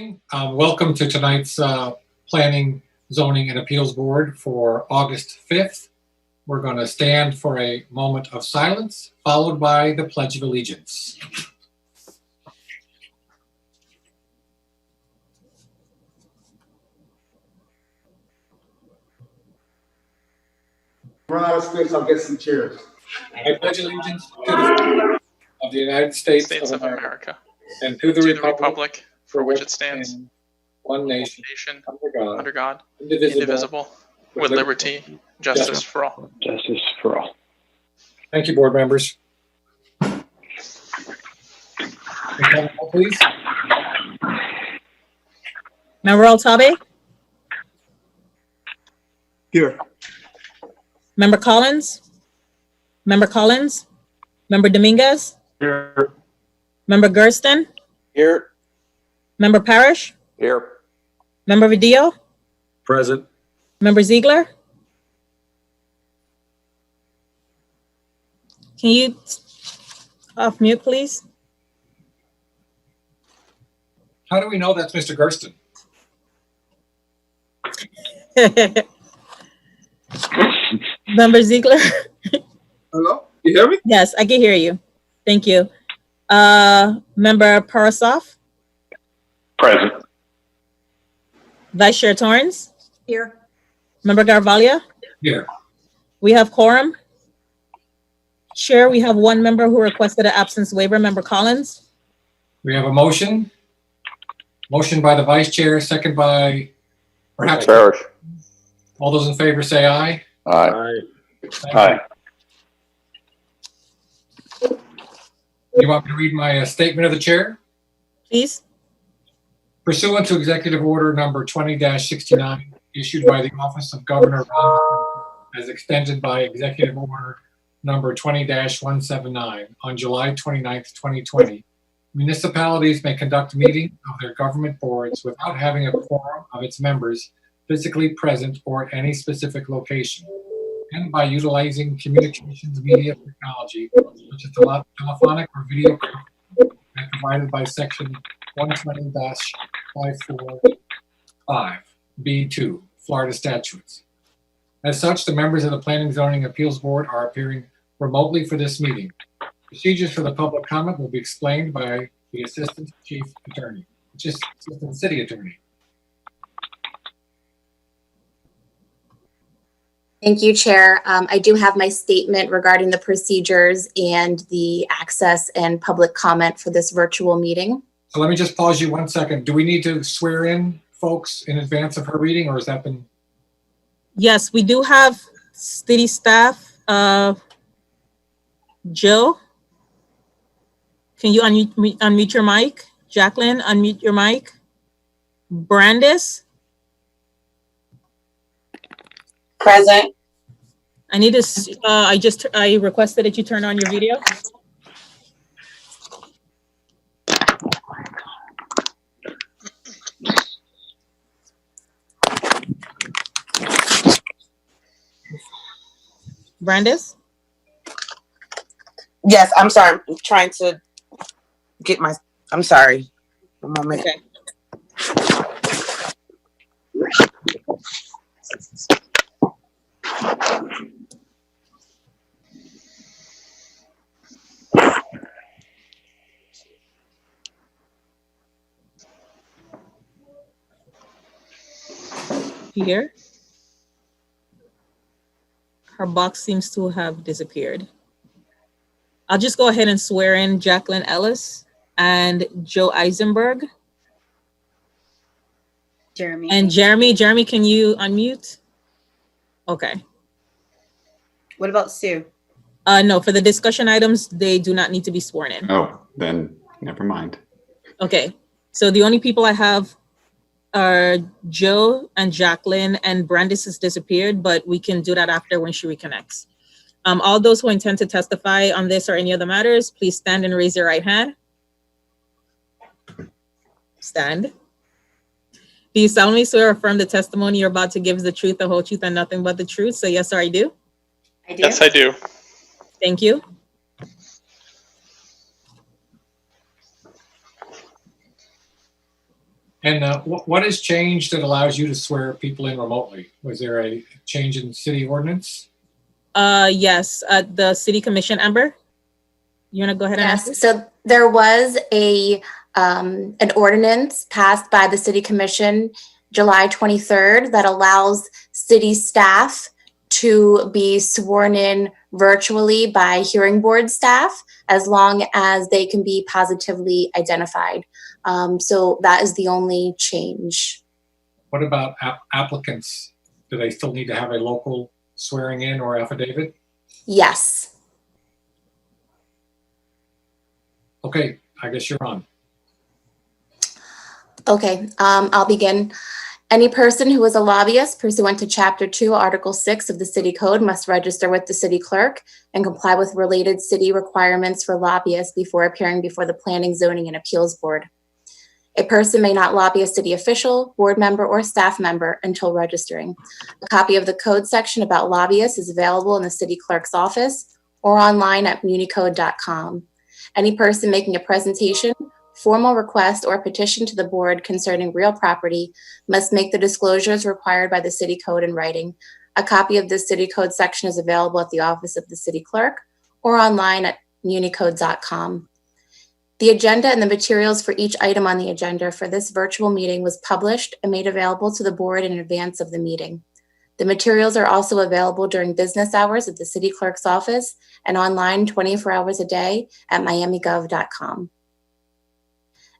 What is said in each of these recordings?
morning. Welcome to tonight's Planning, Zoning, and Appeals Board for August 5th. We're going to stand for a moment of silence, followed by the Pledge of Allegiance. Run out of space, I'll get some chairs. I pledge allegiance to the flag of the United States of America and to the republic for which it stands, one nation, under God, indivisible, indivisible, with liberty, justice for all. Justice for all. Thank you, board members. Please. Member Altabe? Here. Member Collins? Member Collins? Member Dominguez? Here. Member Gersten? Here. Member Parrish? Here. Member Vidillo? Present. Member Ziegler? Can you off mute, please? How do we know that's Mr. Gersten? Member Ziegler? Hello? You hear me? Yes, I can hear you. Thank you. Member Parasov? Present. Vice Chair Torrance? Here. Member Garvalia? Here. We have quorum. Chair, we have one member who requested an absence waiver, Member Collins. We have a motion. Motion by the vice chair, second by perhaps. Parrish. All those in favor say aye. Aye. Thank Aye. You want me to read my statement of the chair? Please. Pursuant to Executive Order number 20-69, issued by the Office of Governor as extended by Executive Order number 20-179 on July 29th, 2020, municipalities may conduct meetings of their government boards without having a quorum of its members physically present or at any specific location, and by utilizing communications media technology, such as telephonic or video as provided by Section 120-545 B2 Florida statutes. As such, the members of the Planning, Zoning, Appeals Board are appearing remotely for this meeting. Procedures for the public comment will be explained by the Assistant Chief Attorney, Assistant City Attorney. Thank you, Chair. I do have my statement regarding the procedures and the access and public comment for this virtual meeting. So let me just pause you 1 second. Do we need to swear in folks in advance of her reading, or has that been? Yes, we do have city staff. Jill, can you unmute your mic? Jacqueline, unmute your mic. Brandis? Present. I need to, I requested that you turn on your video. Brandis? Yes, I'm sorry. I'm trying to get my, I'm sorry. A moment. Okay. Here. Her box seems to have disappeared. I'll just go ahead and swear in Jacqueline Ellis and Joe Eisenberg. Jeremy. And Jeremy, can you unmute? Okay. What about Sue? No, for the discussion items, they do not need to be sworn in. Oh, then never mind. Okay, so the only people I have are Joe and Jacqueline, and Brandis has disappeared, but we can do that after when she reconnects. All those who intend to testify on this or any other matters, please stand and raise your right hand. Stand. Do you solemnly swear or affirm the testimony you're about to give is the truth, the whole truth, and nothing but the truth? So yes or I do. I do. Yes, I do. Thank you. And what has changed that allows you to swear people in remotely? Was there a change in city ordinance? Yes, the city commission, Amber? You want to go ahead and answer? Yes, so there was an ordinance passed by the city commission July 23rd that allows city staff to be sworn in virtually by hearing board staff as long as they can be positively identified. So that is the only change. What about applicants? Do they still need to have a local swearing in or affidavit? Yes. Okay, I guess you're on. Okay, I'll begin. Any person who is a lobbyist pursuant to Chapter 2, Article 6 of the City Code must register with the city clerk and comply with related city requirements for lobbyists before appearing before the Planning, Zoning, and Appeals Board. A person may not lobby a city official, board member, or staff member until registering. A copy of the code section about lobbyists is available in the city clerk's office or online at municode.com. Any person making a presentation, formal request, or petition to the board concerning real property must make the disclosures required by the city code in writing. A copy of this city code section is available at the office of the city clerk or online at municode.com. The agenda and the materials for each item on the agenda for this virtual meeting was published and made available to the board in advance of the meeting. The materials are also available during business hours at the city clerk's office and online 24 hours a day at miamigov.com.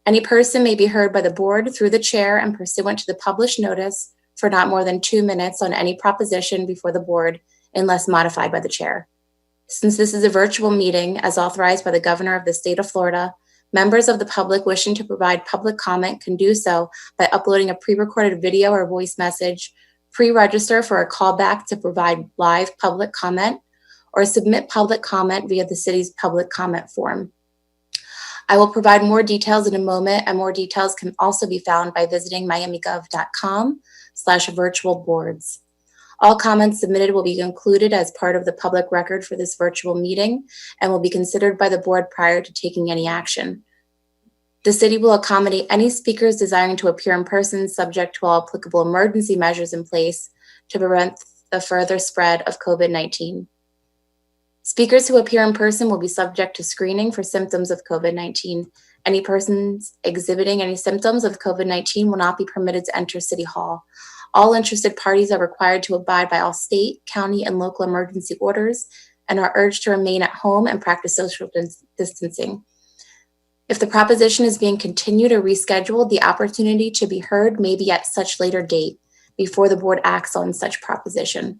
Any person may be heard by the board through the chair and pursuant to the published notice for not more than 2 minutes on any proposition before the board unless modified by the chair. Since this is a virtual meeting as authorized by the governor of the state of Florida, members of the public wishing to provide public comment can do so by uploading a pre-recorded video or voice message, pre-register for a callback to provide live public comment, or submit public comment via the city's public comment form. I will provide more details in a moment, and more details can also be found by visiting miamigov.com/virtualboards. All comments submitted will be included as part of the public record for this virtual meeting and will be considered by the board prior to taking any action. The city will accommodate any speakers desiring to appear in person subject to all applicable emergency measures in place to prevent the further spread of COVID-19. Speakers who appear in person will be subject to screening for symptoms of COVID-19. Any persons exhibiting any symptoms of COVID-19 will not be permitted to enter City Hall. All interested parties are required to abide by all state, county, and local emergency orders and are urged to remain at home and practice social distancing. If the proposition is being continued or rescheduled, the opportunity to be heard may be at such later date before the board acts on such proposition.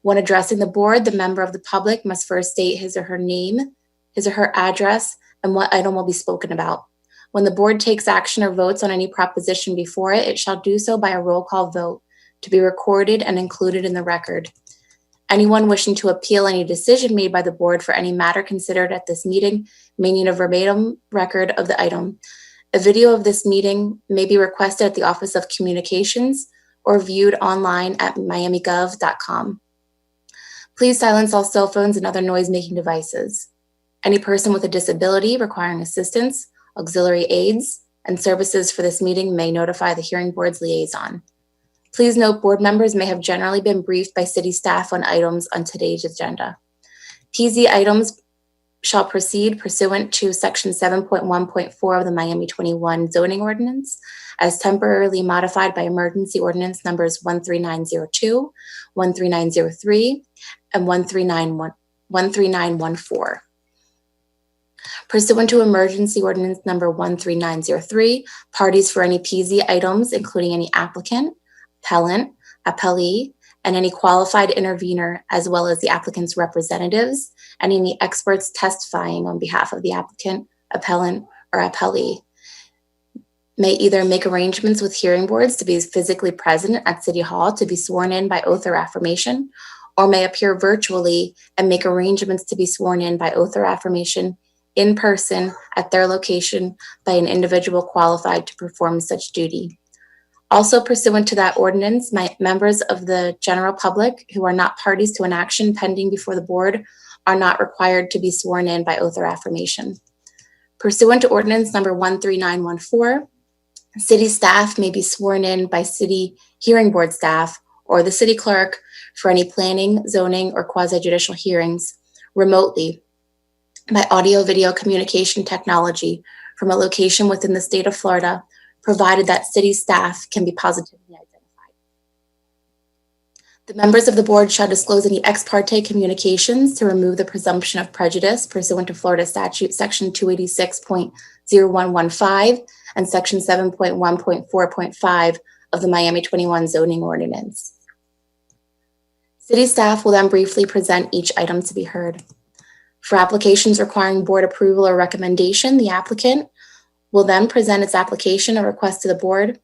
When addressing the board, the member of the public must first state his or her name, his or her address, and what item will be spoken about. When the board takes action or votes on any proposition before it, it shall do so by a roll call vote to be recorded and included in the record. Anyone wishing to appeal any decision made by the board for any matter considered at this meeting may need a verbatim record of the item. A video of this meeting may be requested at the Office of Communications or viewed online at miamigov.com. Please silence all cell phones and other noise-making devices. Any person with a disability requiring assistance, auxiliary aids, and services for this meeting may notify the hearing board's liaison. Please note board members may have generally been briefed by city staff on items on today's agenda. PZ items shall proceed pursuant to Section 7.1.4 of the Miami 21 zoning ordinance as temporarily modified by emergency ordinance numbers 13902, 13903, and 13914. Pursuant to emergency ordinance number 13903, parties for any PZ items, including any applicant, appellant, appellee, and any qualified intervener, as well as the applicant's representatives, and any experts testifying on behalf of the applicant, appellant, or appellee, may either make arrangements with hearing boards to be physically present at City Hall to be sworn in by oath or affirmation, or may appear virtually and make arrangements to be sworn in by oath or affirmation in person at their location by an individual qualified to perform such duty. Also pursuant to that ordinance, members of the general public who are not parties to an action pending before the board are not required to be sworn in by oath or affirmation. Pursuant to ordinance number 13914, City staff may be sworn in by city hearing board staff or the city clerk for any planning, zoning, or quasi-judicial hearings remotely by audio-video communication technology from a location within the state of Florida, provided that city staff can be positively identified. The members of the board shall disclose any ex parte communications to remove the presumption of prejudice pursuant to Florida statute section 286.0115 and section 7.1.4.5 of the Miami 21 zoning ordinance. City staff will then briefly present each item to be heard. For applications requiring board approval or recommendation, the applicant will then present its application or request to the board.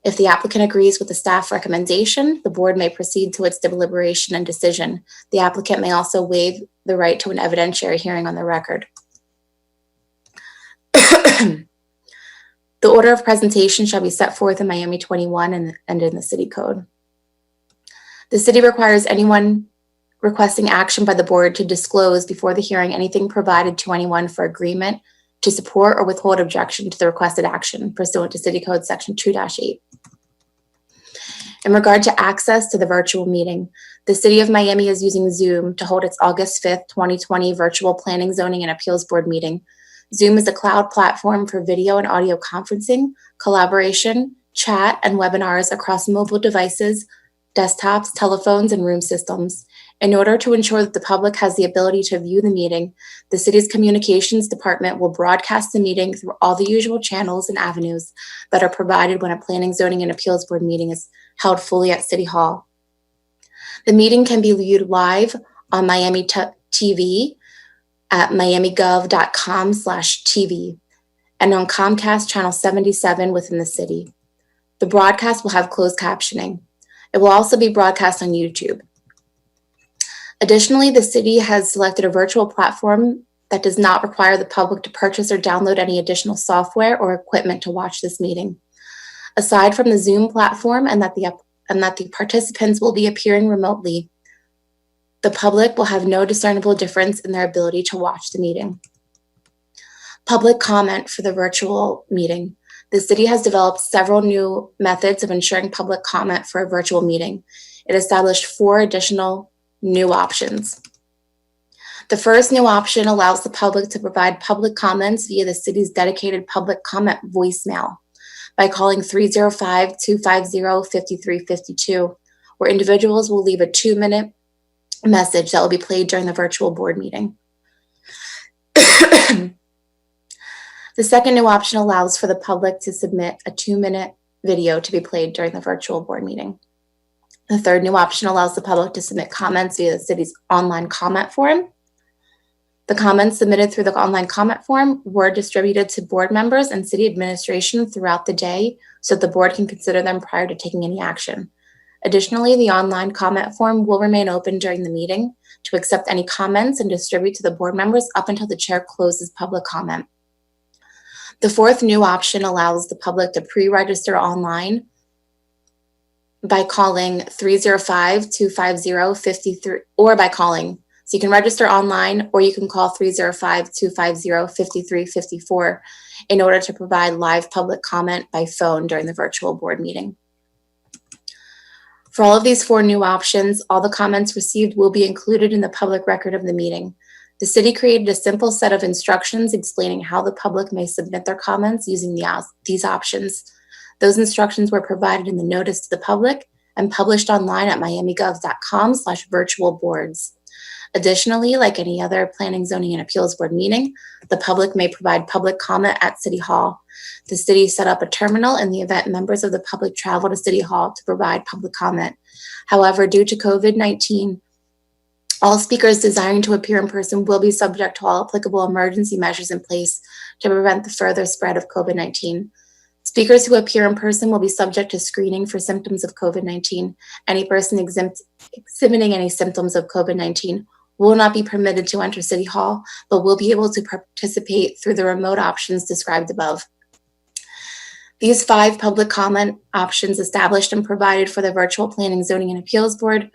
If the applicant agrees with the staff recommendation, the board may proceed to its deliberation and decision. The applicant may also waive the right to an evidentiary hearing on the record. The order of presentation shall be set forth in Miami 21 and in the city code. The city requires anyone requesting action by the board to disclose before the hearing anything provided to anyone for agreement to support or withhold objection to the requested action pursuant to City Code Section 2-8. In regard to access to the virtual meeting, the City of Miami is using Zoom to hold its August 5th, 2020 virtual Planning, Zoning, and Appeals Board meeting. Zoom is a cloud platform for video and audio conferencing, collaboration, chat, and webinars across mobile devices, desktops, telephones, and room systems. In order to ensure that the public has the ability to view the meeting, the city's communications department will broadcast the meeting through all the usual channels and avenues that are provided when a Planning, Zoning, and Appeals Board meeting is held fully at City Hall. The meeting can be viewed live on Miami TV at miamigov.com/TV and on Comcast Channel 77 within the city. The broadcast will have closed captioning. It will also be broadcast on YouTube. Additionally, the city has selected a virtual platform that does not require the public to purchase or download any additional software or equipment to watch this meeting. Aside from the Zoom platform and that the participants will be appearing remotely, the public will have no discernible difference in their ability to watch the meeting. Public comment for the virtual meeting. The city has developed several new methods of ensuring public comment for a virtual meeting. It established 4 additional new options. The first new option allows the public to provide public comments via the city's dedicated public comment voicemail by calling 305-250-5352, where individuals will leave a 2-minute message that will be played during the virtual board meeting. The second new option allows for the public to submit a 2-minute video to be played during the virtual board meeting. The third new option allows the public to submit comments via the city's online comment form. The comments submitted through the online comment form were distributed to board members and city administration throughout the day so that the board can consider them prior to taking any action. Additionally, the online comment form will remain open during the meeting to accept any comments and distribute to the board members up until the chair closes public comment. The fourth new option allows the public to pre-register online by calling 305-250-53 or by calling. So you can register online or you can call 305-250-5354 in order to provide live public comment by phone during the virtual board meeting. For all of these 4 new options, all the comments received will be included in the public record of the meeting. The city created a simple set of instructions explaining how the public may submit their comments using these options. Those instructions were provided in the notice to the public and published online at miamigov.com/virtualboards. Additionally, like any other Planning, Zoning, and Appeals Board meeting, the public may provide public comment at City Hall. The city set up a terminal in the event members of the public travel to City Hall to provide public comment. However, due to COVID-19, all speakers desiring to appear in person will be subject to all applicable emergency measures in place to prevent the further spread of COVID-19. Speakers who appear in person will be subject to screening for symptoms of COVID-19. Any person exhibiting any symptoms of COVID-19 will not be permitted to enter City Hall, but will be able to participate through the remote options described above. These 5 public comment options established and provided for the virtual Planning, Zoning, and Appeals Board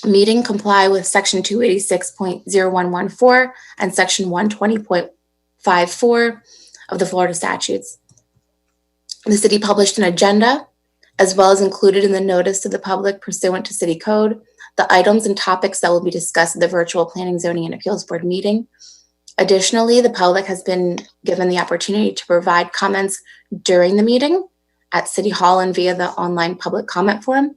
meeting comply with Section 286.0114 and Section 120.54 of the Florida statutes. The city published an agenda, as well as included in the notice to the public pursuant to city code, the items and topics that will be discussed at the virtual Planning, Zoning, and Appeals Board meeting. Additionally, the public has been given the opportunity to provide comments during the meeting at City Hall and via the online public comment form,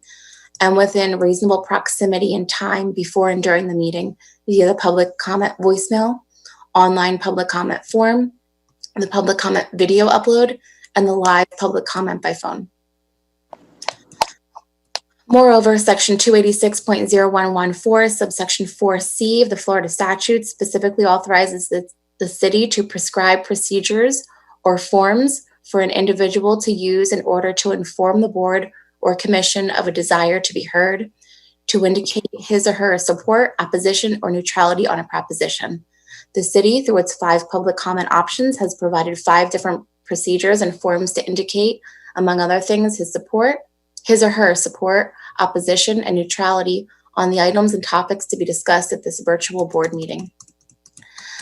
and within reasonable proximity and time before and during the meeting via the public comment voicemail, online public comment form, the public comment video upload, and the live public comment by phone. Moreover, Section 286.0114, subsection 4C of the Florida statute specifically authorizes the city to prescribe procedures or forms for an individual to use in order to inform the board or commission of a desire to be heard, to indicate his or her support, opposition, or neutrality on a proposition. The city, through its 5 public comment options, has provided 5 different procedures and forms to indicate, among other things, his or her support, opposition, and neutrality on the items and topics to be discussed at this virtual board meeting.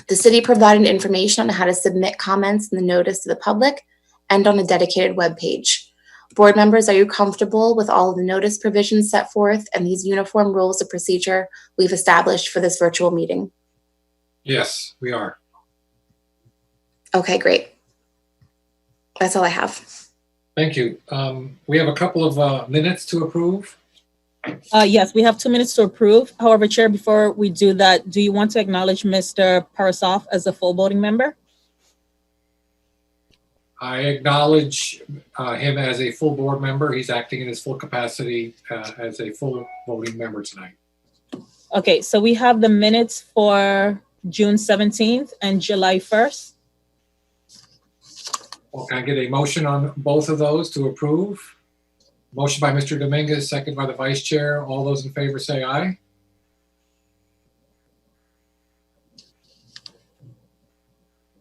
The city provided information on how to submit comments in the notice to the public and on a dedicated webpage. Board members, are you comfortable with all of the notice provisions set forth and these uniform rules of procedure we've established for this virtual meeting? Yes, we are. Okay, great. That's all I have. Thank you. We have a couple of minutes to approve. Yes, we have 2 minutes to approve. However, Chair, before we do that, do you want to acknowledge Mr. Parasoff as a full voting member? I acknowledge him as a full board member. He's acting in his full capacity as a full voting member tonight. Okay, so we have the minutes for June 17th and July 1st. Well, can I get a motion on both of those to approve? Motion by Mr. Dominguez, second by the Vice Chair. All those in favor say aye.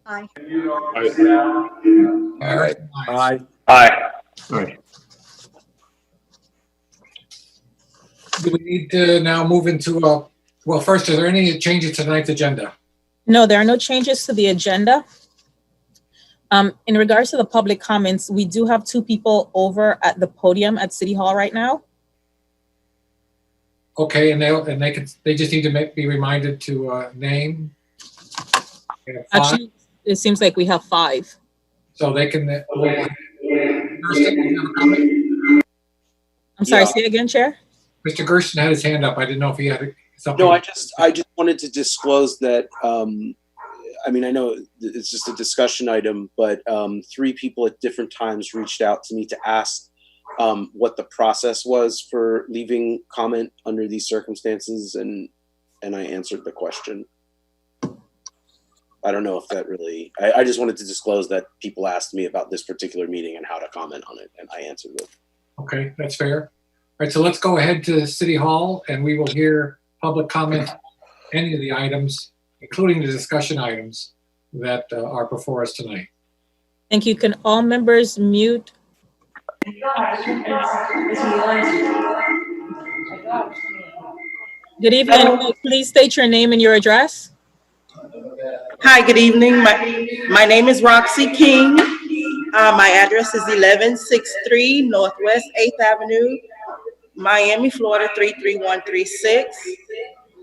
Aye. All right. Aye. Aye. Aye. Do we need to now move into well, first, are there any changes to tonight's agenda? No, there are no changes to the agenda. In regards to the public comments, we do have 2 people over at the podium at City Hall right now. Okay, and they just need to be reminded to name. We have 5, Actually, it seems like we have 5. so they can. Kirsten, you have a comment? I'm sorry, Yeah. say again, Chair? Mr. Gersten had his hand up. I didn't know if he had something. No, I just wanted to disclose that, I mean, I know it's just a discussion item, but 3 people at different times reached out to me to ask what the process was for leaving comment under these circumstances, and I answered the question. I don't know if that really, I just wanted to disclose that people asked me about this particular meeting and how to comment on it, and I answered it. Okay, that's fair. All right, so let's go ahead to City Hall and we will hear public comment on any of the items, including the discussion items that are before us tonight. Thank you. Can all members mute? Good evening. Please state your name and your address. Hi, good evening. My name is Roxy King. My address is 1163 Northwest 8th Avenue, Miami, Florida 33136.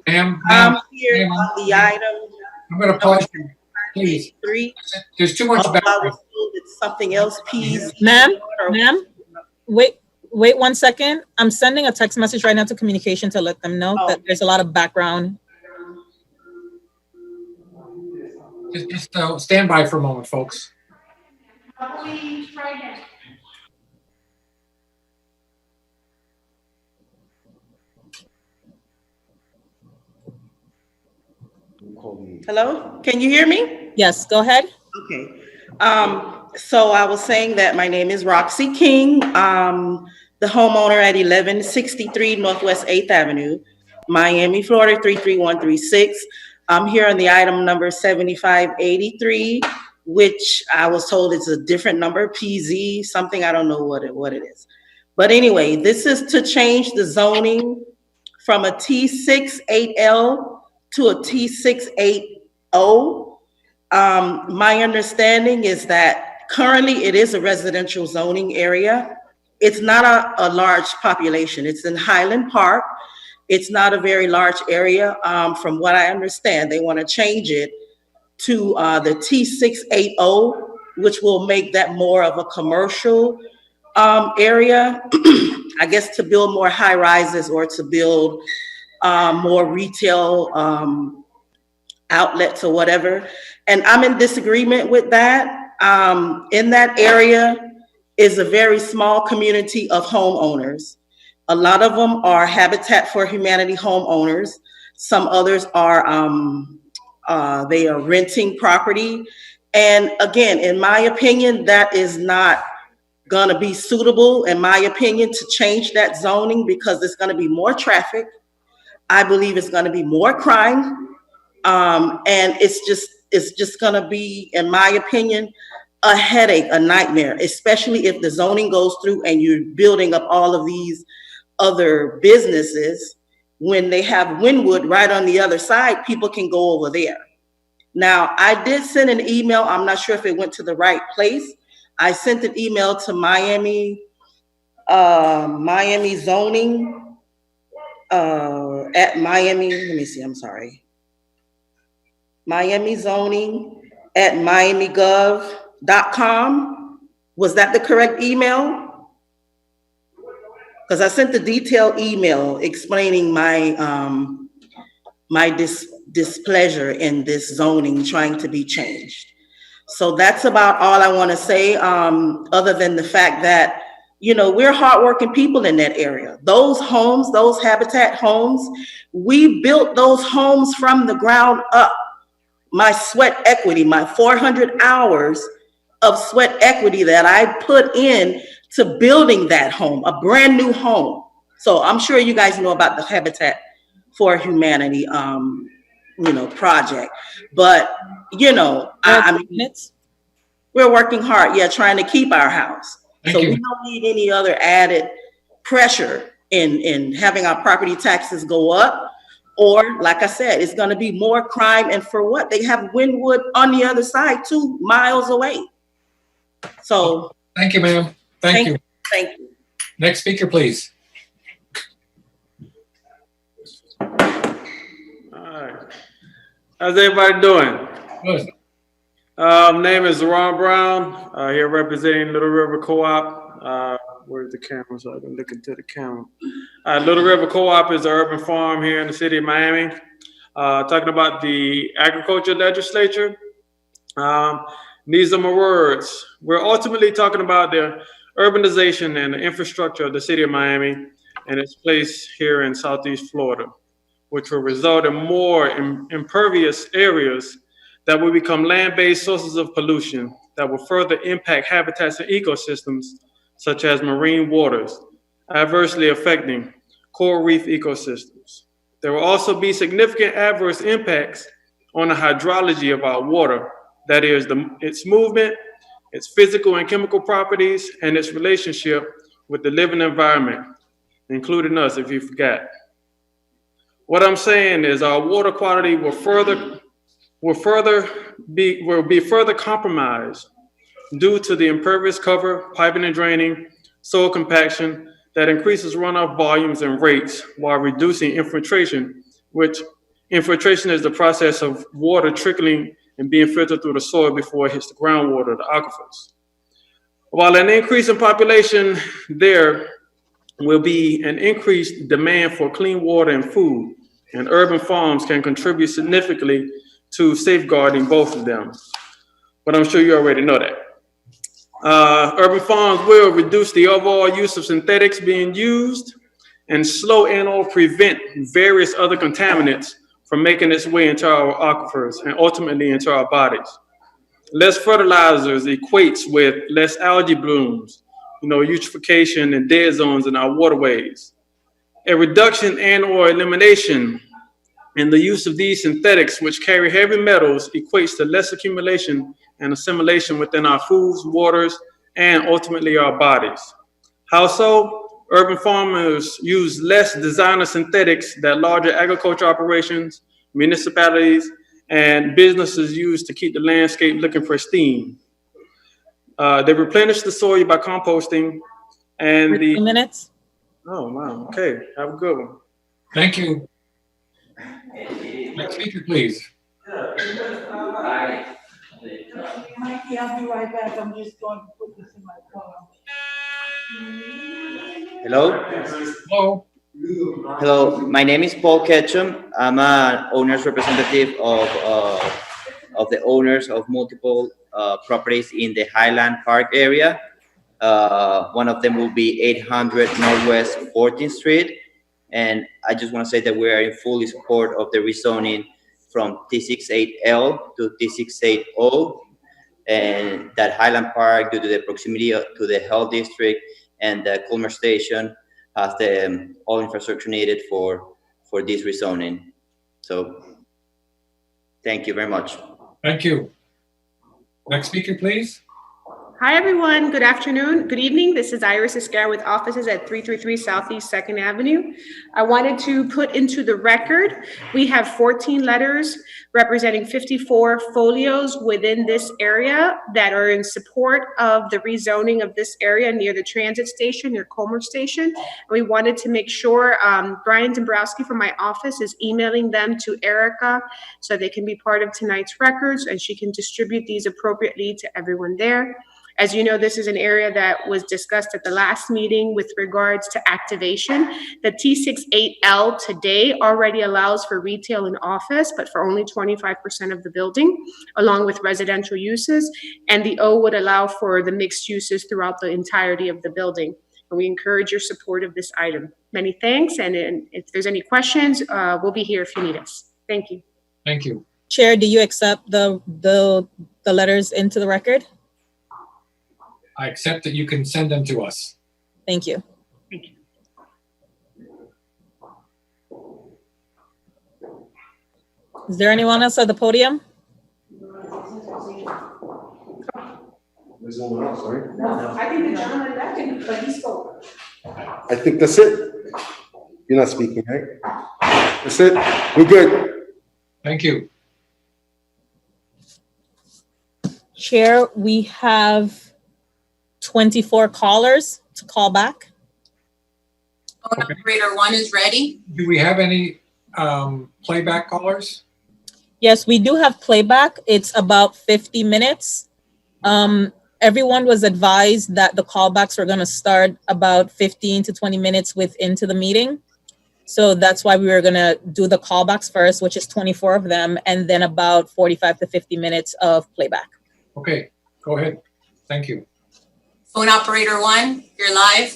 Ma'am, I'm here on the item. I'm going to pause you, please. 3. There's too much I background. was told it's something else, please. Ma'am, wait 1 second. I'm sending a text message right now to communication to let them know that there's a lot of background. Just stand by for a moment, folks. Hello, can you hear me? Yes, go ahead. Okay. So I was saying that my name is Roxy King, the homeowner at 1163 Northwest 8th Avenue, Miami, Florida 33136. I'm here on the item number 7583, which I was told is a different number, PZ, something, I don't know what it is. But anyway, this is to change the zoning from a T68L to a T680. My understanding is that currently it is a residential zoning area. It's not a large population. It's in Highland Park. It's not a very large area. From what I understand, they want to change it to the T680, which will make that more of a commercial area, I guess, to build more high rises or to build more retail outlets or whatever. And I'm in disagreement with that. In that area is a very small community of homeowners. A lot of them are Habitat for Humanity homeowners. Some others are, they are renting property. And again, in my opinion, that is not gonna be suitable, in my opinion, to change that zoning, because there's gonna be more traffic. I believe it's gonna be more crime. And it's just gonna be, in my opinion, a headache, a nightmare, especially if the zoning goes through and you're building up all of these other businesses. When they have Wynwood right on the other side, people can go over there. Now, I did send an email. I'm not sure if it went to the right place. I sent an email to Miami zoning at Miami, let me see, I'm sorry. Miami zoning at miamigov.com. Was that the correct email? Because I sent the detailed email explaining my displeasure in this zoning trying to be changed. So that's about all I want to say, other than the fact that, you know, we're hardworking people in that area. Those homes, those Habitat homes, we built those homes from the ground up. My sweat equity, my 400 hours of sweat equity that I put in to building that home, a brand new home. So I'm sure you guys know about the Habitat for Humanity, project. But, you know, I mean, we're working hard, trying to keep our house. Thank So you. we don't need any other added pressure in having our property taxes go up. Or, like I said, it's gonna be more crime, and for what? They have Wynwood on the other side, 2 miles away. So, Thank you, ma'am. Thank you. thank you. Next speaker, please. All right. How's everybody doing? Good. Name is Ron Brown, here representing Little River Co-op. Where's the camera so I can look into the camera? Little River Co-op is an urban farm here in the city of Miami. Talking about the agriculture legislature. These are my words. We're ultimately talking about the urbanization and the infrastructure of the city of Miami and its place here in Southeast Florida, which will result in more impervious areas that will become land-based sources of pollution that will further impact habitats and ecosystems, such as marine waters, adversely affecting coral reef ecosystems. There will also be significant adverse impacts on the hydrology of our water, that is, its movement, its physical and chemical properties, and its relationship with the living environment, including us, if you forgot. What I'm saying is our water quality will be further compromised due to the impervious cover, piping and draining, soil compaction that increases runoff volumes and rates while reducing infiltration, which infiltration is the process of water trickling and being filtered through the soil before it hits the groundwater, the aquifers. While an increase in population, there will be an increased demand for clean water and food, and urban farms can contribute significantly to safeguarding both of them. But I'm sure you already know that. Urban farms will reduce the overall use of synthetics being used and slow and/or prevent various other contaminants from making its way into our aquifers and ultimately into our bodies. Less fertilizers equates with less algae blooms, eutrophication and dead zones in our waterways. A reduction and/or elimination in the use of these synthetics, which carry heavy metals, equates to less accumulation and assimilation within our foods, waters, and ultimately our bodies. How so? Urban farmers use less designer synthetics that larger agriculture operations, municipalities, and businesses use to keep the landscape looking pristine. They replenish the soil by composting, and 2 minutes. oh wow, okay, have a good one. Thank you. Next speaker, please. Mikey, I'll be right back. I'm just going to put this in my car. Hello. Hello. Hello. My name is Paul Ketchum. I'm an owner's representative of the owners of multiple properties in the Highland Park area. One of them will be 800 Northwest 14th Street. And I just want to say that we are in fully support of the rezoning from T68L to T680. And that Highland Park, due to the proximity to the health district and the Culmer Station, has the all infrastructure needed for this rezoning. So thank you very much. Thank you. Next speaker, please. Hi, everyone. Good afternoon. Good evening. This is Iris Esquer with offices at 333 Southeast 2nd Avenue. I wanted to put into the record, we have 14 letters representing 54 folios within this area that are in support of the rezoning of this area near the transit station, near Culmer Station. And we wanted to make sure Brian Dombrowski from my office is emailing them to Erica so they can be part of tonight's records and she can distribute these appropriately to everyone there. As you know, this is an area that was discussed at the last meeting with regards to activation. The T68L today already allows for retail and office, but for only 25% of the building, along with residential uses. And the O would allow for the mixed uses throughout the entirety of the building. And we encourage your support of this item. Many thanks. And if there's any questions, we'll be here if you need us. Thank you. Thank you. Chair, do you accept the letters into the record? I accept that you can send them to us. Thank you. Thank you. Is there anyone else at the podium? There's no one else, right? No, I think the gentleman that didn't, but he spoke. I think that's it. You're not speaking, right? That's it. We're good. Thank you. Chair, we have 24 callers to call back. Phone operator 1 is ready. Do we have any playback callers? Yes, we do have playback. It's about 50 minutes. Everyone was advised that the callbacks were going to start about 15 to 20 minutes into the meeting. So that's why we were going to do the callbacks first, which is 24 of them, and then about 45 to 50 minutes of playback. Okay, go ahead. Thank you. Phone operator 1, you're live.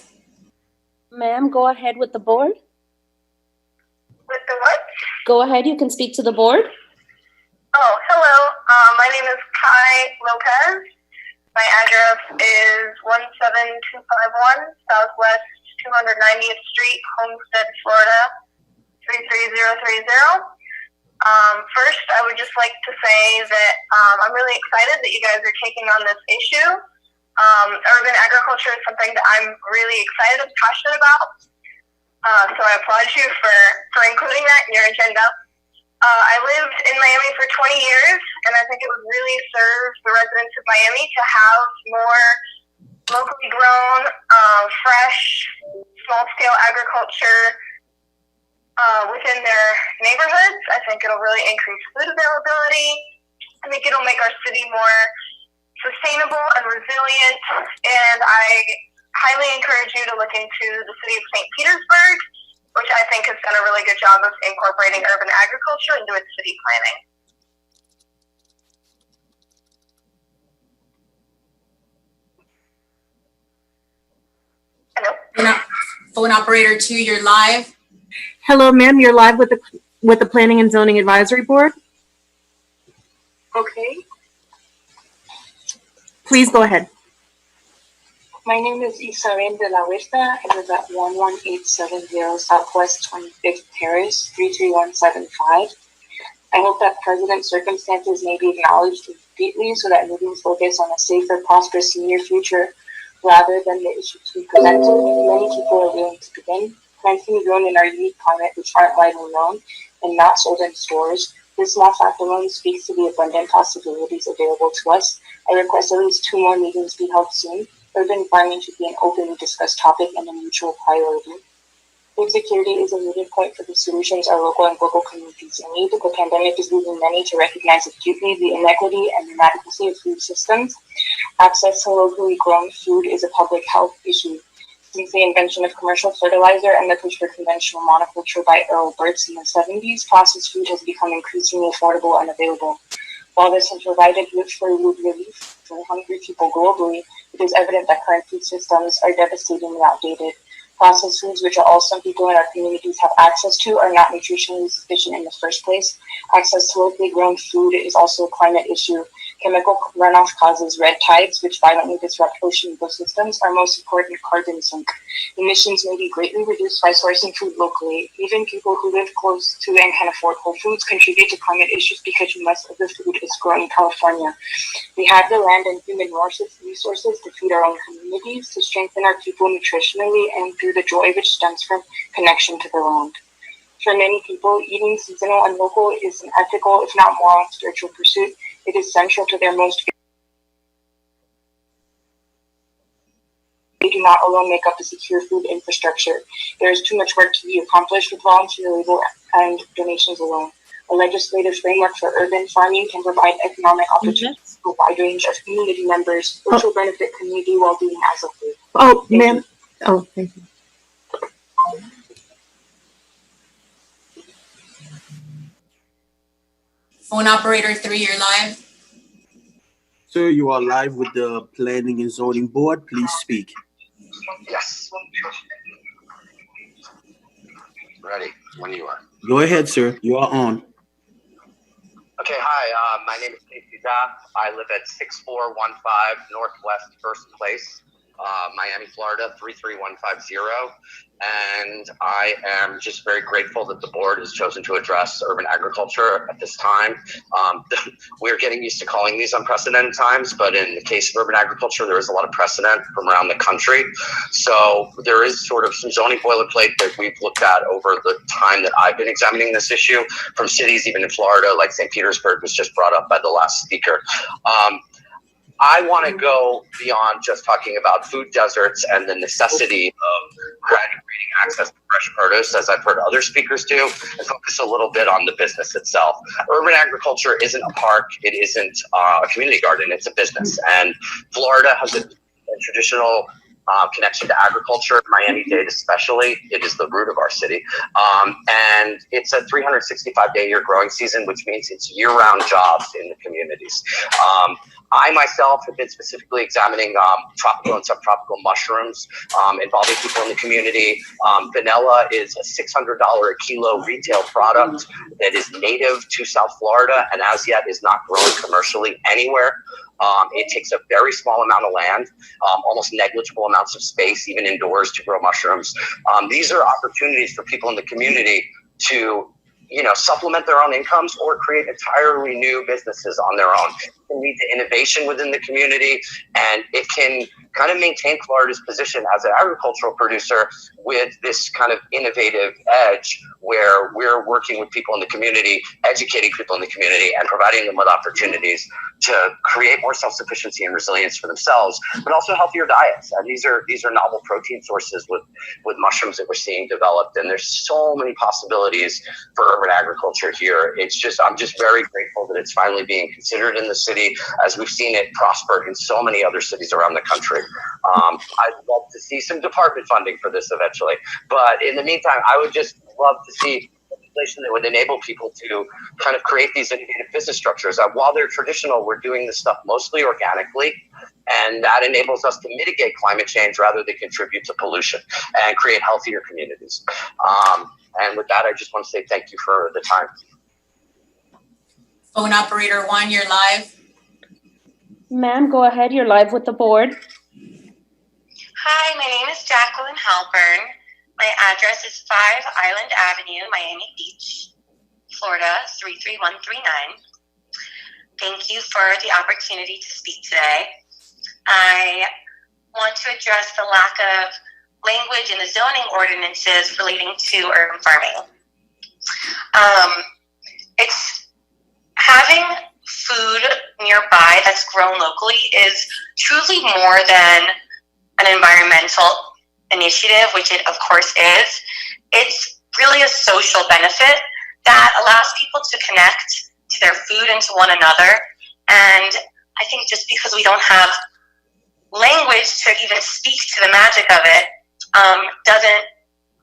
Ma'am, go ahead with the board. With the what? Go ahead, you can speak to the board. Oh, hello. My name is Kai Lopez. My address is 17251 Southwest 290th Street, Homestead, Florida, 33030. First, I would just like to say that I'm really excited that you guys are taking on this issue. Urban agriculture is something that I'm really excited and passionate about. So I applaud you for including that in your agenda. I lived in Miami for 20 years, and I think it would really serve the residents of Miami to have more locally grown, fresh, small-scale agriculture within their neighborhoods. I think it'll really increase food availability. I think it'll make our city more sustainable and resilient, and I highly encourage you to look into the city of St. Petersburg, which I think has done a really good job of incorporating urban agriculture into its city planning. Hello? Phone operator 2, you're live. Hello, ma'am. You're live with the Planning and Zoning Advisory Board. Okay. Please go ahead. My name is Isabel de la Huerta. I live at 11870 Southwest 25th Terrace, 33175. I hope that President's circumstances may be acknowledged completely so that meetings focus on a safer, prosperous senior future rather than the issues we presented. Many people are willing to begin planting grown in our unique climate, which aren't widely known and not sold in stores. This small fact alone speaks to the abundant possibilities available to us. I request at least 2 more meetings be held soon. Urban farming should be an openly discussed topic and a mutual priority. Food security is a meeting point for the solutions our local and global communities need. The pandemic is leading many to recognize acutely the inequity and inadequacy of food systems. Access to locally grown food is a public health issue. Since the invention of commercial fertilizer and the push for conventional monoculture by Earl Burtz in the 70s, processed food has become increasingly affordable and available. While this has provided food relief for hungry people globally, it is evident that current food systems are devastatingly outdated. Processed foods, which all some people in our communities have access to, are not nutritionally sufficient in the first place. Access to locally grown food is also a climate issue. Chemical runoff causes red tides, which violently disrupt ocean ecosystems. Our most important carbon sink. Emissions may be greatly reduced by sourcing food locally. Even people who live close to and can afford Whole Foods contribute to climate issues because most of the food is grown in California. We have the land and human resources to feed our own communities, to strengthen our people nutritionally, and through the joy which stems from connection to the land. For many people, eating seasonal and local is an ethical, if not moral, and spiritual pursuit. It is central to their most. They do not alone make up the secure food infrastructure. There is too much work to be accomplished with volunteer labor and donations alone. A legislative framework for urban farming can provide economic opportunities for a wide range of community members, which will benefit community well-being as a whole. Oh, ma'am. Oh, thank you. Phone operator 3, you're live. Sir, you are live with the Planning and Zoning Board. Please speak. Yes. Ready when you are. Go ahead, sir. You are on. Okay, hi. My name is Casey Zapp. I live at 6415 Northwest First Place, Miami, Florida, 33150. And I am just very grateful that the board has chosen to address urban agriculture at this time. We're getting used to calling these unprecedented times, but in the case of urban agriculture, there is a lot of precedent from around the country. So there is sort of some zoning boilerplate that we've looked at over the time that I've been examining this issue from cities, even in Florida, like St. Petersburg was just brought up by the last speaker. I want to go beyond just talking about food deserts and the necessity of creating access to fresh produce, as I've heard other speakers do, and focus a little bit on the business itself. Urban agriculture isn't a park. It isn't a community garden. It's a business. And Florida has a traditional connection to agriculture, Miami-Dade especially. It is the root of our city. And it's a 365-day year growing season, which means it's year-round jobs in the communities. I myself have been specifically examining tropical and subtropical mushrooms involving people in the community. Vanilla is a $600 a kilo retail product that is native to South Florida and as yet is not grown commercially anywhere. It takes a very small amount of land, almost negligible amounts of space, even indoors, to grow mushrooms. These are opportunities for people in the community to, supplement their own incomes or create entirely new businesses on their own. It can lead to innovation within the community, and it can kind of maintain Florida's position as an agricultural producer with this kind of innovative edge where we're working with people in the community, educating people in the community, and providing them with opportunities to create more self-sufficiency and resilience for themselves, but also healthier diets. And these are novel protein sources with mushrooms that we're seeing developed. And there's so many possibilities for urban agriculture here. I'm just very grateful that it's finally being considered in the city, as we've seen it prosper in so many other cities around the country. I'd love to see some department funding for this eventually. But in the meantime, I would just love to see legislation that would enable people to kind of create these innovative business structures. While they're traditional, we're doing this stuff mostly organically, and that enables us to mitigate climate change rather than contribute to pollution and create healthier communities. And with that, I just want to say thank you for the time. Phone operator 1, you're live. Ma'am, go ahead. You're live with the board. Hi, my name is Jacqueline Halpern. My address is 5 Island Avenue, Miami Beach, Florida, 33139. Thank you for the opportunity to speak today. I want to address the lack of language in the zoning ordinances relating to urban farming. It's having food nearby that's grown locally is truly more than an environmental initiative, which it of course is. It's really a social benefit that allows people to connect to their food and to one another. And I think just because we don't have language to even speak to the magic of it, doesn't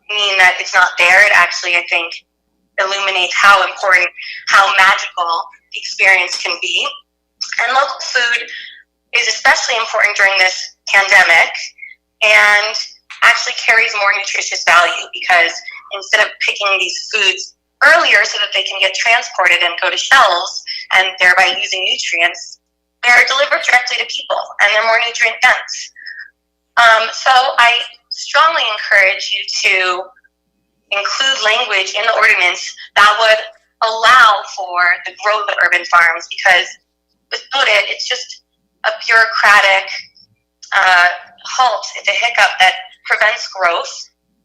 mean that it's not there. It actually, I think, illuminates how important, how magical the experience can be. And local food is especially important during this pandemic and actually carries more nutritious value, because instead of picking these foods earlier so that they can get transported and go to shelves and thereby losing nutrients, they're delivered directly to people and they're more nutrient dense. So I strongly encourage you to include language in the ordinance that would allow for the growth of urban farms, because without it, it's just a bureaucratic halt, it's a hiccup that prevents growth,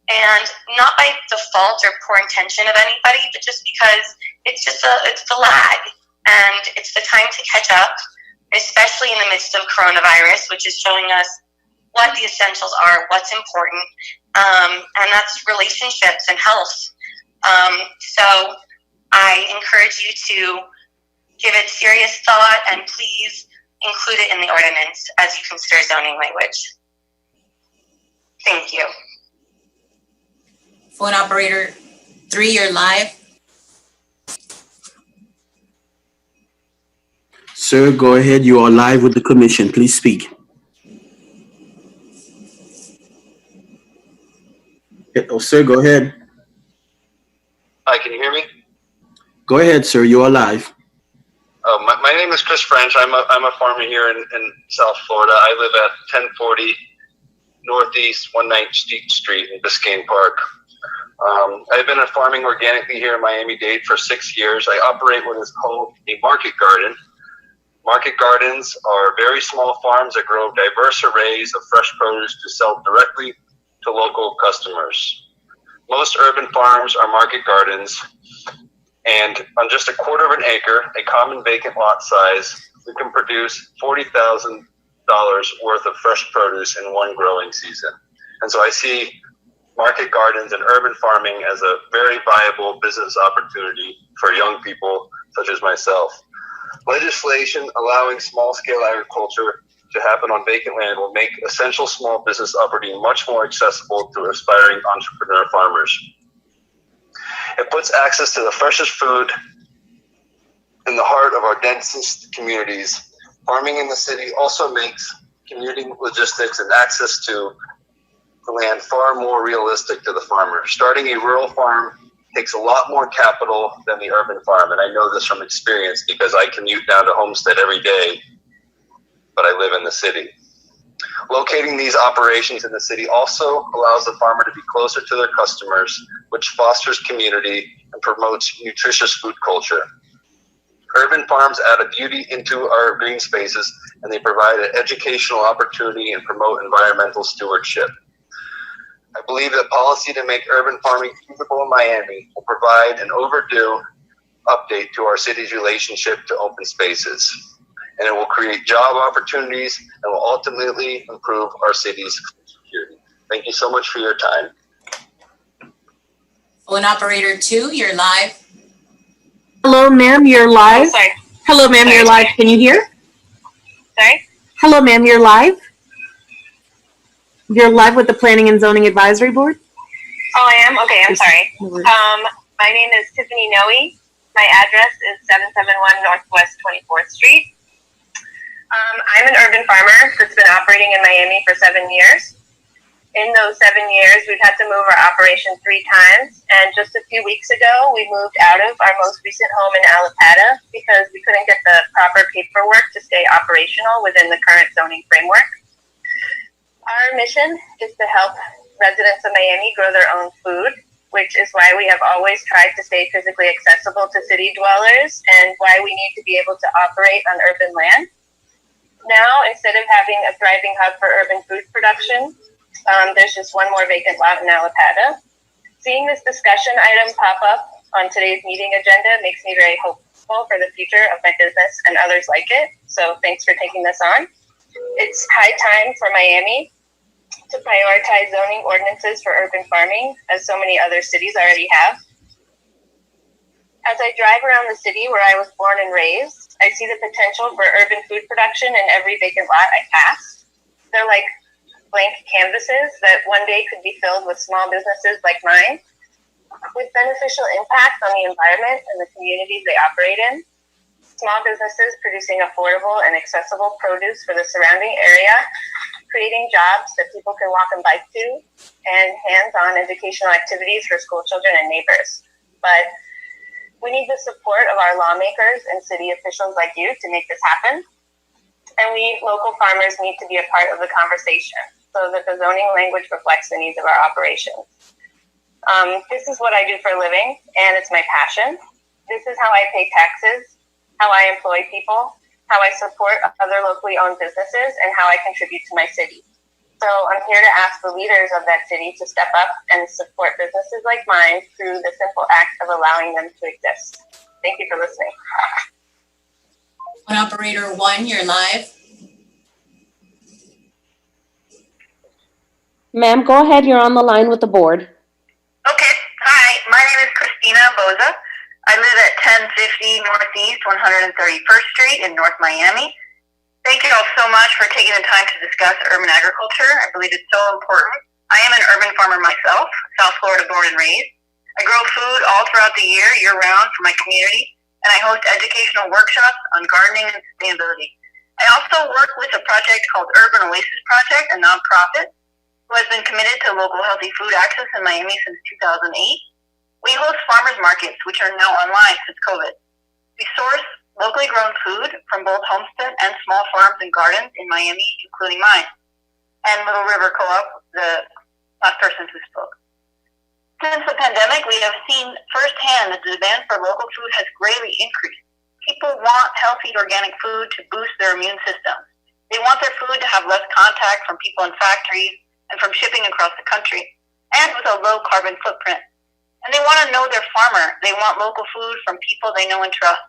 and not by default or poor intention of anybody, but just because it's the lag, and it's the time to catch up, especially in the midst of coronavirus, which is showing us what the essentials are, what's important, and that's relationships and health. So I encourage you to give it serious thought, and please include it in the ordinance as you consider zoning language. Thank you. Phone operator 3, you're live. Sir, go ahead. You are live with the commission. Please speak. Oh, sir, go ahead. Hi, can you hear me? Go ahead, sir. You are live. My name is Chris French. I'm a farmer here in South Florida. I live at 1040 Northeast 119th Street in Biscayne Park. I've been farming organically here in Miami-Dade for 6 years. I operate what is called a market garden. Market gardens are very small farms that grow diverse arrays of fresh produce to sell directly to local customers. Most urban farms are market gardens, and on just 1/4 of an acre, a common vacant lot size, we can produce $40,000 worth of fresh produce in one growing season. And so I see market gardens and urban farming as a very viable business opportunity for young people such as myself. Legislation allowing small-scale agriculture to happen on vacant land will make essential small business operating much more accessible to aspiring entrepreneur farmers. It puts access to the freshest food in the heart of our densest communities. Farming in the city also makes commuting logistics and access to the land far more realistic to the farmer. Starting a rural farm takes a lot more capital than the urban farm, and I know this from experience because I commute down to Homestead every day, but I live in the city. Locating these operations in the city also allows the farmer to be closer to their customers, which fosters community and promotes nutritious food culture. Urban farms add a beauty into our green spaces, and they provide an educational opportunity and promote environmental stewardship. I believe that policy to make urban farming feasible in Miami will provide an overdue update to our city's relationship to open spaces, and it will create job opportunities and will ultimately improve our city's security. Thank you so much for your time. Phone operator 2, you're live. Hello, ma'am, you're live. Oh, sorry. Hello, ma'am, you're live. Can you hear? Sorry? Hello, ma'am, you're live. You're live with the Planning and Zoning Advisory Board. Oh, I am? Okay, I'm sorry. My name is Tiffany Noe. My address is 771 Northwest 24th Street. I'm an urban farmer that's been operating in Miami for 7 years. In those 7 years, we've had to move our operation 3 times, and just a few weeks ago, we moved out of our most recent home in Alapata because we couldn't get the proper paperwork to stay operational within the current zoning framework. Our mission is to help residents of Miami grow their own food, which is why we have always tried to stay physically accessible to city dwellers and why we need to be able to operate on urban land. Now, instead of having a thriving hub for urban food production, there's just one more vacant lot in Alapata. Seeing this discussion item pop up on today's meeting agenda makes me very hopeful. responsible for the future of my business and others like it. So thanks for taking this on. It's high time for Miami to prioritize zoning ordinances for urban farming, as so many other cities already have. As I drive around the city where I was born and raised, I see the potential for urban food production in every vacant lot I pass. They're like blank canvases that one day could be filled with small businesses like mine, with beneficial impact on the environment and the communities they operate in. Small businesses producing affordable and accessible produce for the surrounding area, creating jobs that people can walk and bike to, and hands-on educational activities for school children and neighbors. But we need the support of our lawmakers and city officials like you to make this happen. And we local farmers need to be a part of the conversation so that the zoning language reflects the needs of our operations. This is what I do for a living, and it's my passion. This is how I pay taxes, how I employ people, how I support other locally owned businesses, and how I contribute to my city. So I'm here to ask the leaders of that city to step up and support businesses like mine through the simple act of allowing them to exist. Thank you for listening. Operator 1, you're live. Ma'am, go ahead. You're on the line with the board. Okay. Hi, my name is Christina Boza. I live at 1050 Northeast 131st Street in North Miami. Thank you all so much for taking the time to discuss urban agriculture. I believe it's so important. I am an urban farmer myself, South Florida born and raised. I grow food all throughout the year round for my community, and I host educational workshops on gardening and sustainability. I also work with a project called Urban Oasis Project, a nonprofit who has been committed to local healthy food access in Miami since 2008. We host farmers markets, which are now online since COVID. We source locally grown food from both homestead and small farms and gardens in Miami, including mine, and Little River Co-op, the last person who spoke. Since the pandemic, we have seen firsthand that the demand for local food has greatly increased. People want healthy organic food to boost their immune system. They want their food to have less contact from people in factories and from shipping across the country, and with a low carbon footprint. And they want to know their farmer. They want local food from people they know and trust.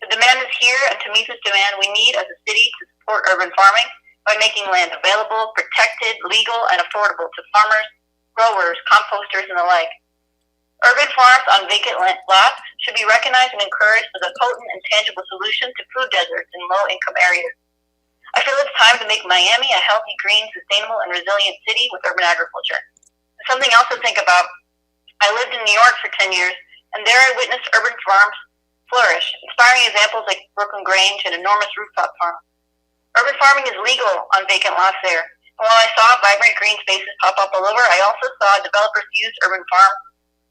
The demand is here, and to meet this demand, we need, as a city, to support urban farming by making land available, protected, legal, and affordable to farmers, growers, composters, and the like. Urban farms on vacant lots should be recognized and encouraged as a potent and tangible solution to food deserts in low-income areas. I feel it's time to make Miami a healthy, green, sustainable, and resilient city with urban agriculture. Something else to think about. I lived in New York for 10 years, and there I witnessed urban farms flourish, inspiring examples like Brooklyn Grange and enormous rooftop farms. Urban farming is legal on vacant lots there. And while I saw vibrant green spaces pop up all over, I also saw developers use urban farms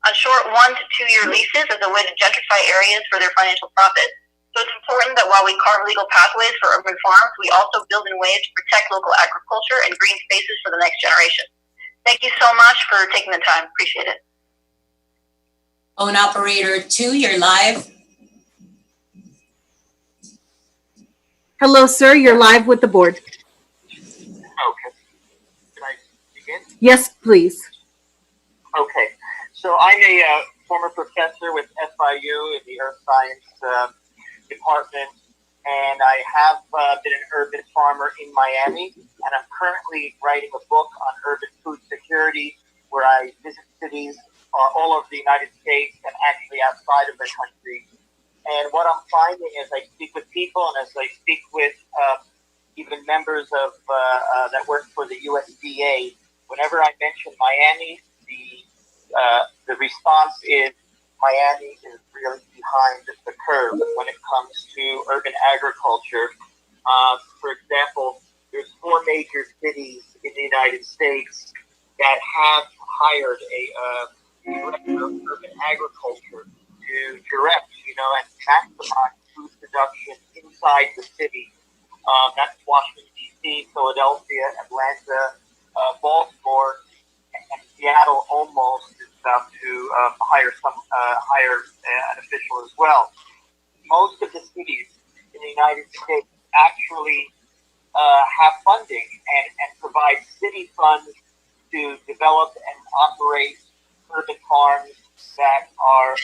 on short 1 to 2 year leases as a way to gentrify areas for their financial profit. So it's important that while we carve legal pathways for urban farms, we also build in ways to protect local agriculture and green spaces for the next generation. Thank you so much for taking the time. Appreciate it. Operator 2, you're live. Hello, sir. You're live with the board. Okay. Can I begin? Yes, please. Okay. So I'm a former professor with FIU in the Earth Science department, and I have been an urban farmer in Miami, and I'm currently writing a book on urban food security where I visit cities all over the United States and actually outside of the country. And what I'm finding as I speak with people and as I speak with even members of that work for the USDA, whenever I mention Miami, the response is Miami is really behind the curve when it comes to urban agriculture. For example, there's 4 major cities in the United States that have hired a director of urban agriculture to direct, and maximize food production inside the city. That's Washington, D.C., Philadelphia, Atlanta, Baltimore, and Seattle almost is about to hire an official as well. Most of the cities in the United States actually have funding and provide city funds to develop and operate urban farms that are,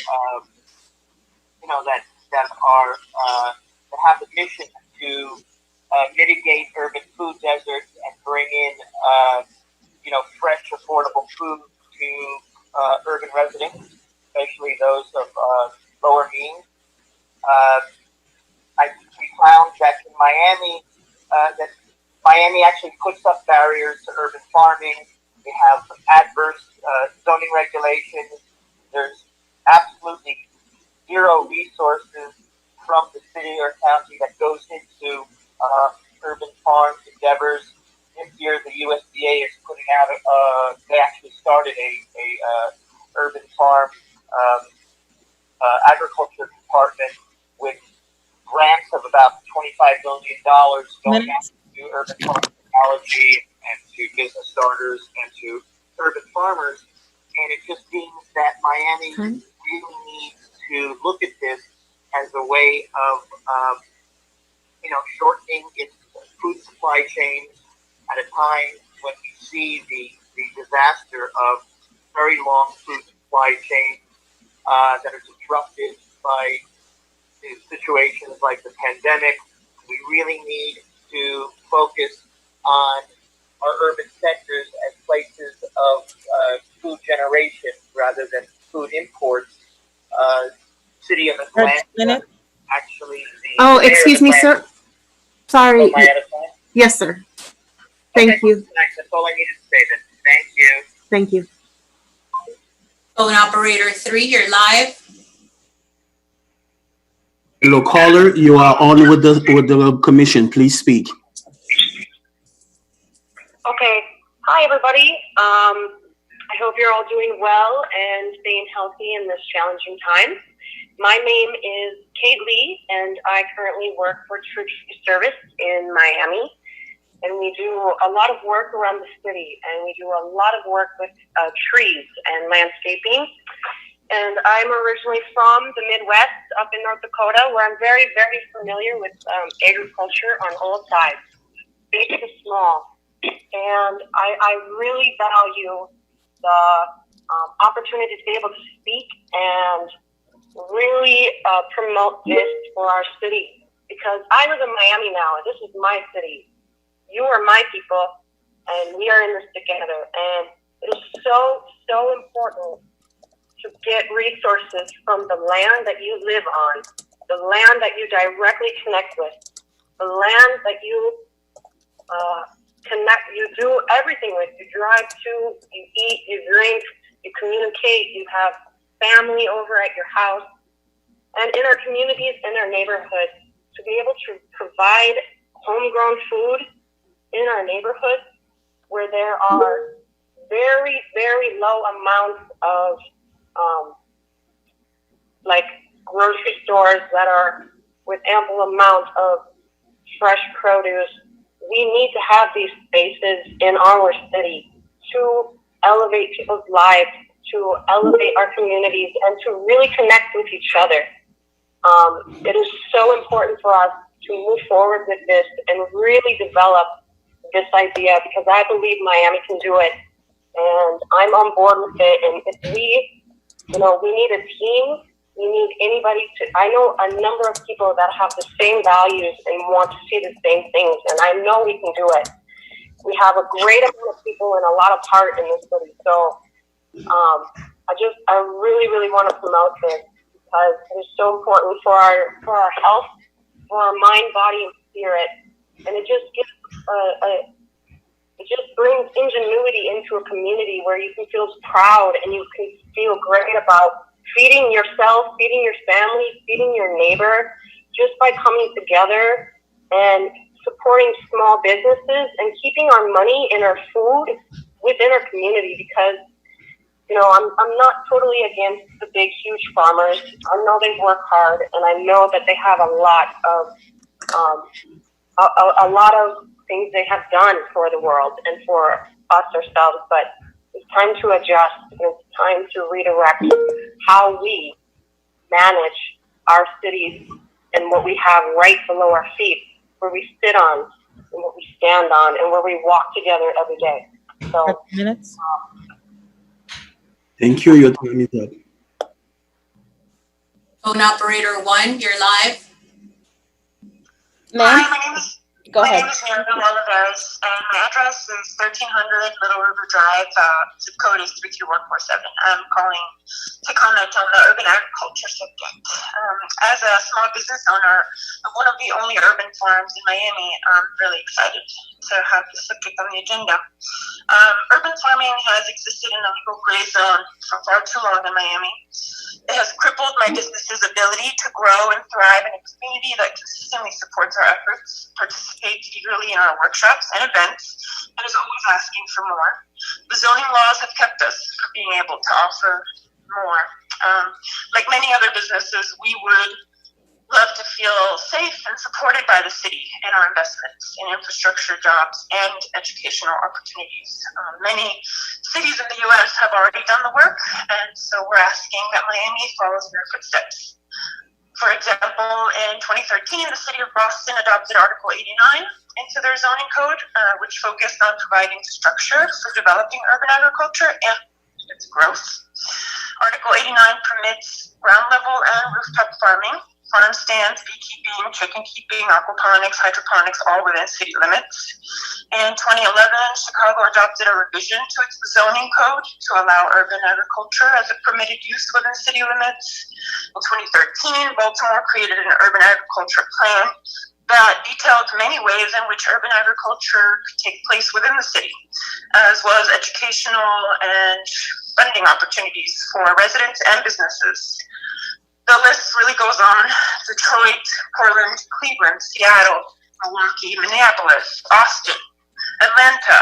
that are that have the mission to mitigate urban food deserts and bring in fresh, affordable food to urban residents, especially those of lower means. We found that in Miami, that Miami actually puts up barriers to urban farming. We have adverse zoning regulations. There's absolutely zero resources from the city or county that goes into urban farm endeavors. This year, the USDA is putting out. They actually started a urban farm agriculture department with grants of about $25 million going out to urban farm technology and to business starters and to urban farmers. And it just seems that Miami really needs to look at this as a way of, shortening its food supply chains at a time when we see the disaster of very long food supply chains that are disrupted by situations like the pandemic. We really need to focus on our urban centers as places of food generation rather than food imports. City of Atlanta, actually. Oh, excuse me, sir. Sorry. Am I out of time? Yes, sir. Thank you. Thanks. That's all I needed to say then. Thank you. Thank you. Phone operator 3, you're live. Hello, caller. You are on with the commission. Please speak. Okay. Hi, everybody. I hope you're all doing well and staying healthy in this challenging time. My name is Kate Lee, and I currently work for True Tree Service in Miami. And we do a lot of work around the city, and we do a lot of work with trees and landscaping. And I'm originally from the Midwest, up in North Dakota, where I'm very, very familiar with agriculture on all sides, big to small. And I really value the opportunity to be able to speak and really promote this for our city. Because I live in Miami now, and this is my city. You are my people, and we are in this together. And it is so, so important to get resources from the land that you live on, the land that you directly connect with, the land that you you do everything with. You drive to, you eat, you drink, you communicate, you have family over at your house. And in our communities, in our neighborhoods, to be able to provide homegrown food in our neighborhoods where there are very, very low amounts of like grocery stores that are with ample amounts of fresh produce. We need to have these spaces in our city to elevate people's lives, to elevate our communities, and to really connect with each other. It is so important for us to move forward with this and really develop this idea, because I believe Miami can do it, and I'm on board with it. And if we need a team. We need anybody to, I know a number of people that have the same values and want to see the same things, and I know we can do it. We have a great amount of people and a lot of heart in this city. So I really, really want to promote this because it is so important for our health, for our mind, body, and spirit. And it just gives it just brings ingenuity into a community where you can feel proud and you can feel great about feeding yourself, feeding your family, feeding your neighbor, just by coming together and supporting small businesses and keeping our money and our food within our community. Because, I'm not totally against the big, huge farmers. I know they work hard, and I know that they have a lot of things they have done for the world and for us ourselves. But it's time to adjust. It's time to redirect how we manage our cities and what we have right below our feet, where we sit on and what we stand on and where we walk together every day. So, minutes. Thank you. Your time is up. Phone operator 1, you're live. Ma'am? Go My ahead. name is Mirabel Olivares, and my address is 1300 Little River Drive. Zip code is 32147. I'm calling to comment on the urban agriculture subject. As a small business owner of one of the only urban farms in Miami, I'm really excited to have this subject on the agenda. Urban farming has existed in a legal gray zone for far too long in Miami. It has crippled my business's ability to grow and thrive in a community that consistently supports our efforts, participates eagerly in our workshops and events, and is always asking for more. The zoning laws have kept us from being able to offer more. Like many other businesses, we would love to feel safe and supported by the city in our investments in infrastructure, jobs, and educational opportunities. Many cities in the U.S. have already done the work, and so we're asking that Miami follows in their footsteps. For example, in 2013, the city of Boston adopted Article 89 into their zoning code, which focused on providing structure for developing urban agriculture and its growth. Article 89 permits ground level and rooftop farming, farm stands, beekeeping, chicken keeping, aquaponics, hydroponics, all within city limits. In 2011, Chicago adopted a revision to its zoning code to allow urban agriculture as a permitted use within city limits. In 2013, Baltimore created an urban agriculture plan that detailed many ways in which urban agriculture could take place within the city, as well as educational and funding opportunities for residents and businesses. The list really goes on. Detroit, Portland, Cleveland, Seattle, Milwaukee, Minneapolis, Austin, Atlanta,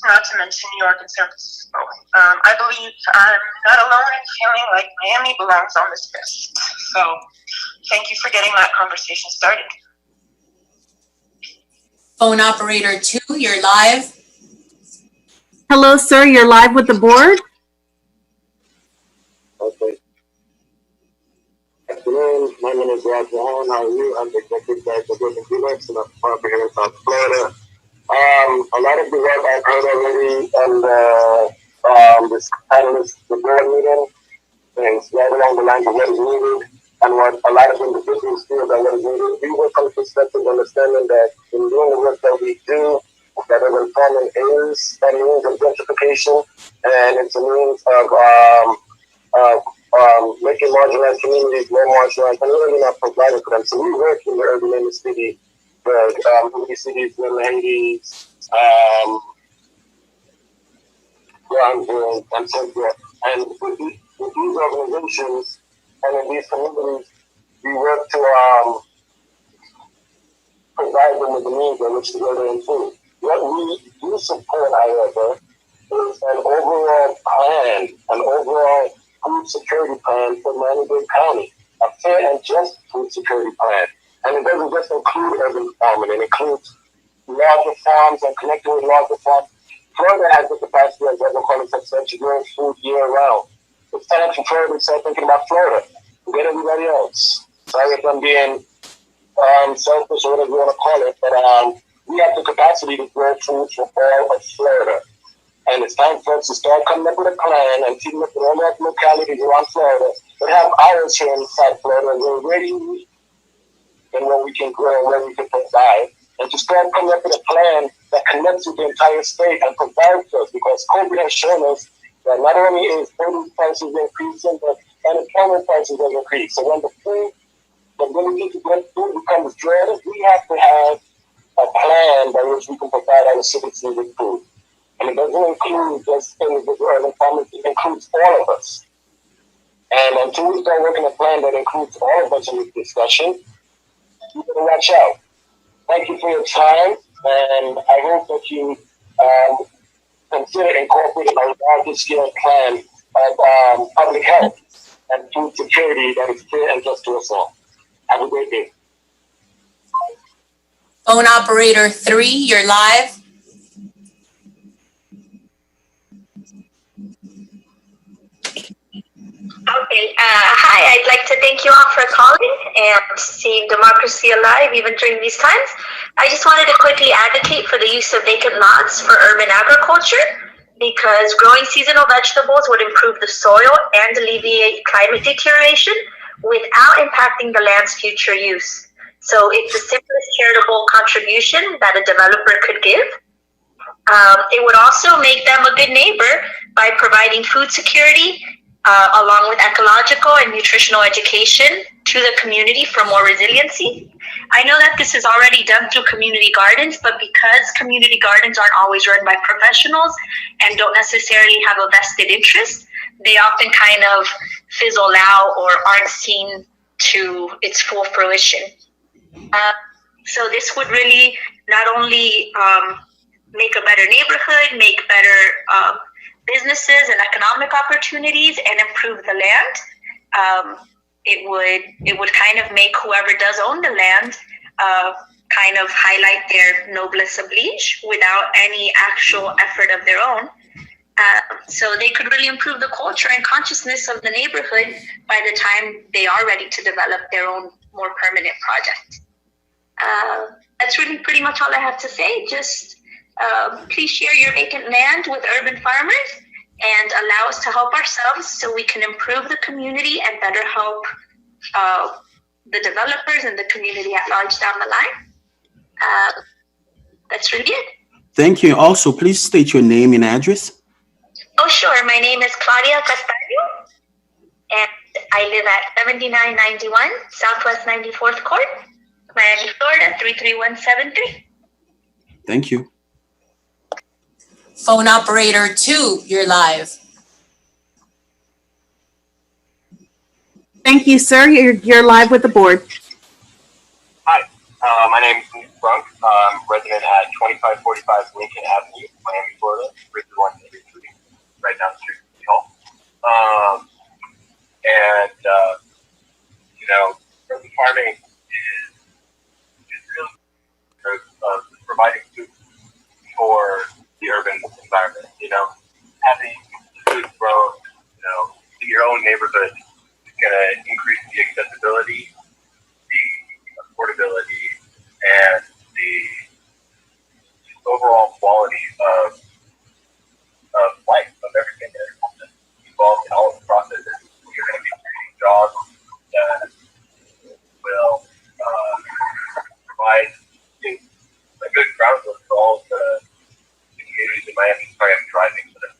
not to mention New York and San Francisco. I believe I'm not alone in feeling like Miami belongs on this list. So thank you for getting that conversation started. Phone operator 2, you're live. Hello, sir. You're live with the board. Okay. Good afternoon. My name is Roger Horn. How are you? I'm the executive director of Urban Helix in a farm here in South Florida. A lot of the work I've heard already and this panelist, the board meeting, things right along the lines of what is needed and what a lot of individuals feel that what is needed. We work from the perspective of understanding that in doing the work that we do, that urban farming is a means of gentrification and it's a means of making marginalized communities more marginalized and really not providing for them. So we work in the urban inner city, the cities, the ladies, Brownsville, and so forth. And with these organizations and in these communities, we work to provide them with the means in which to go to improve. What we do support, however, is an overall plan, an overall food security plan for Miami-Dade County, a fair and just food security plan. And it doesn't just include urban farming, it includes larger farms and connecting with larger farms. Florida has the capacity, as agriculture success, to grow food year-round. It's time for Florida to start thinking about Florida. Forget everybody else. Sorry if I'm being selfish or whatever you want to call it, but we have the capacity to grow food for all of Florida. And it's time for us to start coming up with a plan and teaming up with all the localities around Florida that have ours here inside Florida and we're ready and where we can grow and where we can provide. And to start coming up with a plan that connects with the entire state and provides us, because COVID has shown us that not only is food prices increasing, but unemployment prices have increased. So when the ability to get food becomes dreaded, we have to have a plan by which we can provide our citizens with food. And it doesn't include just individual urban farmers, it includes all of us. And until we start working a plan that includes all of us in this discussion, you better watch out. Thank you for your time, and I hope that you consider incorporating a larger scale plan of public health and food security that is fair and just to us all. Have a great day. Phone operator 3, you're live. Okay. Hi, I'd like to thank you all for calling and seeing democracy alive even during these times. I just wanted to quickly advocate for the use of vacant lots for urban agriculture because growing seasonal vegetables would improve the soil and alleviate climate deterioration, without impacting the land's future use. So it's the simplest charitable contribution that a developer could give. It would also make them a good neighbor by providing food security, along with ecological and nutritional education to the community for more resiliency. I know that this is already done through community gardens, but because community gardens aren't always run by professionals and don't necessarily have a vested interest, they often kind of fizzle out or aren't seen to its full fruition. So this would really not only make a better neighborhood, make better businesses and economic opportunities, and improve the land. It would kind of make whoever does own the land kind of highlight their noblesse oblige without any actual effort of their own. So they could really improve the culture and consciousness of the neighborhood by the time they are ready to develop their own more permanent project. That's really pretty much all I have to say. Just please share your vacant land with urban farmers and allow us to help ourselves so we can improve the community and better help the developers and the community at large down the line. That's really it. Thank you. Also, please state your name and address. Oh, sure. My name is Claudia Castaño, and I live at 7991 Southwest 94th Court, Miami, Florida, 33173. Thank you. Phone operator 2, you're live. Thank you, sir. You're live with the board. Hi, my name is Nick Brunk. I'm resident at 2545 Lincoln Avenue, Miami, Florida, 33183, right down the street from City Hall. Urban farming is really providing food for the urban environment. Having food grown, in your own neighborhood is going to increase the accessibility, the affordability, and the overall quality of life, of everything that is involved in all of the processes. You're going to be creating jobs that will provide a good groundwork for all the communities in Miami. Sorry, I'm driving for them.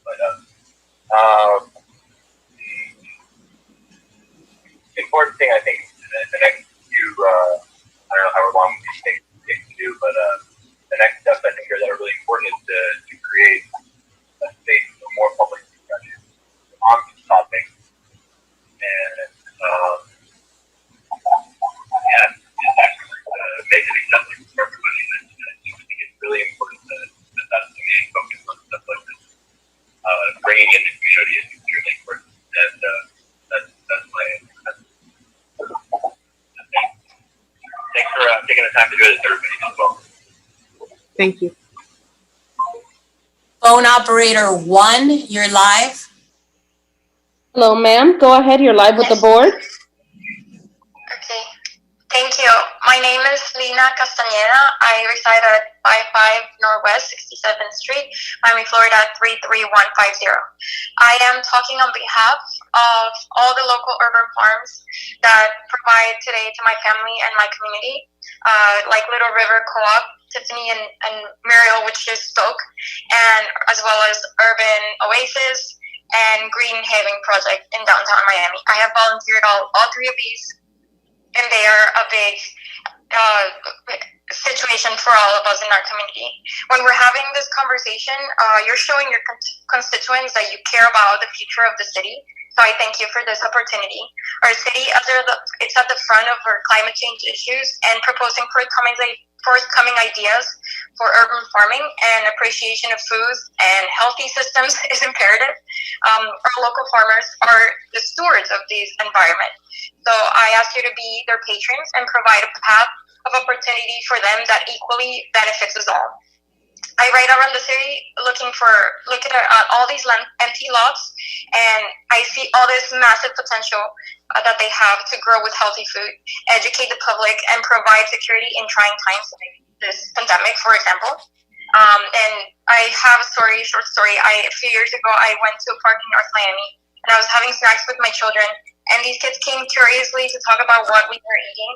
But the important thing, I think, the next few, I don't know how long these things take to do, but the next steps I think that are really important is to create a space for more public discussion on this topic. And just actually make it accessible for everybody. And I think it's really important that that's the main focus on stuff like this. Bringing in the community is extremely important. And that's my thanks for taking the time to do this, everybody, as well. Thank you. Phone operator 1, you're live. Hello, ma'am. Go ahead. You're live with the board. Okay, thank you. My name is Lina Castañeda. I reside at 55 Northwest 67th Street, Miami, Florida 33150. I am talking on behalf of all the local urban farms that provide today to my family and my community, like Little River Co-op, Tiffany and Muriel, which just spoke, and as well as Urban Oasis and Green Haven Project in downtown Miami. I have volunteered all three of these, and they are a big situation for all of us in our community. When we're having this conversation, you're showing your constituents that you care about the future of the city. So I thank you for this opportunity. Our city, it's at the front of our climate change issues and proposing forthcoming ideas for urban farming and appreciation of foods and healthy systems is imperative. Our local farmers are the stewards of this environment. So I ask you to be their patrons and provide a path of opportunity for them that equally benefits us all. I ride around the city looking at all these empty lots, and I see all this massive potential that they have to grow with healthy food, educate the public, and provide security in trying times like this pandemic, for example. And I have a short story. A few years ago, I went to a park in North Miami, and I was having snacks with my children, and these kids came curiously to talk about what we were eating,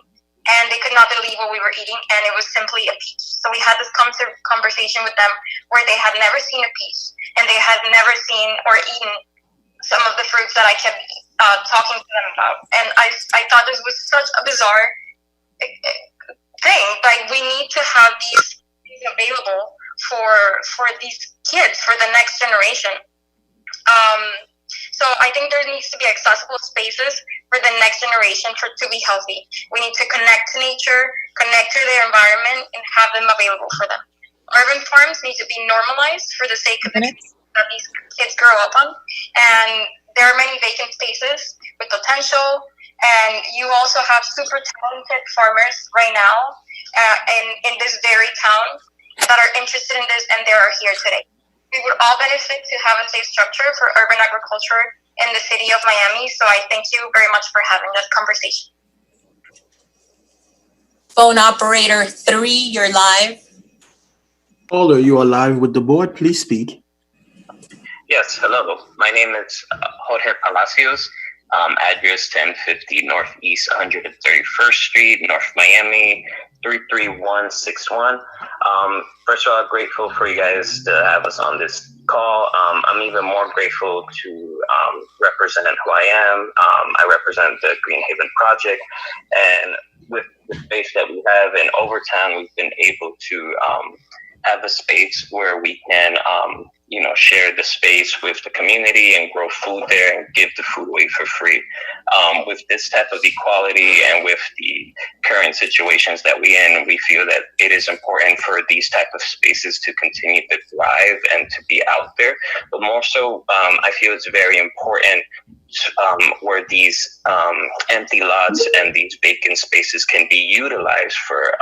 and they could not believe what we were eating, and it was simply a peach. So we had this conversation with them where they had never seen a peach, and they had never seen or eaten some of the fruits that I kept talking to them about. And I thought this was such a bizarre thing. Like, we need to have these things available for these kids, for the next generation. So I think there needs to be accessible spaces for the next generation to be healthy. We need to connect to nature, connect to their environment, and have them available for them. Urban farms need to be normalized for the sake of the that these kids grow up on. And there are many vacant spaces with potential. And you also have super talented farmers right now in this very town that are interested in this, and they are here today. We would all benefit to have a safe structure for urban agriculture in the city of Miami. So I thank you very much for having this conversation. Phone operator 3, you're live. Caller, you are live with the board. Please speak. Yes, hello. My name is Jorge Palacios. Address 1050 Northeast 131st Street, North Miami, 33161. First of all, grateful for you guys to have us on this call. I'm even more grateful to represent who I am. I represent the Green Haven Project, and with the space that we have in Overtown, we've been able to have a space where we can share the space with the community and grow food there and give the food away for free. With this type of equality and with the current situations that we're in, we feel that it is important for these type of spaces to continue to thrive and to be out there. But more so, I feel it's very important where these empty lots and these vacant spaces can be utilized for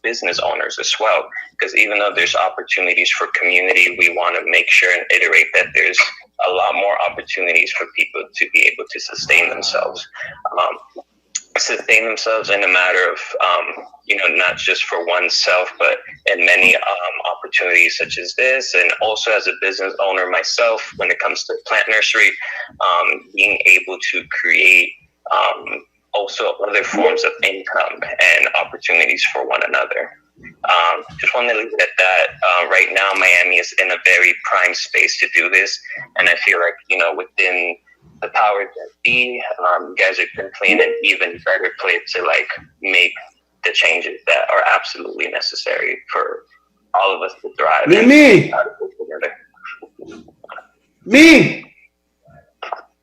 business owners as well. Because even though there's opportunities for community, we want to make sure and iterate that there's a lot more opportunities for people to be able to sustain themselves. Sustain themselves in a matter of, not just for oneself, but in many opportunities such as this. And also as a business owner myself, when it comes to plant nursery, being able to create also other forms of income and opportunities for one another. Just wanted to leave it at that. Right now, Miami is in a very prime space to do this. And I feel like, within the powers that be, you guys are currently in an even better place to make the changes that are absolutely necessary for all of us to thrive. Me.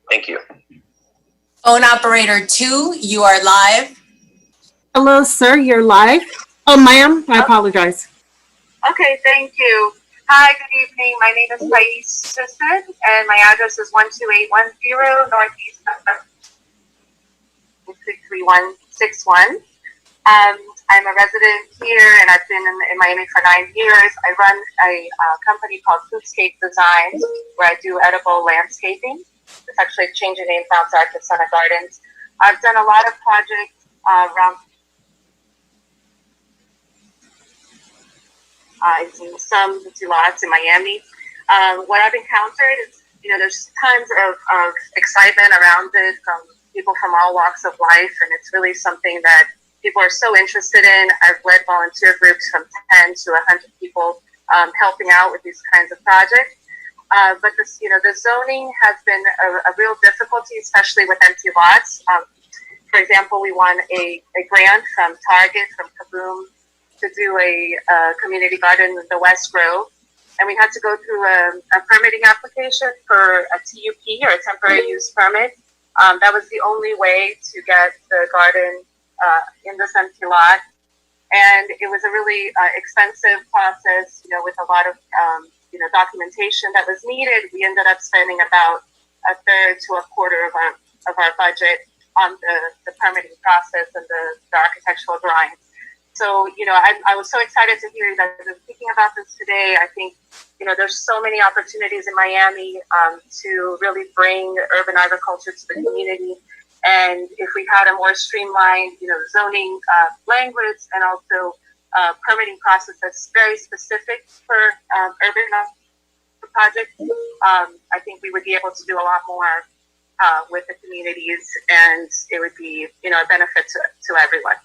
Thank you. Phone operator 2, you are live. Hello, sir, you're live. Oh, ma'am, I apologize. Okay, thank you. Hi, good evening. My name is Thais Sisson, and my address is 12810 Northeast 63161. I'm a resident here, and I've been in Miami for 9 years. I run a company called Foodscape Designs, where I do edible landscaping. It's actually changing name now to Artisana Gardens. I've done a lot of projects around in some lots in Miami. What I've encountered is, there's tons of excitement around it from people from all walks of life, and it's really something that people are so interested in. I've led volunteer groups from 10 to 100 people helping out with these kinds of projects. But this, the zoning has been a real difficulty, especially with empty lots. For example, we won a grant from Target, from Kaboom, to do a community garden in the West Grove. And we had to go through a permitting application for a TUP, or a temporary use permit. That was the only way to get the garden in this empty lot. And it was a really expensive process, with a lot of, documentation that was needed. We ended up spending about a third to a quarter of our budget on the permitting process and the architectural drawings. So, I was so excited to hear you guys are speaking about this today. I think, there's so many opportunities in Miami to really bring urban agriculture to the community. And if we had a more streamlined, zoning language, and also permitting process that's very specific for urban projects, I think we would be able to do a lot more with the communities, and it would be, a benefit to everyone.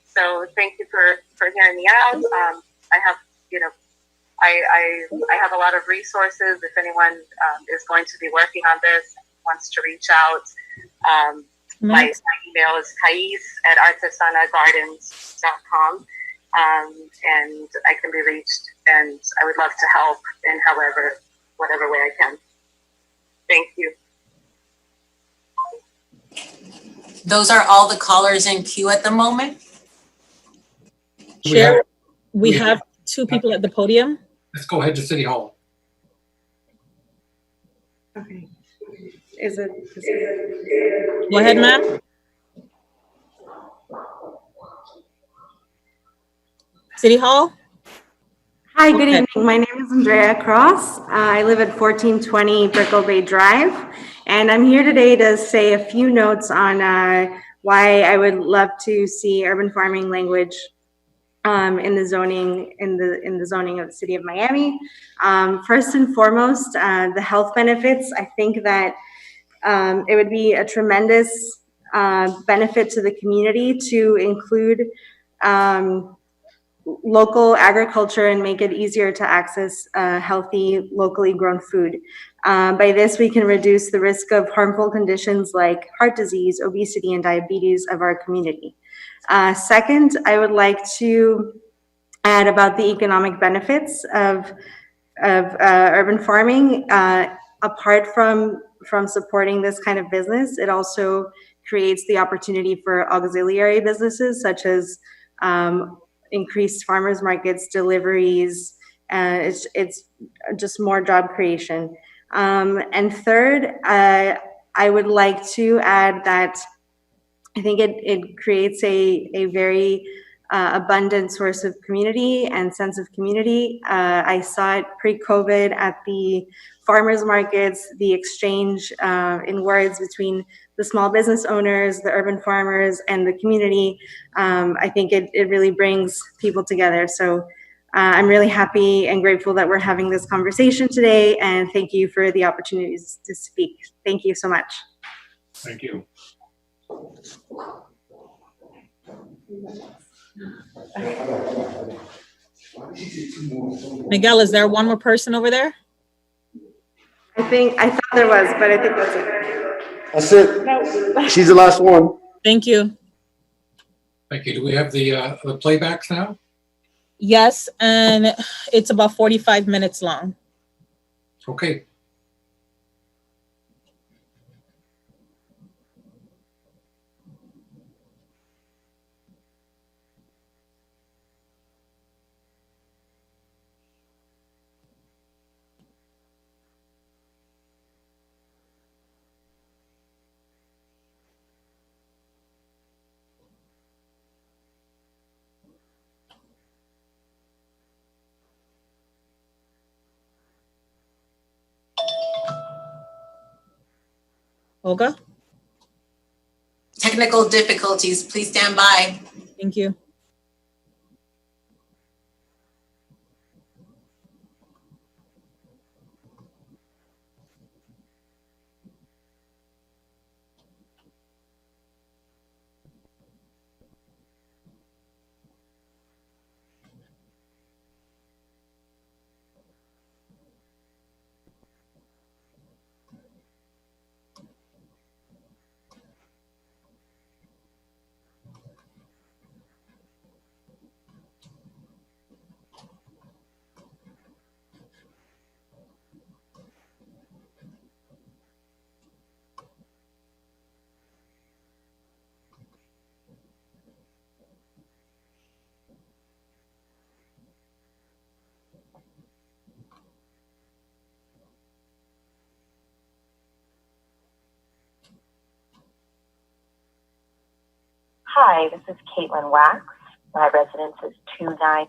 So thank you for hearing me out. I have, I have a lot of resources. If anyone is going to be working on this, wants to reach out, my email is kais@artesanagardens.com, and I can be reached, and I would love to help in whatever way I can. Thank you. Those are all the callers in queue at the moment. Chair, we have two people at the podium. Let's go ahead to City Hall. Okay. Is it? Go ahead, ma'am. City Hall. Hi, good evening. My name is Andrea Cross. I live at 1420 Brickell Bay Drive, and I'm here today to say a few notes on why I would love to see urban farming language in the zoning of the city of Miami. First and foremost, the health benefits. I think that it would be a tremendous benefit to the community to include local agriculture and make it easier to access healthy, locally grown food. By this, we can reduce the risk of harmful conditions like heart disease, obesity, and diabetes of our community. Second, I would like to add about the economic benefits of urban farming. Apart from supporting this kind of business, it also creates the opportunity for auxiliary businesses such as increased farmers markets, deliveries. It's just more job creation. And third, I would like to add that I think it creates a very abundant source of community and sense of community. I saw it pre-COVID at the farmers markets, the exchange in words between the small business owners, the urban farmers, and the community. I think it really brings people together. So I'm really happy and grateful that we're having this conversation today, and thank you for the opportunities to speak. Thank you so much. Thank you. Miguel, is there one more person over there? I thought there was, but I think that's it. That's it. No. She's the last one. Thank you. Thank you. Do we have the playbacks now? Yes, and it's about 45 minutes long. Okay. Olga? Technical difficulties, please stand by. Thank you. Hi, this is Caitlin Wax. My residence is 29.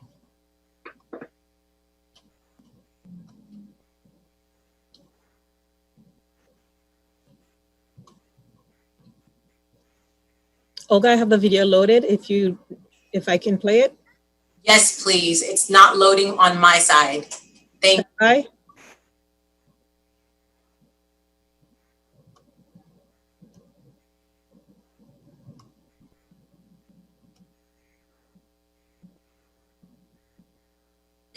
Olga, I have the video loaded if I can play it. Yes, please. It's not loading on my side. Thank you. Hi.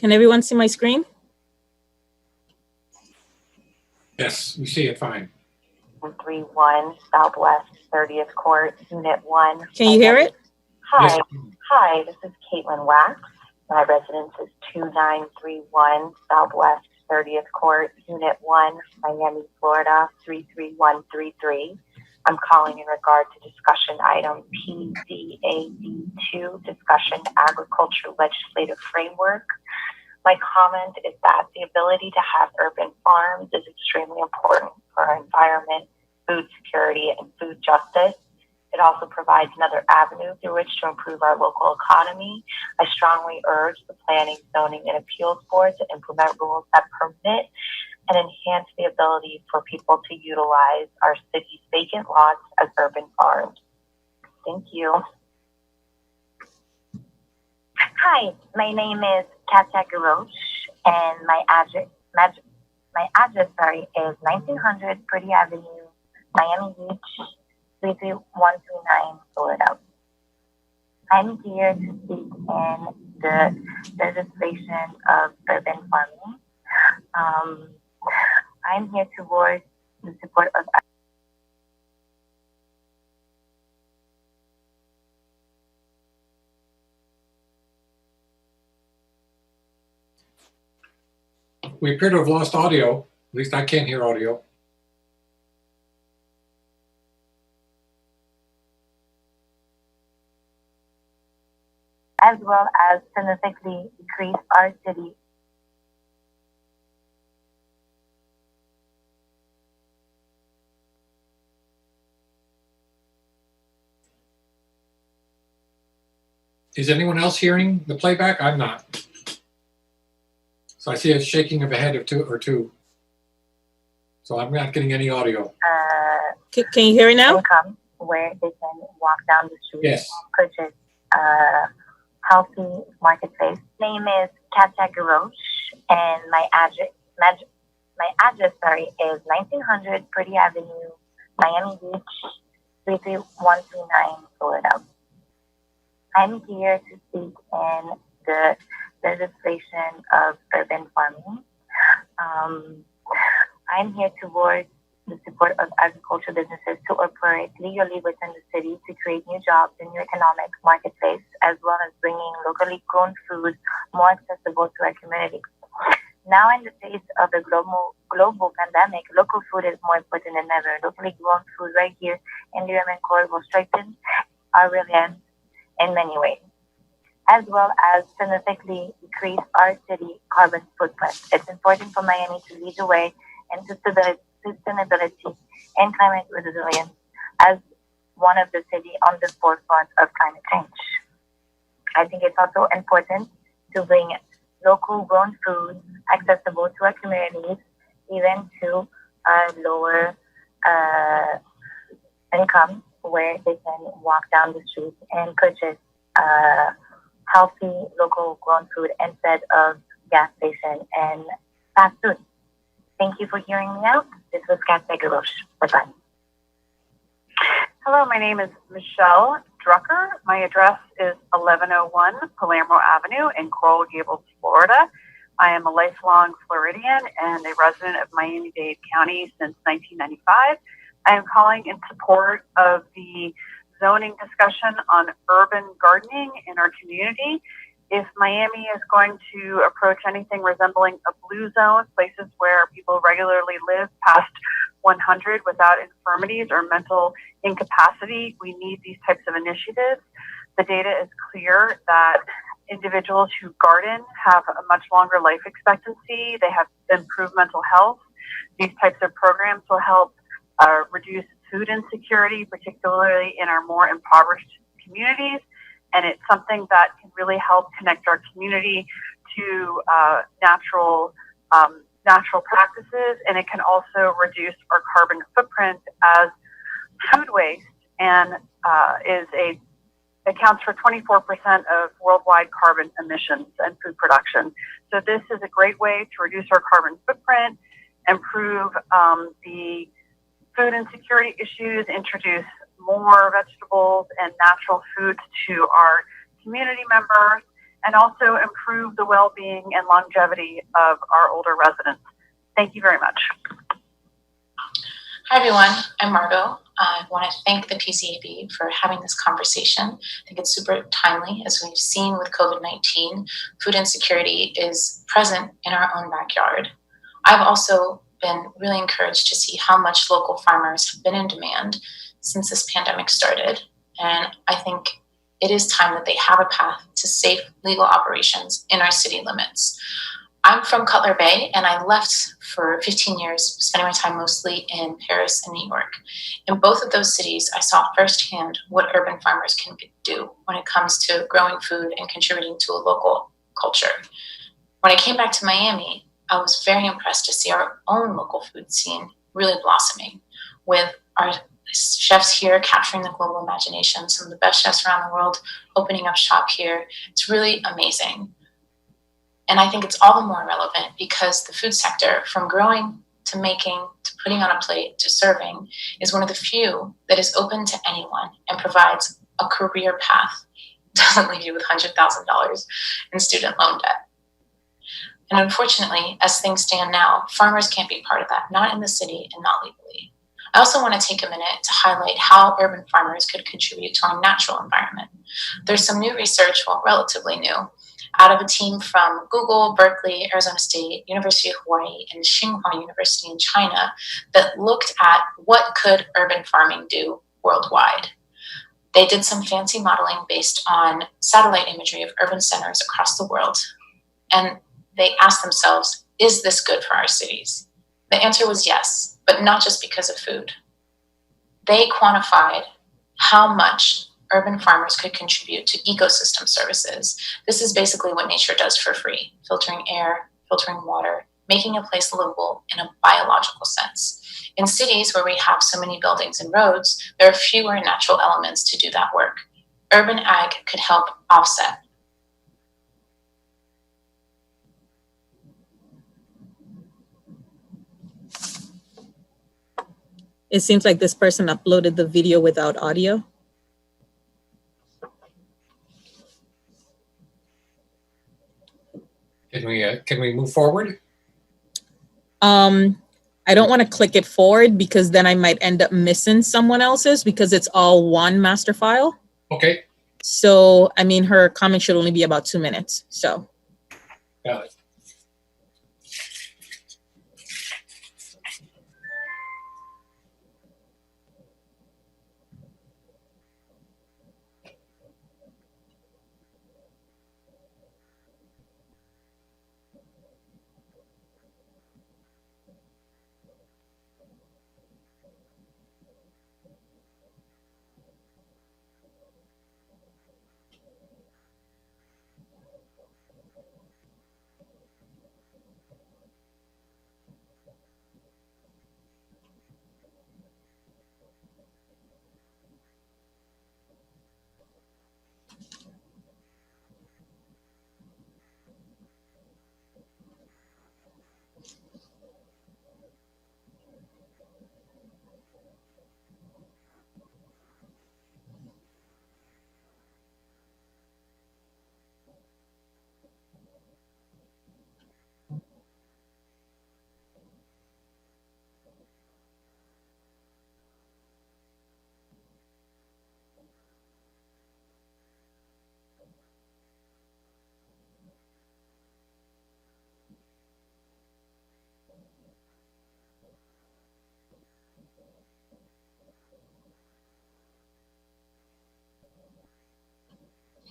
Can everyone see my screen? Yes, we see it fine. 31 Southwest 30th Court, Unit 1. Can you hear it? Hi. Yes. Hi, this is Caitlin Wax. My residence is 2931 Southwest 30th Court, Unit 1, Miami, Florida 33133. I'm calling in regard to discussion item PDAD2, discussion agriculture legislative framework. My comment is that the ability to have urban farms is extremely important for our environment, food security, and food justice. It also provides another avenue through which to improve our local economy. I strongly urge the Planning, Zoning, and Appeals Board to implement rules that permit and enhance the ability for people to utilize our city's vacant lots as urban farms. Thank you. Hi, my name is Katya Garosh, and my address is 1900 Pretty Avenue, Miami Beach, 33129, Florida. I'm here to speak in the legislation of urban farming. I'm here to voice the support of We appear to have lost audio. At least I can't hear audio. as well as significantly decrease our city. Is anyone else hearing the playback? I'm not. So I see a shaking of a head of two. So I'm not getting any audio. Can you hear it now? Income where they can walk down the street Yes. and purchase healthy marketplace. Name is Katya Garosh, and my address is 1900 Pretty Avenue, Miami Beach, 33129, Florida. I'm here to speak in the legislation of urban farming. I'm here to voice the support of agricultural businesses to operate legally within the city to create new jobs in new economic marketplace, as well as bringing locally grown food more accessible to our communities. Now, in the face of the global pandemic, local food is more important than ever. Locally grown food right here in the Urban Core will strengthen our resilience in many ways, as well as significantly decrease our city carbon footprint. It's important for Miami to lead the way in sustainability and climate resilience as one of the cities on the forefront of climate change. I think it's also important to bring local grown food accessible to our communities, even to lower income, where they can walk down the street and purchase healthy local grown food instead of gas station and fast food. Thank you for hearing me out. This was Katya Garosh. Bye-bye. Hello, my name is Michelle Drucker. My address is 1101 Palermo Avenue in Coral Gables, Florida. I am a lifelong Floridian and a resident of Miami-Dade County since 1995. I am calling in support of the zoning discussion on urban gardening in our community. If Miami is going to approach anything resembling a blue zone, places where people regularly live past 100 without infirmities or mental incapacity, we need these types of initiatives. The data is clear that individuals who garden have a much longer life expectancy. They have improved mental health. These types of programs will help reduce food insecurity, particularly in our more impoverished communities. And it's something that can really help connect our community to natural practices, and it can also reduce our carbon footprint as food waste and accounts for 24% of worldwide carbon emissions and food production. So this is a great way to reduce our carbon footprint, improve the food insecurity issues, introduce more vegetables and natural foods to our community members, and also improve the well-being and longevity of our older residents. Thank you very much. Hi everyone, I'm Margot. I want to thank the PCAB for having this conversation. I think it's super timely. As we've seen with COVID-19, food insecurity is present in our own backyard. I've also been really encouraged to see how much local farmers have been in demand since this pandemic started. And I think it is time that they have a path to safe legal operations in our city limits. I'm from Cutler Bay, and I left for 15 years, spending my time mostly in Paris and New York. In both of those cities, I saw firsthand what urban farmers can do when it comes to growing food and contributing to a local culture. When I came back to Miami, I was very impressed to see our own local food scene really blossoming, with our chefs here capturing the global imagination, some of the best chefs around the world opening up shop here. It's really amazing. And I think it's all the more relevant because the food sector, from growing to making to putting on a plate to serving, is one of the few that is open to anyone and provides a career path. Doesn't leave you with $100,000 in student loan debt. And unfortunately, as things stand now, farmers can't be part of that, not in the city and not legally. I also want to take a minute to highlight how urban farmers could contribute to our natural environment. There's some new research, well, relatively new, out of a team from Google, Berkeley, Arizona State, University of Hawaii, and Tsinghua University in China that looked at what could urban farming do worldwide. They did some fancy modeling based on satellite imagery of urban centers across the world. And they asked themselves, is this good for our cities? The answer was yes, but not just because of food. They quantified how much urban farmers could contribute to ecosystem services. This is basically what nature does for free: filtering air, filtering water, making a place livable in a biological sense. In cities where we have so many buildings and roads, there are fewer natural elements to do that work. Urban ag could help offset. It seems like this person uploaded the video without audio. Can we move forward? I don't want to click it forward because then I might end up missing someone else's because it's all one master file. Okay. So, I mean, her comment should only be about 2 minutes, so. Got it.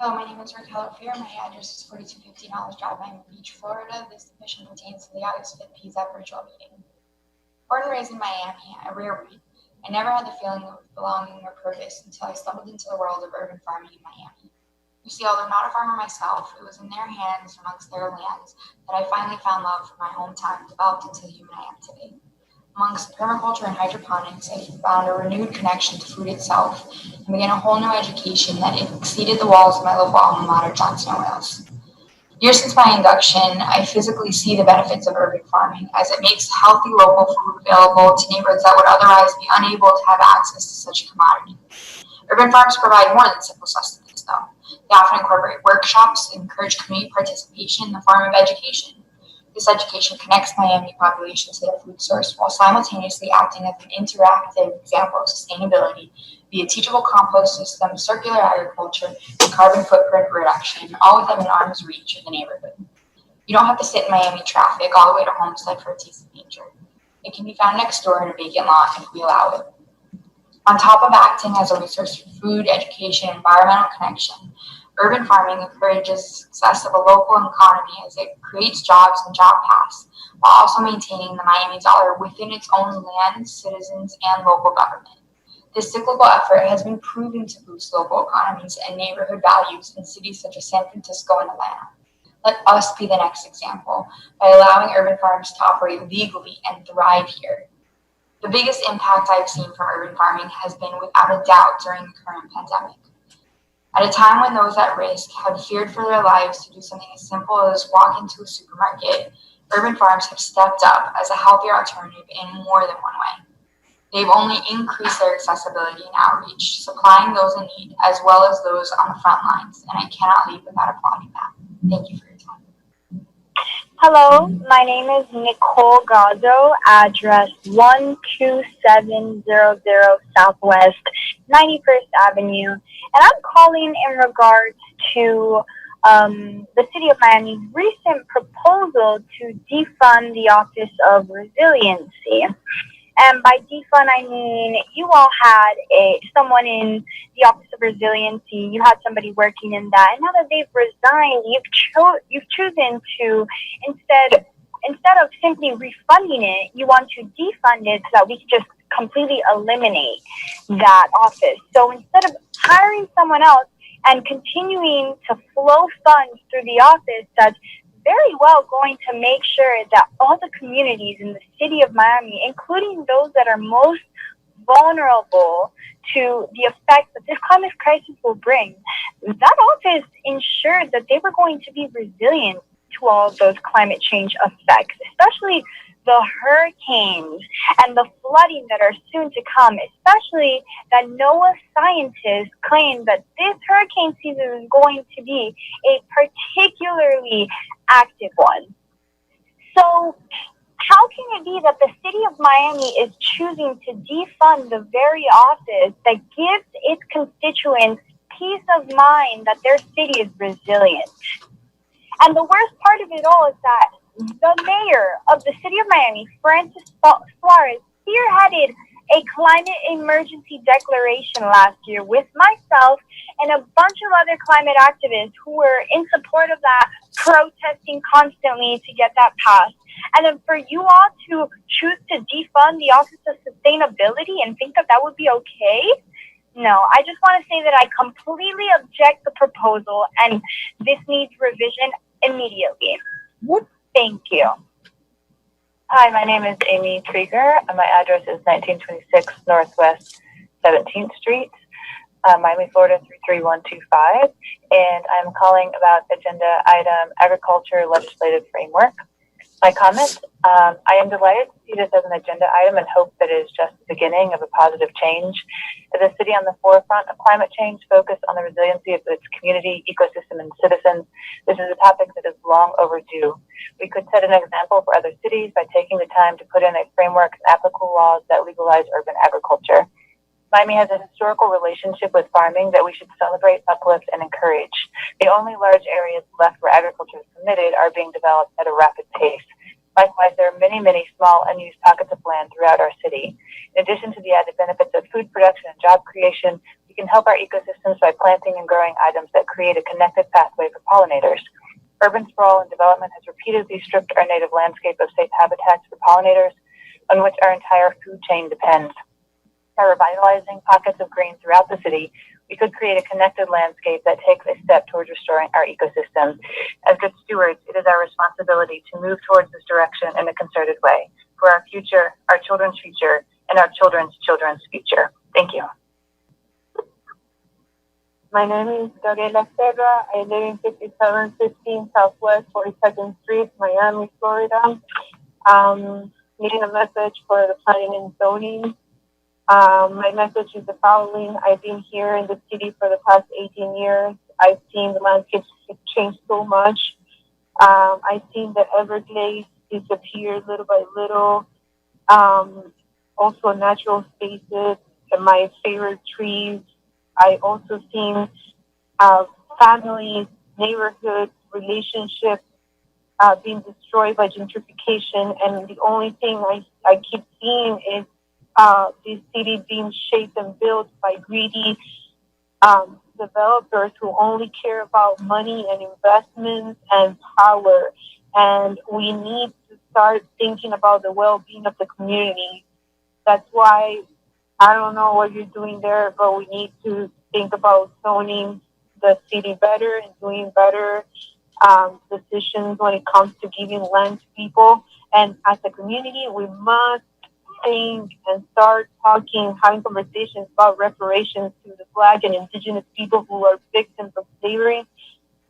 Hello, my name is Raquel Ophir. My address is 4250 Knowledge Drive, Miami Beach, Florida. This submission pertains to the August 5th PZAP virtual meeting. Born and raised in Miami, a rare breed, I never had the feeling of belonging or purpose until I stumbled into the world of urban farming in Miami. You see, although not a farmer myself, it was in their hands, amongst their lands, that I finally found love for my hometown and developed into the human I am today. Amongst permaculture and hydroponics, I found a renewed connection to food itself and began a whole new education that exceeded the walls of my local alma mater, Johnson & Wales. Years since my induction, I physically see the benefits of urban farming as it makes healthy local food available to neighborhoods that would otherwise be unable to have access to such a commodity. Urban farms provide more than simple sustenance, though. They often incorporate workshops and encourage community participation in the form of education. This education connects Miami population to their food source while simultaneously acting as an interactive example of sustainability via teachable compost systems, circular agriculture, and carbon footprint reduction, all within an arm's reach of the neighborhood. You don't have to sit in Miami traffic all the way to Homestead for a taste of nature. It can be found next door in a vacant lot if we allow it. On top of acting as a resource for food, education, and environmental connection, urban farming encourages the success of a local economy as it creates jobs and job paths, while also maintaining the Miami dollar within its own land, citizens, and local government. This cyclical effort has been proven to boost local economies and neighborhood values in cities such as San Francisco and Atlanta. Let us be the next example by allowing urban farms to operate legally and thrive here. The biggest impact I've seen from urban farming has been without a doubt during the current pandemic. At a time when those at risk had feared for their lives to do something as simple as walk into a supermarket, urban farms have stepped up as a healthier alternative in more than one way. They've only increased their accessibility and outreach, supplying those in need as well as those on the front lines, and I cannot leave without applauding that. Thank you for your time. Hello, my name is Nicole Gazzo, address 12700 Southwest 91st Avenue, and I'm calling in regards to the City of Miami's recent proposal to defund the Office of Resiliency. And by defund, I mean you all had someone in the Office of Resiliency. You had somebody working in that, and now that they've resigned, you've chosen to instead of simply refunding it, you want to defund it so that we can just completely eliminate that office. So instead of hiring someone else and continuing to flow funds through the office, that's very well going to make sure that all the communities in the city of Miami, including those that are most vulnerable to the effects that this climate crisis will bring, that office ensured that they were going to be resilient to all of those climate change effects, especially the hurricanes and the flooding that are soon to come, especially that NOAA scientists claim that this hurricane season is going to be a particularly active one. So how can it be that the city of Miami is choosing to defund the very office that gives its constituents peace of mind that their city is resilient? And the worst part of it all is that the mayor of the city of Miami, Francis Suarez, spearheaded a climate emergency declaration last year with myself and a bunch of other climate activists who were in support of that, protesting constantly to get that passed. And then for you all to choose to defund the Office of Sustainability and think that that would be okay? No, I just want to say that I completely object the proposal and this needs revision immediately. What? Thank you. Hi, my name is Amy Trieger, and my address is 1926 Northwest 17th Street, Miami, Florida 33125, and I'm calling about agenda item Agriculture Legislative Framework. My comment, I am delighted to see this as an agenda item and hope that it is just the beginning of a positive change. As a city on the forefront of climate change, focused on the resiliency of its community, ecosystem, and citizens, this is a topic that is long overdue. We could set an example for other cities by taking the time to put in a framework and applicable laws that legalize urban agriculture. Miami has a historical relationship with farming that we should celebrate, uplift, and encourage. The only large areas left where agriculture is permitted are being developed at a rapid pace. Likewise, there are many, many small unused pockets of land throughout our city. In addition to the added benefits of food production and job creation, we can help our ecosystems by planting and growing items that create a connected pathway for pollinators. Urban sprawl and development has repeatedly stripped our native landscape of safe habitats for pollinators, on which our entire food chain depends. By revitalizing pockets of green throughout the city, we could create a connected landscape that takes a step towards restoring our ecosystem. As good stewards, it is our responsibility to move towards this direction in a concerted way for our future, our children's future, and our children's children's future. Thank you. My name is Gabriela Serra. I live in 5715 Southwest 42nd Street, Miami, Florida. Needing a message for the planning and zoning. My message is the following. I've been here in the city for the past 18 years. I've seen the landscape change so much. I've seen the Everglades disappear little by little. Also natural spaces and my favorite trees. I also seen families, neighborhoods, relationships being destroyed by gentrification. And the only thing I keep seeing is this city being shaped and built by greedy developers who only care about money and investments and power. And we need to start thinking about the well-being of the community. That's why I don't know what you're doing there, but we need to think about zoning the city better and doing better decisions when it comes to giving land to people. And as a community, we must think and start talking, having conversations about reparations to the Black and Indigenous people who are victims of slavery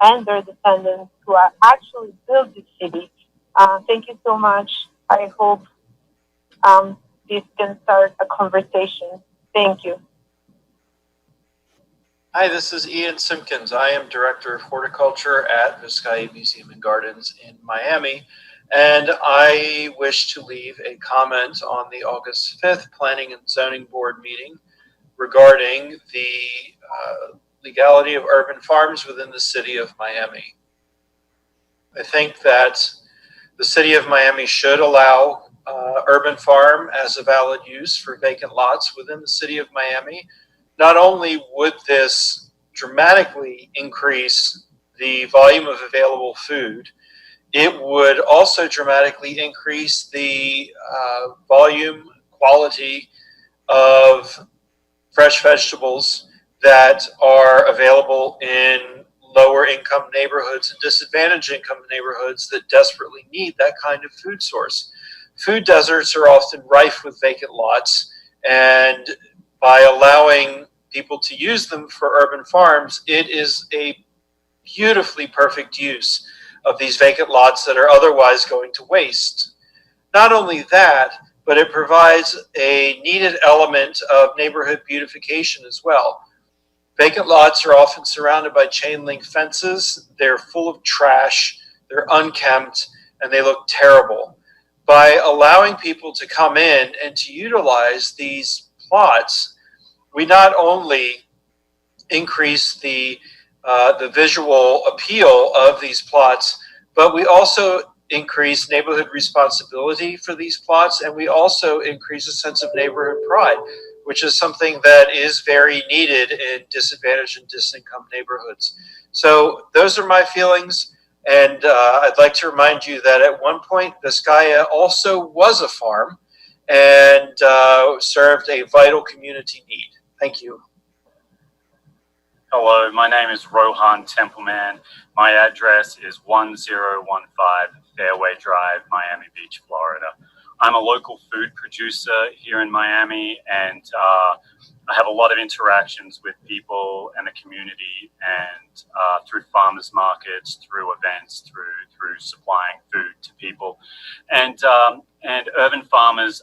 and their descendants who are actually built this city. Thank you so much. I hope this can start a conversation. Thank you. Hi, this is Ian Simpkins. I am Director of Horticulture at Vizcaya Museum and Gardens in Miami, and I wish to leave a comment on the August 5th Planning and Zoning Board meeting regarding the legality of urban farms within the city of Miami. I think that the city of Miami should allow urban farm as a valid use for vacant lots within the city of Miami. Not only would this dramatically increase the volume of available food, it would also dramatically increase the volume, quality of fresh vegetables that are available in lower income neighborhoods and disadvantaged income neighborhoods that desperately need that kind of food source. Food deserts are often rife with vacant lots, and by allowing people to use them for urban farms, it is a beautifully perfect use of these vacant lots that are otherwise going to waste. Not only that, but it provides a needed element of neighborhood beautification as well. Vacant lots are often surrounded by chain link fences. They're full of trash, they're unkempt, and they look terrible. By allowing people to come in and to utilize these plots, we not only increase the visual appeal of these plots, but we also increase neighborhood responsibility for these plots, and we also increase a sense of neighborhood pride, which is something that is very needed in disadvantaged and disincome neighborhoods. So those are my feelings, and I'd like to remind you that at one point, Vizcaya also was a farm and served a vital community need. Thank you. Hello, my name is Rohan Templeman. My address is 1015 Fairway Drive, Miami Beach, Florida. I'm a local food producer here in Miami, and I have a lot of interactions with people and the community, and through farmers markets, through events, through supplying food to people. And urban farmers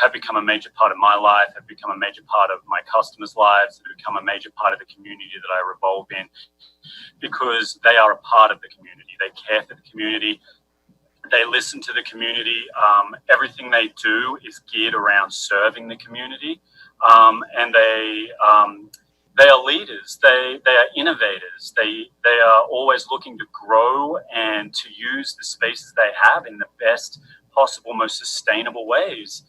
have become a major part of my life, have become a major part of my customers' lives, have become a major part of the community that I revolve in, because they are a part of the community. They care for the community. They listen to the community. Everything they do is geared around serving the community. And they are leaders. They are innovators. They are always looking to grow and to use the spaces they have in the best possible, most sustainable ways.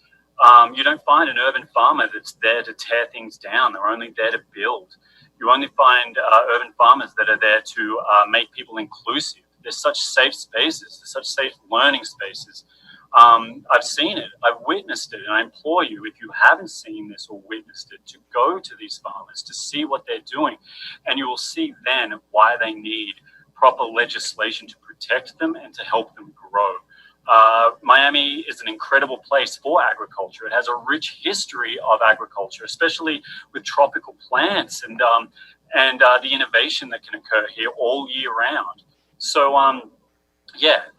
You don't find an urban farmer that's there to tear things down. They're only there to build. You only find urban farmers that are there to make people inclusive. There's such safe spaces, there's such safe learning spaces. I've seen it, I've witnessed it, and I implore you, if you haven't seen this or witnessed it, to go to these farmers, to see what they're doing, and you will see then why they need proper legislation to protect them and to help them grow. Miami is an incredible place for agriculture. It has a rich history of agriculture, especially with tropical plants and the innovation that can occur here all year round. So,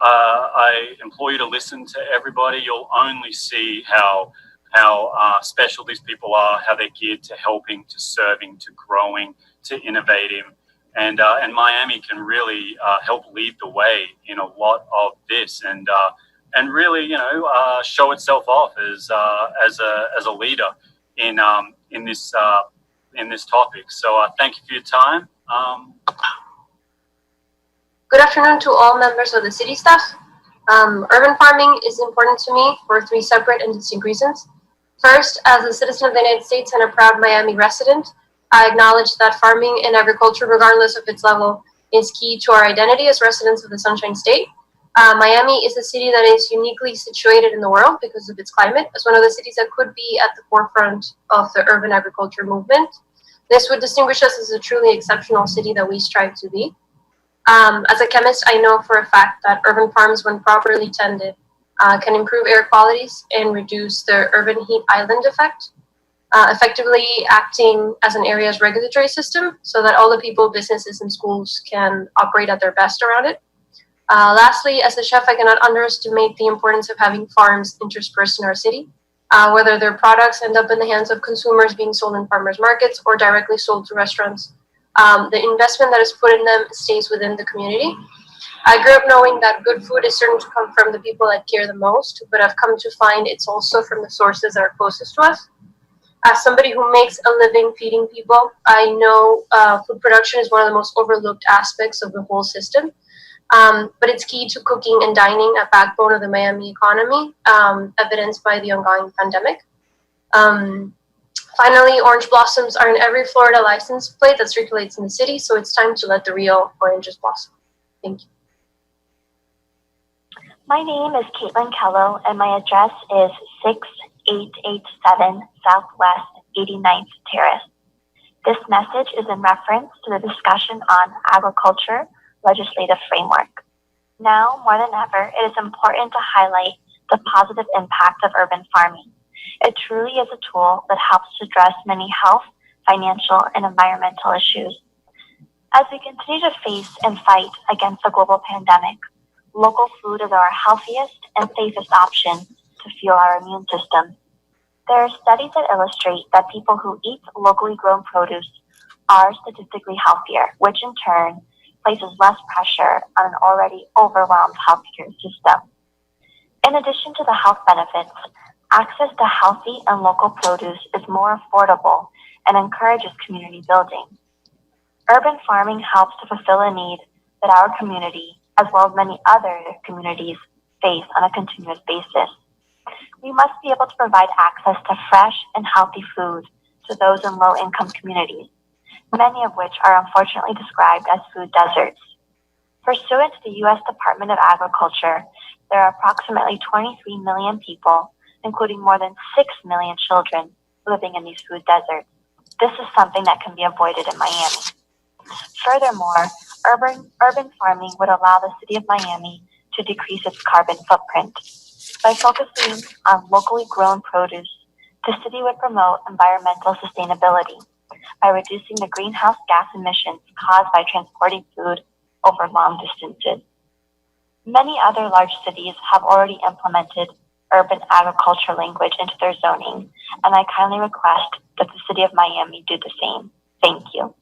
I implore you to listen to everybody. You'll only see how special these people are, how they're geared to helping, to serving, to growing, to innovating, and Miami can really help lead the way in a lot of this, and really, show itself off as a leader in this topic. So thank you for your time. Good afternoon to all members of the city staff. Urban farming is important to me for 3 separate and distinct reasons. First, as a citizen of the United States and a proud Miami resident, I acknowledge that farming and agriculture, regardless of its level, is key to our identity as residents of the Sunshine State. Miami is a city that is uniquely situated in the world because of its climate, as one of the cities that could be at the forefront of the urban agriculture movement. This would distinguish us as a truly exceptional city that we strive to be. As a chemist, I know for a fact that urban farms, when properly tended, can improve air qualities and reduce the urban heat island effect, effectively acting as an area's regulatory system so that all the people, businesses, and schools can operate at their best around it. Lastly, as a chef, I cannot underestimate the importance of having farms interspersed in our city, whether their products end up in the hands of consumers being sold in farmers markets or directly sold to restaurants. The investment that is put in them stays within the community. I grew up knowing that good food is certain to come from the people that care the most, but I've come to find it's also from the sources that are closest to us. As somebody who makes a living feeding people, I know food production is one of the most overlooked aspects of the whole system. But it's key to cooking and dining, a backbone of the Miami economy, evidenced by the ongoing pandemic. Finally, orange blossoms are in every Florida license plate that circulates in the city, so it's time to let the real oranges blossom. Thank you. My name is Caitlin Kello, and my address is 6887 Southwest 89th Terrace. This message is in reference to the discussion on agriculture legislative framework. Now, more than ever, it is important to highlight the positive impact of urban farming. It truly is a tool that helps to address many health, financial, and environmental issues. As we continue to face and fight against the global pandemic, local food is our healthiest and safest option to fuel our immune system. There are studies that illustrate that people who eat locally grown produce are statistically healthier, which in turn places less pressure on an already overwhelmed healthcare system. In addition to the health benefits, access to healthy and local produce is more affordable and encourages community building. Urban farming helps to fulfill a need that our community, as well as many other communities, face on a continuous basis. We must be able to provide access to fresh and healthy food to those in low-income communities, many of which are unfortunately described as food deserts. Pursuant to the U.S. Department of Agriculture, there are approximately 23 million people, including more than 6 million children, living in these food deserts. This is something that can be avoided in Miami. Furthermore, urban farming would allow the city of Miami to decrease its carbon footprint. By focusing on locally grown produce, the city would promote environmental sustainability by reducing the greenhouse gas emissions caused by transporting food over long distances. Many other large cities have already implemented urban agriculture language into their zoning, and I kindly request that the city of Miami do the same. Thank you.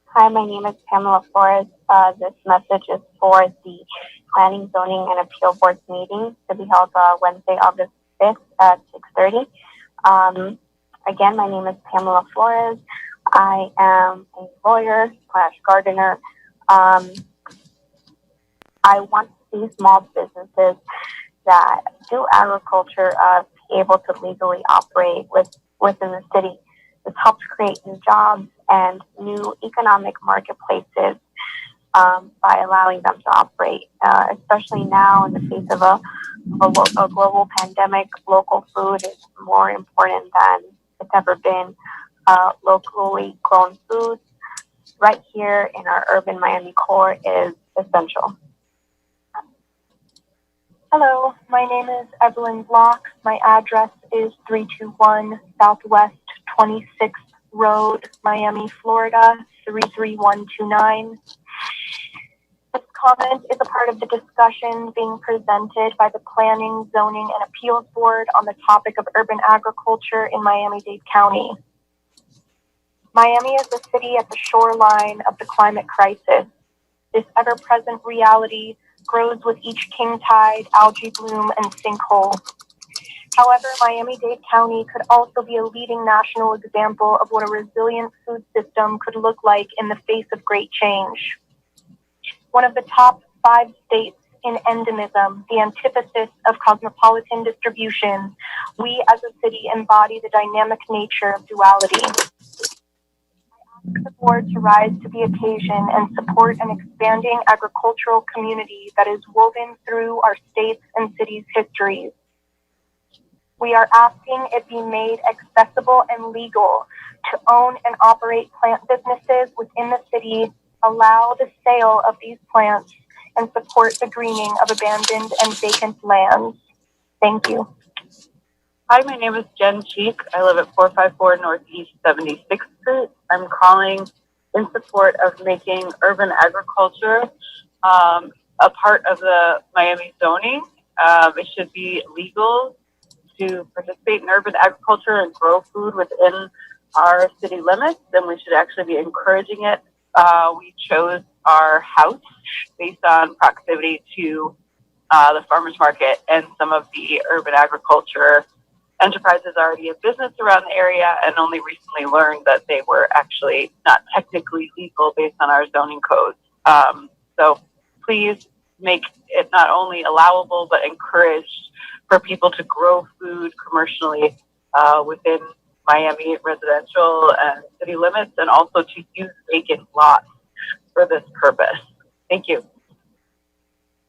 Hi, my name is Pamela Flores. This message is for the Planning, Zoning, and Appeal Board's meeting to be held Wednesday, August 5th at 6:30. Again, my name is Pamela Flores. I am a lawyer / gardener. I want to see small businesses that do agriculture be able to legally operate within the city. This helps create new jobs and new economic marketplaces by allowing them to operate, especially now in the face of a global pandemic. Local food is more important than it's ever been. Locally grown foods right here in our urban Miami core is essential. Hello, my name is Evelyn Block. My address is 321 Southwest 26th Road, Miami, Florida, 33129. This comment is a part of the discussion being presented by the Planning, Zoning, and Appeals Board on the topic of urban agriculture in Miami-Dade County. Miami is a city at the shoreline of the climate crisis. This ever-present reality grows with each king tide, algae bloom, and sinkhole. However, Miami-Dade County could also be a leading national example of what a resilient food system could look like in the face of great change. One of the top 5 states in endemism, the antithesis of cosmopolitan distribution, we as a city embody the dynamic nature of duality. I ask the board to rise to the occasion and support an expanding agricultural community that is woven through our state's and cities' histories. We are asking it be made accessible and legal to own and operate plant businesses within the city, allow the sale of these plants, and support the greening of abandoned and vacant lands. Thank you. Hi, my name is Jen Cheek. I live at 454 Northeast 76th Street. I'm calling in support of making urban agriculture a part of the Miami zoning. It should be legal to participate in urban agriculture and grow food within our city limits, and we should actually be encouraging it. We chose our house based on proximity to the farmers market and some of the urban agriculture enterprises already in business around the area, and only recently learned that they were actually not technically legal based on our zoning codes. So please make it not only allowable but encouraged for people to grow food commercially within Miami residential and city limits, and also to use vacant lots for this purpose. Thank you.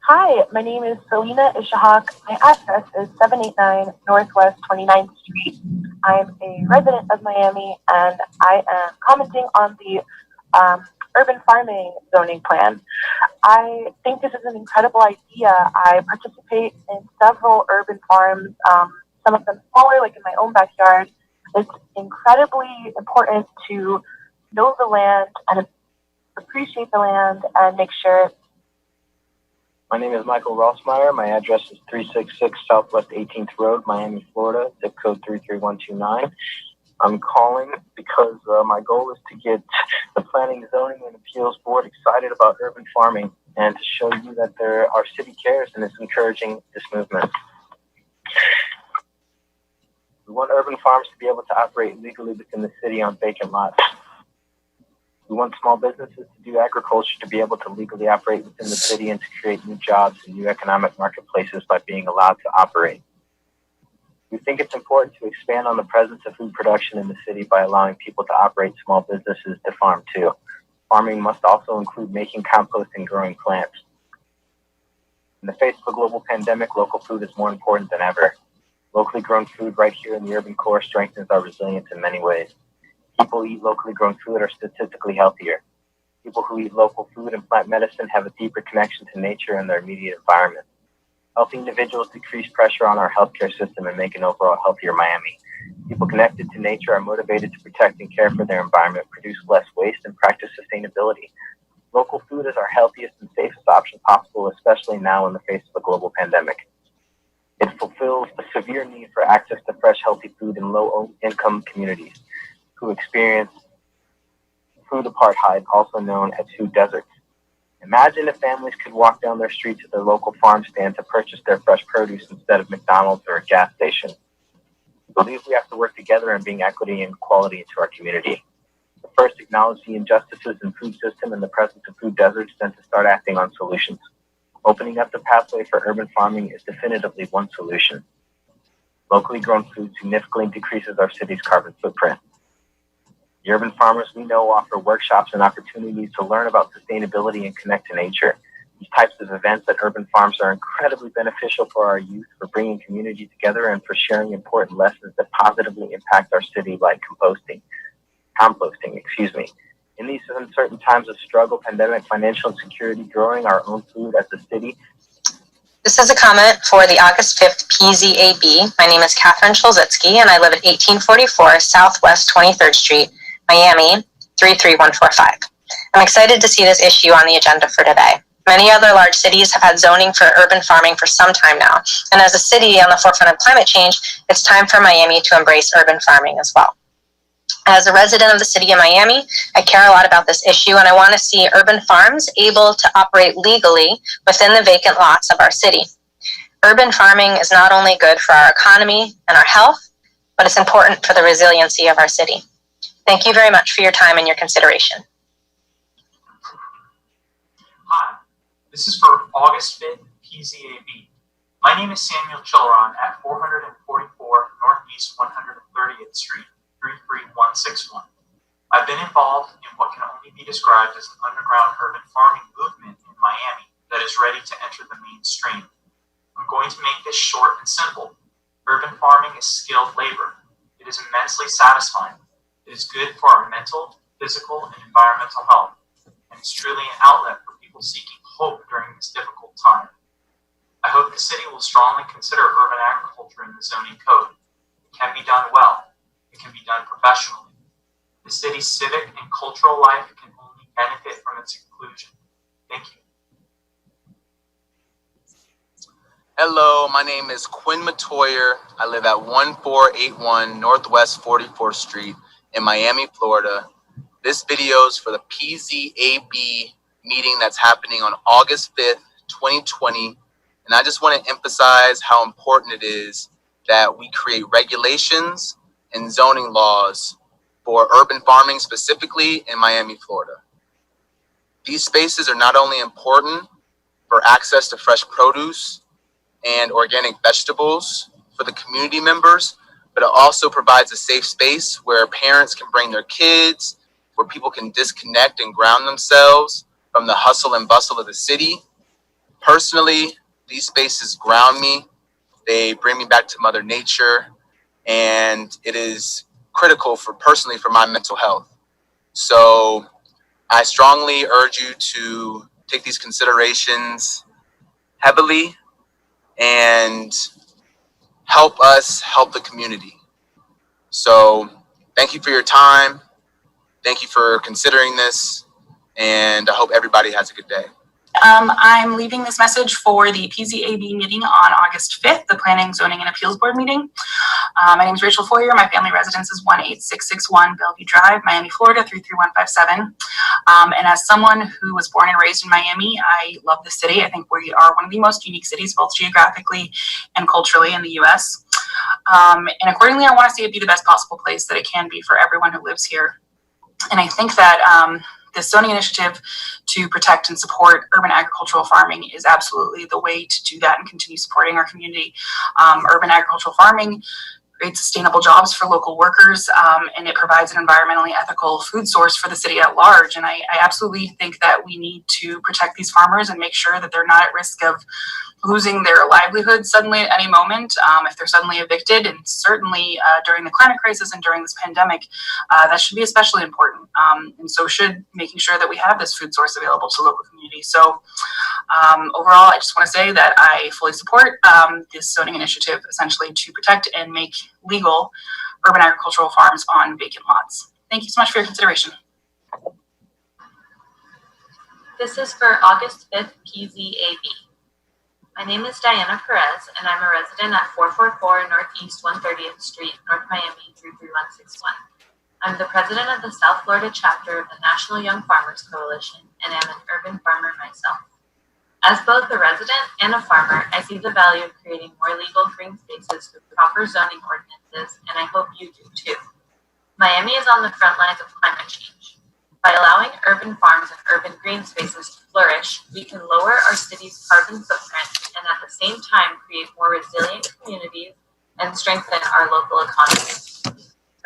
Hi, my name is Selena Ishahak. My address is 789 Northwest 29th Street. I am a resident of Miami, and I am commenting on the urban farming zoning plan. I think this is an incredible idea. I participate in several urban farms, some of them smaller, like in my own backyard. It's incredibly important to know the land and appreciate the land and make sure. My name is Michael Rossmeyer. My address is 366 Southwest 18th Road, Miami, Florida, zip code 33129. I'm calling because my goal is to get the Planning, Zoning, and Appeals Board excited about urban farming and to show you that our city cares and is encouraging this movement. We want urban farms to be able to operate legally within the city on vacant lots. We want small businesses to do agriculture to be able to legally operate within the city and to create new jobs and new economic marketplaces by being allowed to operate. We think it's important to expand on the presence of food production in the city by allowing people to operate small businesses to farm too. Farming must also include making compost and growing plants. In the face of a global pandemic, local food is more important than ever. Locally grown food right here in the urban core strengthens our resilience in many ways. People who eat locally grown food are statistically healthier. People who eat local food and plant medicine have a deeper connection to nature and their immediate environment. Healthy individuals decrease pressure on our healthcare system and make an overall healthier Miami. People connected to nature are motivated to protect and care for their environment, produce less waste, and practice sustainability. Local food is our healthiest and safest option possible, especially now in the face of a global pandemic. It fulfills a severe need for access to fresh, healthy food in low-income communities who experience food apartheid, also known as food deserts. Imagine if families could walk down their street to their local farm stand to purchase their fresh produce instead of McDonald's or a gas station. I believe we have to work together in bringing equity and equality into our community. First, acknowledge the injustices in food system and the presence of food deserts, then to start acting on solutions. Opening up the pathway for urban farming is definitively one solution. Locally grown food significantly decreases our city's carbon footprint. The urban farmers we know offer workshops and opportunities to learn about sustainability and connect to nature. These types of events at urban farms are incredibly beneficial for our youth, for bringing community together, and for sharing important lessons that positively impact our city, like composting. In these uncertain times of struggle, pandemic, financial insecurity, growing our own food as a city. This is a comment for the August 5th PZAB. My name is Catherine Cholzitsky, and I live at 1844 Southwest 23rd Street, Miami, 33145. I'm excited to see this issue on the agenda for today. Many other large cities have had zoning for urban farming for some time now, and as a city on the forefront of climate change, it's time for Miami to embrace urban farming as well. As a resident of the city of Miami, I care a lot about this issue, and I want to see urban farms able to operate legally within the vacant lots of our city. Urban farming is not only good for our economy and our health, but it's important for the resiliency of our city. Thank you very much for your time and your consideration. Hi, this is for August 5th, PZAB. My name is Samuel Chilron at 444 Northeast 130th Street, 33161. I've been involved in what can only be described as an underground urban farming movement in Miami that is ready to enter the mainstream. I'm going to make this short and simple. Urban farming is skilled labor. It is immensely satisfying. It is good for our mental, physical, and environmental health, and it's truly an outlet for people seeking hope during this difficult time. I hope the city will strongly consider urban agriculture in the zoning code. It can be done well. It can be done professionally. The city's civic and cultural life can only benefit from its inclusion. Thank you. Hello, my name is Quinn Matoyer. I live at 1481 Northwest 44th Street in Miami, Florida. This video is for the PZAB meeting that's happening on August 5th, 2020. And I just want to emphasize how important it is that we create regulations and zoning laws for urban farming, specifically in Miami, Florida. These spaces are not only important for access to fresh produce and organic vegetables for the community members, but it also provides a safe space where parents can bring their kids, where people can disconnect and ground themselves from the hustle and bustle of the city. Personally, these spaces ground me. They bring me back to Mother Nature, and it is critical for my mental health. So I strongly urge you to take these considerations heavily and help us help the community. So thank you for your time. Thank you for considering this, and I hope everybody has a good day. I'm leaving this message for the PZAB meeting on August 5th, the Planning, Zoning, and Appeals Board meeting. My name is Rachel Foyer. My family residence is 18661 Bellevue Drive, Miami, Florida, 33157. And as someone who was born and raised in Miami, I love the city. I think we are one of the most unique cities, both geographically and culturally in the U.S. And accordingly, I want to see it be the best possible place that it can be for everyone who lives here. And I think that this zoning initiative to protect and support urban agricultural farming is absolutely the way to do that and continue supporting our community. Urban agricultural farming creates sustainable jobs for local workers, and it provides an environmentally ethical food source for the city at large. And I absolutely think that we need to protect these farmers and make sure that they're not at risk of losing their livelihood suddenly at any moment if they're suddenly evicted. And certainly during the climate crisis and during this pandemic, that should be especially important. And so should making sure that we have this food source available to local communities. So overall, I just want to say that I fully support this zoning initiative, essentially to protect and make legal urban agricultural farms on vacant lots. Thank you so much for your consideration. This is for August 5th, PZAB. My name is Diana Perez, and I'm a resident at 444 Northeast 130th Street, North Miami, 33161. I'm the president of the South Florida chapter of the National Young Farmers Coalition, and am an urban farmer myself. As both a resident and a farmer, I see the value of creating more legal green spaces with proper zoning ordinances, and I hope you do too. Miami is on the front lines of climate change. By allowing urban farms and urban green spaces to flourish, we can lower our city's carbon footprint and at the same time create more resilient communities and strengthen our local economies.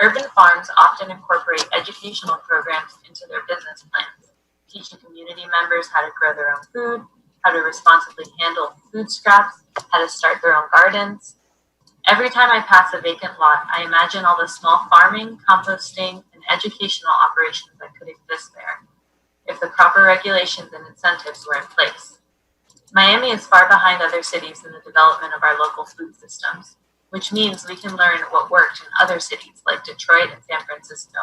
Urban farms often incorporate educational programs into their business plans, teaching community members how to grow their own food, how to responsibly handle food scraps, how to start their own gardens. Every time I pass a vacant lot, I imagine all the small farming, composting, and educational operations that could exist there, if the proper regulations and incentives were in place. Miami is far behind other cities in the development of our local food systems, which means we can learn what worked in other cities like Detroit and San Francisco.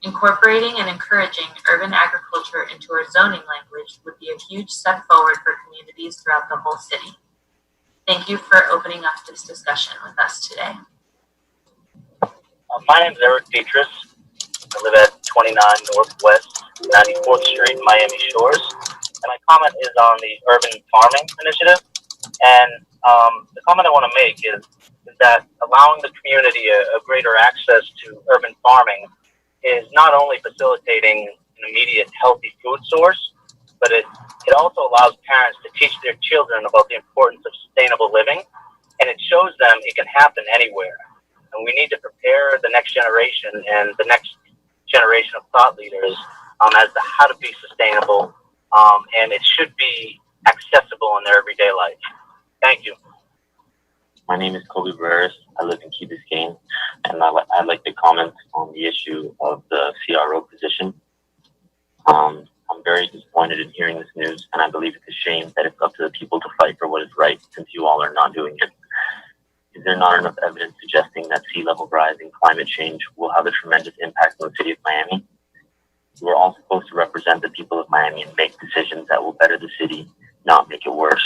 Incorporating and encouraging urban agriculture into our zoning language would be a huge step forward for communities throughout the whole city. Thank you for opening up this discussion with us today. My name is Eric Petras. I live at 29 Northwest 94th Street, Miami Shores. And my comment is on the urban farming initiative. And the comment I want to make is that allowing the community a greater access to urban farming is not only facilitating an immediate healthy food source, but it also allows parents to teach their children about the importance of sustainable living, and it shows them it can happen anywhere. And we need to prepare the next generation and the next generation of thought leaders as to how to be sustainable, and it should be accessible in their everyday life. Thank you. My name is Kobe Barreras. I live in Key Biscayne, and I'd like to comment on the issue of the CRO position. I'm very disappointed in hearing this news, and I believe it's a shame that it's up to the people to fight for what is right, since you all are not doing it. Is there not enough evidence suggesting that sea level rise and climate change will have a tremendous impact on the city of Miami? We're all supposed to represent the people of Miami and make decisions that will better the city, not make it worse.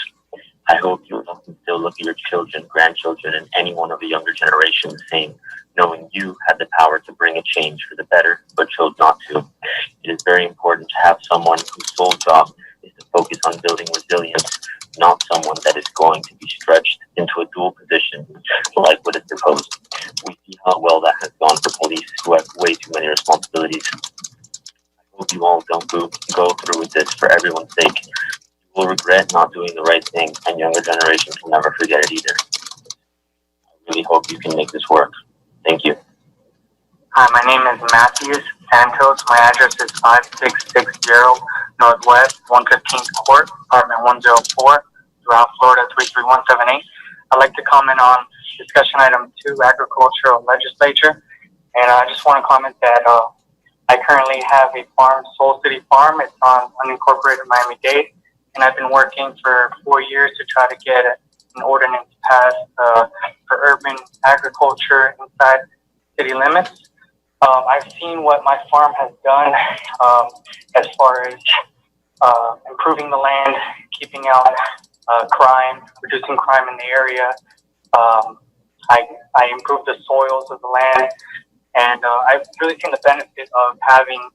I hope you will still look at your children, grandchildren, and anyone of the younger generation the same, knowing you had the power to bring a change for the better, but chose not to. It is very important to have someone whose sole job is to focus on building resilience, not someone that is going to be stretched into a dual position like what is proposed. We see how well that has gone for police who have way too many responsibilities. I hope you all don't go through with this for everyone's sake. Will regret not doing the right thing, and younger generations will never forget it either. I really hope you can make this work. Thank you. Hi, my name is Matthews Santos. My address is 5660 Northwest 115th Court, apartment 104, Doral, Florida 33178. I'd like to comment on discussion item 2, agricultural legislature. And I just want to comment that I currently have a farm, Soul City Farm. It's on unincorporated Miami-Dade. And I've been working for 4 years to try to get an ordinance passed for urban agriculture inside city limits. I've seen what my farm has done as far as improving the land, keeping out crime, reducing crime in the area. I improved the soils of the land, and I've really seen the benefit of having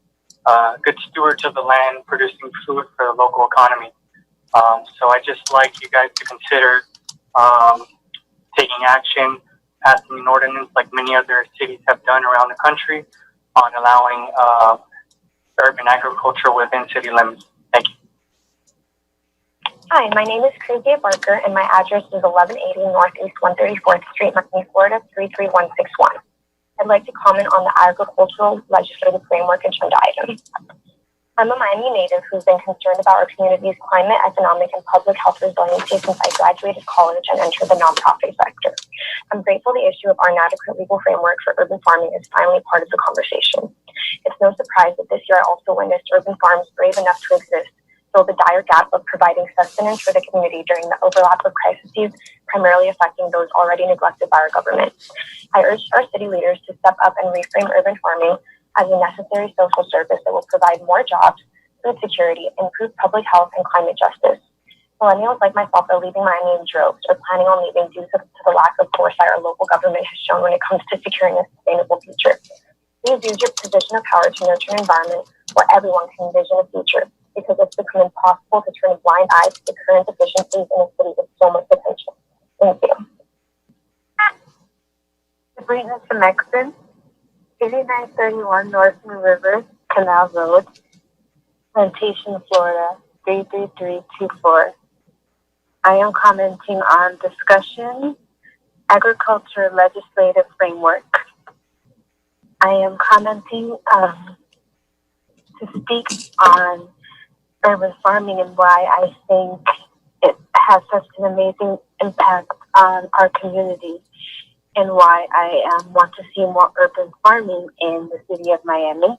good stewards of the land producing food for the local economy. So I just like you guys to consider taking action, passing an ordinance like many other cities have done around the country on allowing urban agriculture within city limits. Thank you. Hi, my name is Craig Barker, and my address is 1180 Northeast 134th Street, Miami, Florida 33161. I'd like to comment on the agricultural legislative framework agenda item. I'm a Miami native who's been concerned about our community's climate, economic, and public health resiliency since I graduated college and entered the nonprofit sector. I'm grateful the issue of our inadequate legal framework for urban farming is finally part of the conversation. It's no surprise that this year I also witnessed urban farms brave enough to exist, fill the dire gap of providing sustenance for the community during the overlap of crises primarily affecting those already neglected by our government. I urge our city leaders to step up and reframe urban farming as a necessary social service that will provide more jobs, food security, improved public health, and climate justice. Millennials like myself are leaving Miami in droves or planning on leaving due to the lack of foresight our local government has shown when it comes to securing a sustainable future. Please use your position of power to nurture an environment where everyone can envision a future, because it's become impossible to turn a blind eye to the current deficiencies in a city with so much potential. Thank you. Sabrina Chemexton, 8931 North New River, Canal Road, Plantation, Florida, 33324. I am commenting on discussion, agriculture legislative framework. I am commenting to speak on urban farming and why I think it has such an amazing impact on our community, and why I want to see more urban farming in the city of Miami.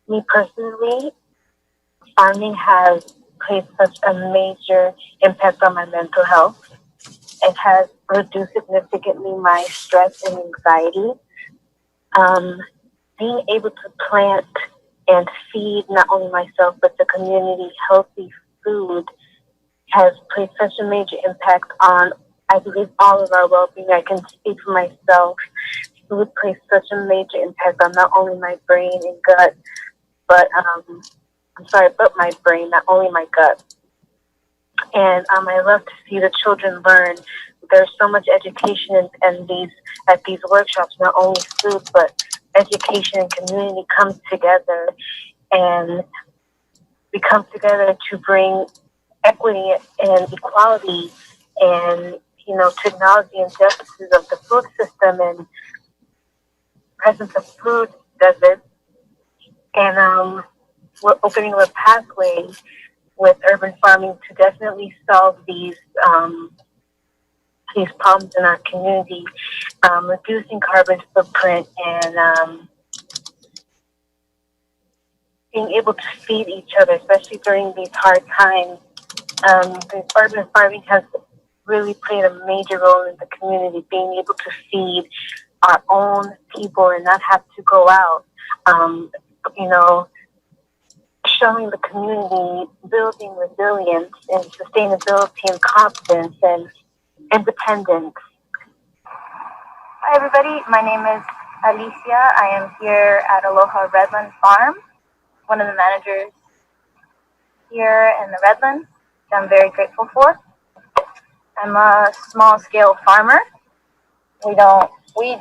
Me personally, farming has played such a major impact on my mental health. It has reduced significantly my stress and anxiety. Being able to plant and feed not only myself but the community healthy food has played such a major impact on, I believe, all of our well-being. I can speak for myself. food plays such a major impact on not only my brain and gut, but but my brain, not only my gut. And I love to see the children learn. There's so much education at these workshops, not only food, but education and community comes together, and we come together to bring equity and equality and, to acknowledge the injustices of the food system and presence of food deserts. And we're opening a pathway with urban farming to definitely solve these problems in our community, reducing carbon footprint and being able to feed each other, especially during these hard times. Urban farming has really played a major role in the community, being able to feed our own people and not have to go out, showing the community, building resilience and sustainability and confidence and independence. Hi, everybody. My name is Alicia. I am here at Aloha Redland Farm, one of the managers here in the Redlands, which I'm very grateful for. I'm a small-scale farmer. We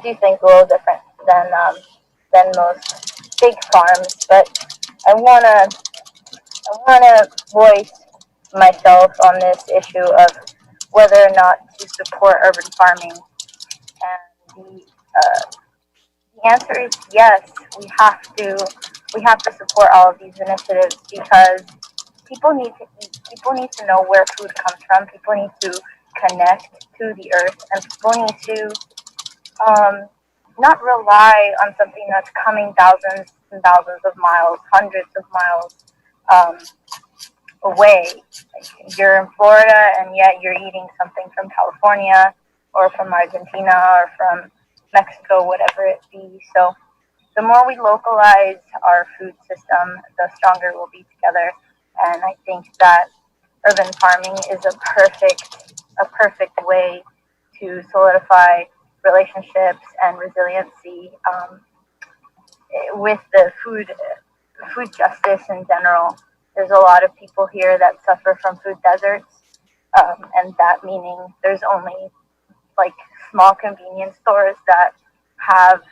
do things a little different than most big farms, but I wanna voice myself on this issue of whether or not to support urban farming. And the answer is yes. We have to support all of these initiatives because people need to eat. People need to know where food comes from. People need to connect to the earth, and people need to not rely on something that's coming thousands and thousands of miles, hundreds of miles away. Like you're in Florida and yet you're eating something from California or from Argentina or from Mexico, whatever it be. So the more we localize our food system, the stronger we'll be together. And I think that urban farming is a perfect way to solidify relationships and resiliency with the food justice in general. There's a lot of people here that suffer from food deserts, and that meaning there's only like small convenience stores that have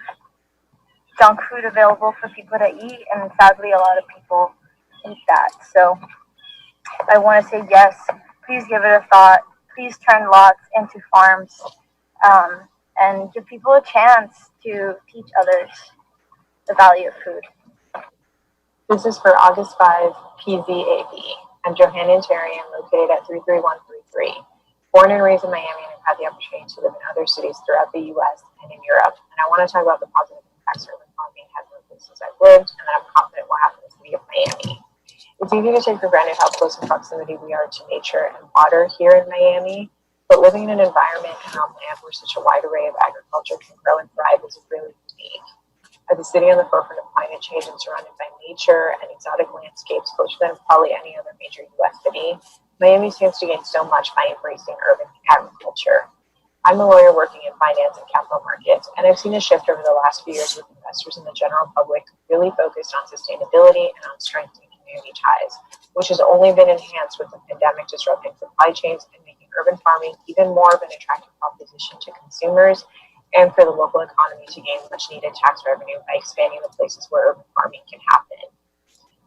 junk food available for people to eat, and sadly a lot of people eat that. So I want to say yes, please give it a thought. Please turn lots into farms, and give people a chance to teach others the value of food. This is for August 5 PZAB. I'm Johanna Terry. I'm located at 33133. Born and raised in Miami, and I've had the opportunity to live in other cities throughout the U.S. and in Europe. And I want to talk about the positive impacts urban farming has in the places I've lived, and that I'm confident will happen in the city of Miami. It's easy to take for granted how close in proximity we are to nature and water here in Miami, but living in an environment and on land where such a wide array of agriculture can grow and thrive is really unique. As a city on the forefront of climate change and surrounded by nature and exotic landscapes closer than probably any other major U.S. city, Miami stands to gain so much by embracing urban agriculture. I'm a lawyer working in finance and capital markets, and I've seen a shift over the last few years with investors and the general public really focused on sustainability and on strengthening community ties, which has only been enhanced with the pandemic disrupting supply chains and making urban farming even more of an attractive proposition to consumers and for the local economy to gain much needed tax revenue by expanding the places where urban farming can happen.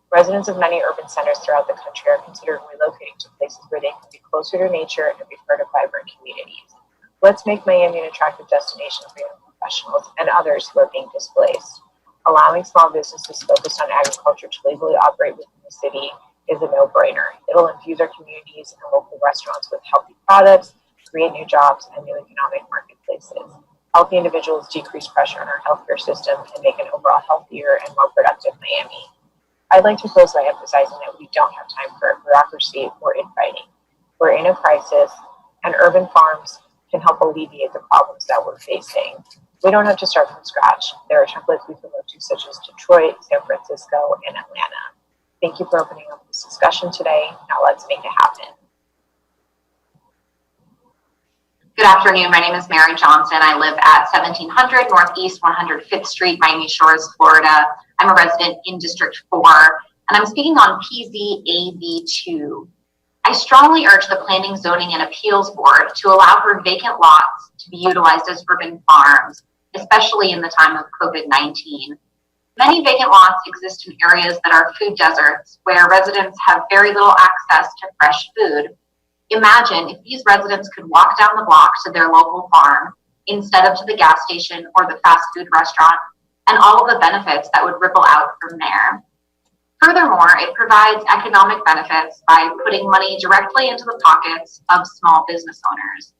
Residents of many urban centers throughout the country are considering relocating to places where they can be closer to nature and be part of vibrant communities. Let's make Miami an attractive destination for young professionals and others who are being displaced. Allowing small businesses focused on agriculture to legally operate within the city is a no-brainer. It'll infuse our communities and local restaurants with healthy products, create new jobs and new economic marketplaces. Healthy individuals decrease pressure on our healthcare system and make an overall healthier and more productive Miami. I'd like to close by emphasizing that we don't have time for bureaucracy or infighting. We're in a crisis, and urban farms can help alleviate the problems that we're facing. We don't have to start from scratch. There are templates we can look to, such as Detroit, San Francisco, and Atlanta. Thank you for opening up this discussion today. Now let's make it happen. Good afternoon. My name is Mary Johnson. I live at 1700 Northeast 105th Street, Miami Shores, Florida. I'm a resident in District 4, and I'm speaking on PZAB2. I strongly urge the Planning, Zoning, and Appeals Board to allow for vacant lots to be utilized as urban farms, especially in the time of COVID-19. Many vacant lots exist in areas that are food deserts, where residents have very little access to fresh food. Imagine if these residents could walk down the block to their local farm instead of to the gas station or the fast food restaurant, and all of the benefits that would ripple out from there. Furthermore, it provides economic benefits by putting money directly into the pockets of small business owners.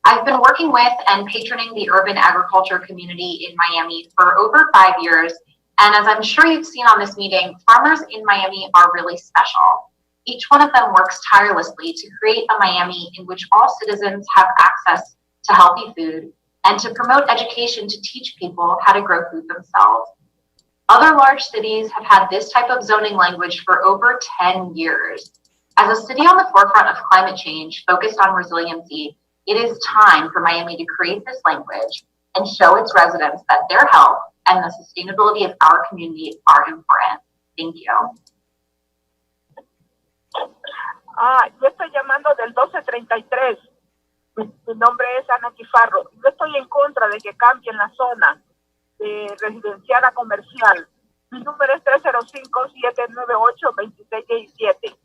I've been working with and patroning the urban agriculture community in Miami for over 5 years, and as I'm sure you've seen on this meeting, farmers in Miami are really special. Each one of them works tirelessly to create a Miami in which all citizens have access to healthy food and to promote education to teach people how to grow food themselves. Other large cities have had this type of zoning language for over 10 years. As a city on the forefront of climate change focused on resiliency, it is time for Miami to create this language and show its residents that their health and the sustainability of our community are important. Thank you. Yo estoy llamando del 1233. Mi nombre es Ana Quifarro. Yo estoy en contra de que cambien la zona de residencial a comercial. Mi número es 305-798-2617.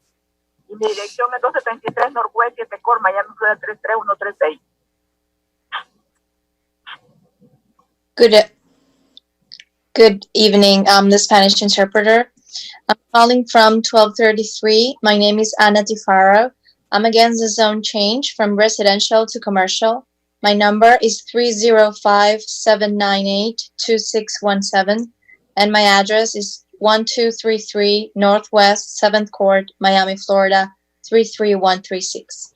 Y mi dirección es 1233 Northwest 7 Core, Miami, Florida 33136. Good evening. I'm the Spanish interpreter. I'm calling from 1233. My name is Ana Tifaro. I'm against the zone change from residential to commercial. My number is 305-798-2617, and my address is 1233 Northwest 7th Court, Miami, Florida 33136.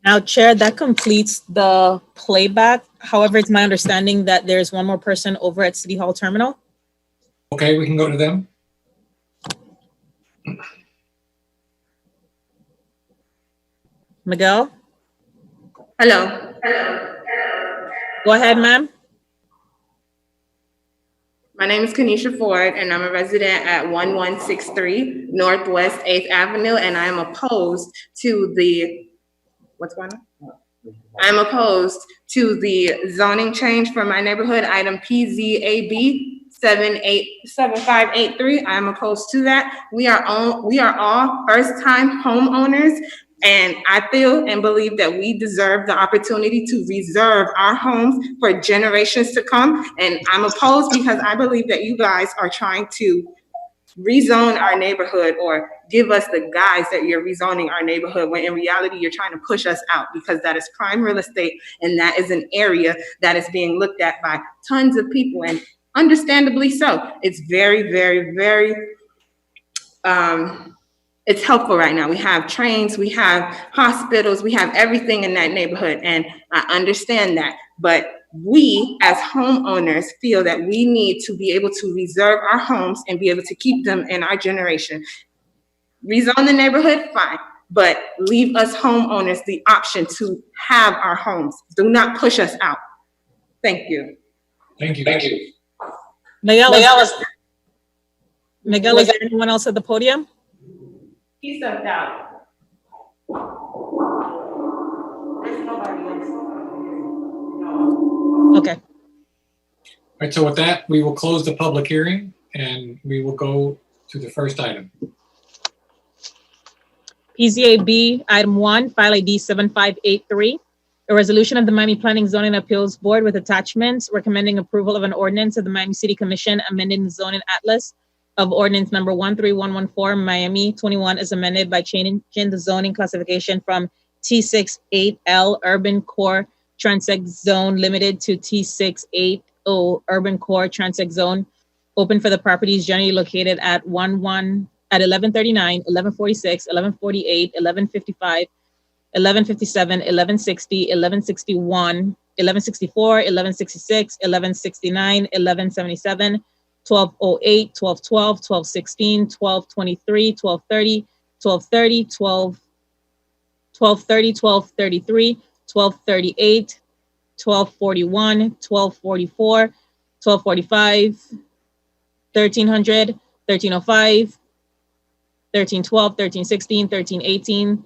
Now, Chair, that completes the playback. However, it's my understanding that there's one more person over at City Hall Terminal. Okay, we can go to them. Miguel? Hello. Go ahead, ma'am. My name is Kanisha Ford, and I'm a resident at 1163 Northwest 8th Avenue, and I am opposed to the, what's going on? I'm opposed to the zoning change for my neighborhood, item PZAB 7583. I'm opposed to that. We are all first-time homeowners, and I feel and believe that we deserve the opportunity to reserve our homes for generations to come. And I'm opposed because I believe that you guys are trying to rezone our neighborhood or give us the guise that you're rezoning our neighborhood, when in reality you're trying to push us out, because that is prime real estate, and that is an area that is being looked at by tons of people, and understandably so. It's very, very, very it's helpful right now. We have trains, we have hospitals, we have everything in that neighborhood, and I understand that. But we as homeowners feel that we need to be able to reserve our homes and be able to keep them in our generation. Rezone the neighborhood, fine, but leave us homeowners the option to have our homes. Do not push us out. Thank you. Thank you. Thank you. Miguel, is there anyone else at the podium? He stepped out. There's nobody else. Okay. All right, so with that, we will close the public hearing and we will go to the first item. PZAB item 1, file ID 7583. A resolution of the Miami Planning, Zoning, and Appeals Board with attachments recommending approval of an ordinance of the Miami City Commission amending the zoning atlas of ordinance number 13114 Miami 21 is amended by changing the zoning classification from T68L Urban Core Transect Zone Limited to T680 Urban Core Transect Zone, open for the properties generally located at 1139, 1146, 1148, 1155, 1157, 1160, 1161, 1164, 1166, 1169, 1177, 1208, 1212, 1216, 1223, 1230, 12:30, 12:30, 12:33, 12:38, 12:41, 12:44, 12:45, 1300, 1305, 1312, 1316, 1318,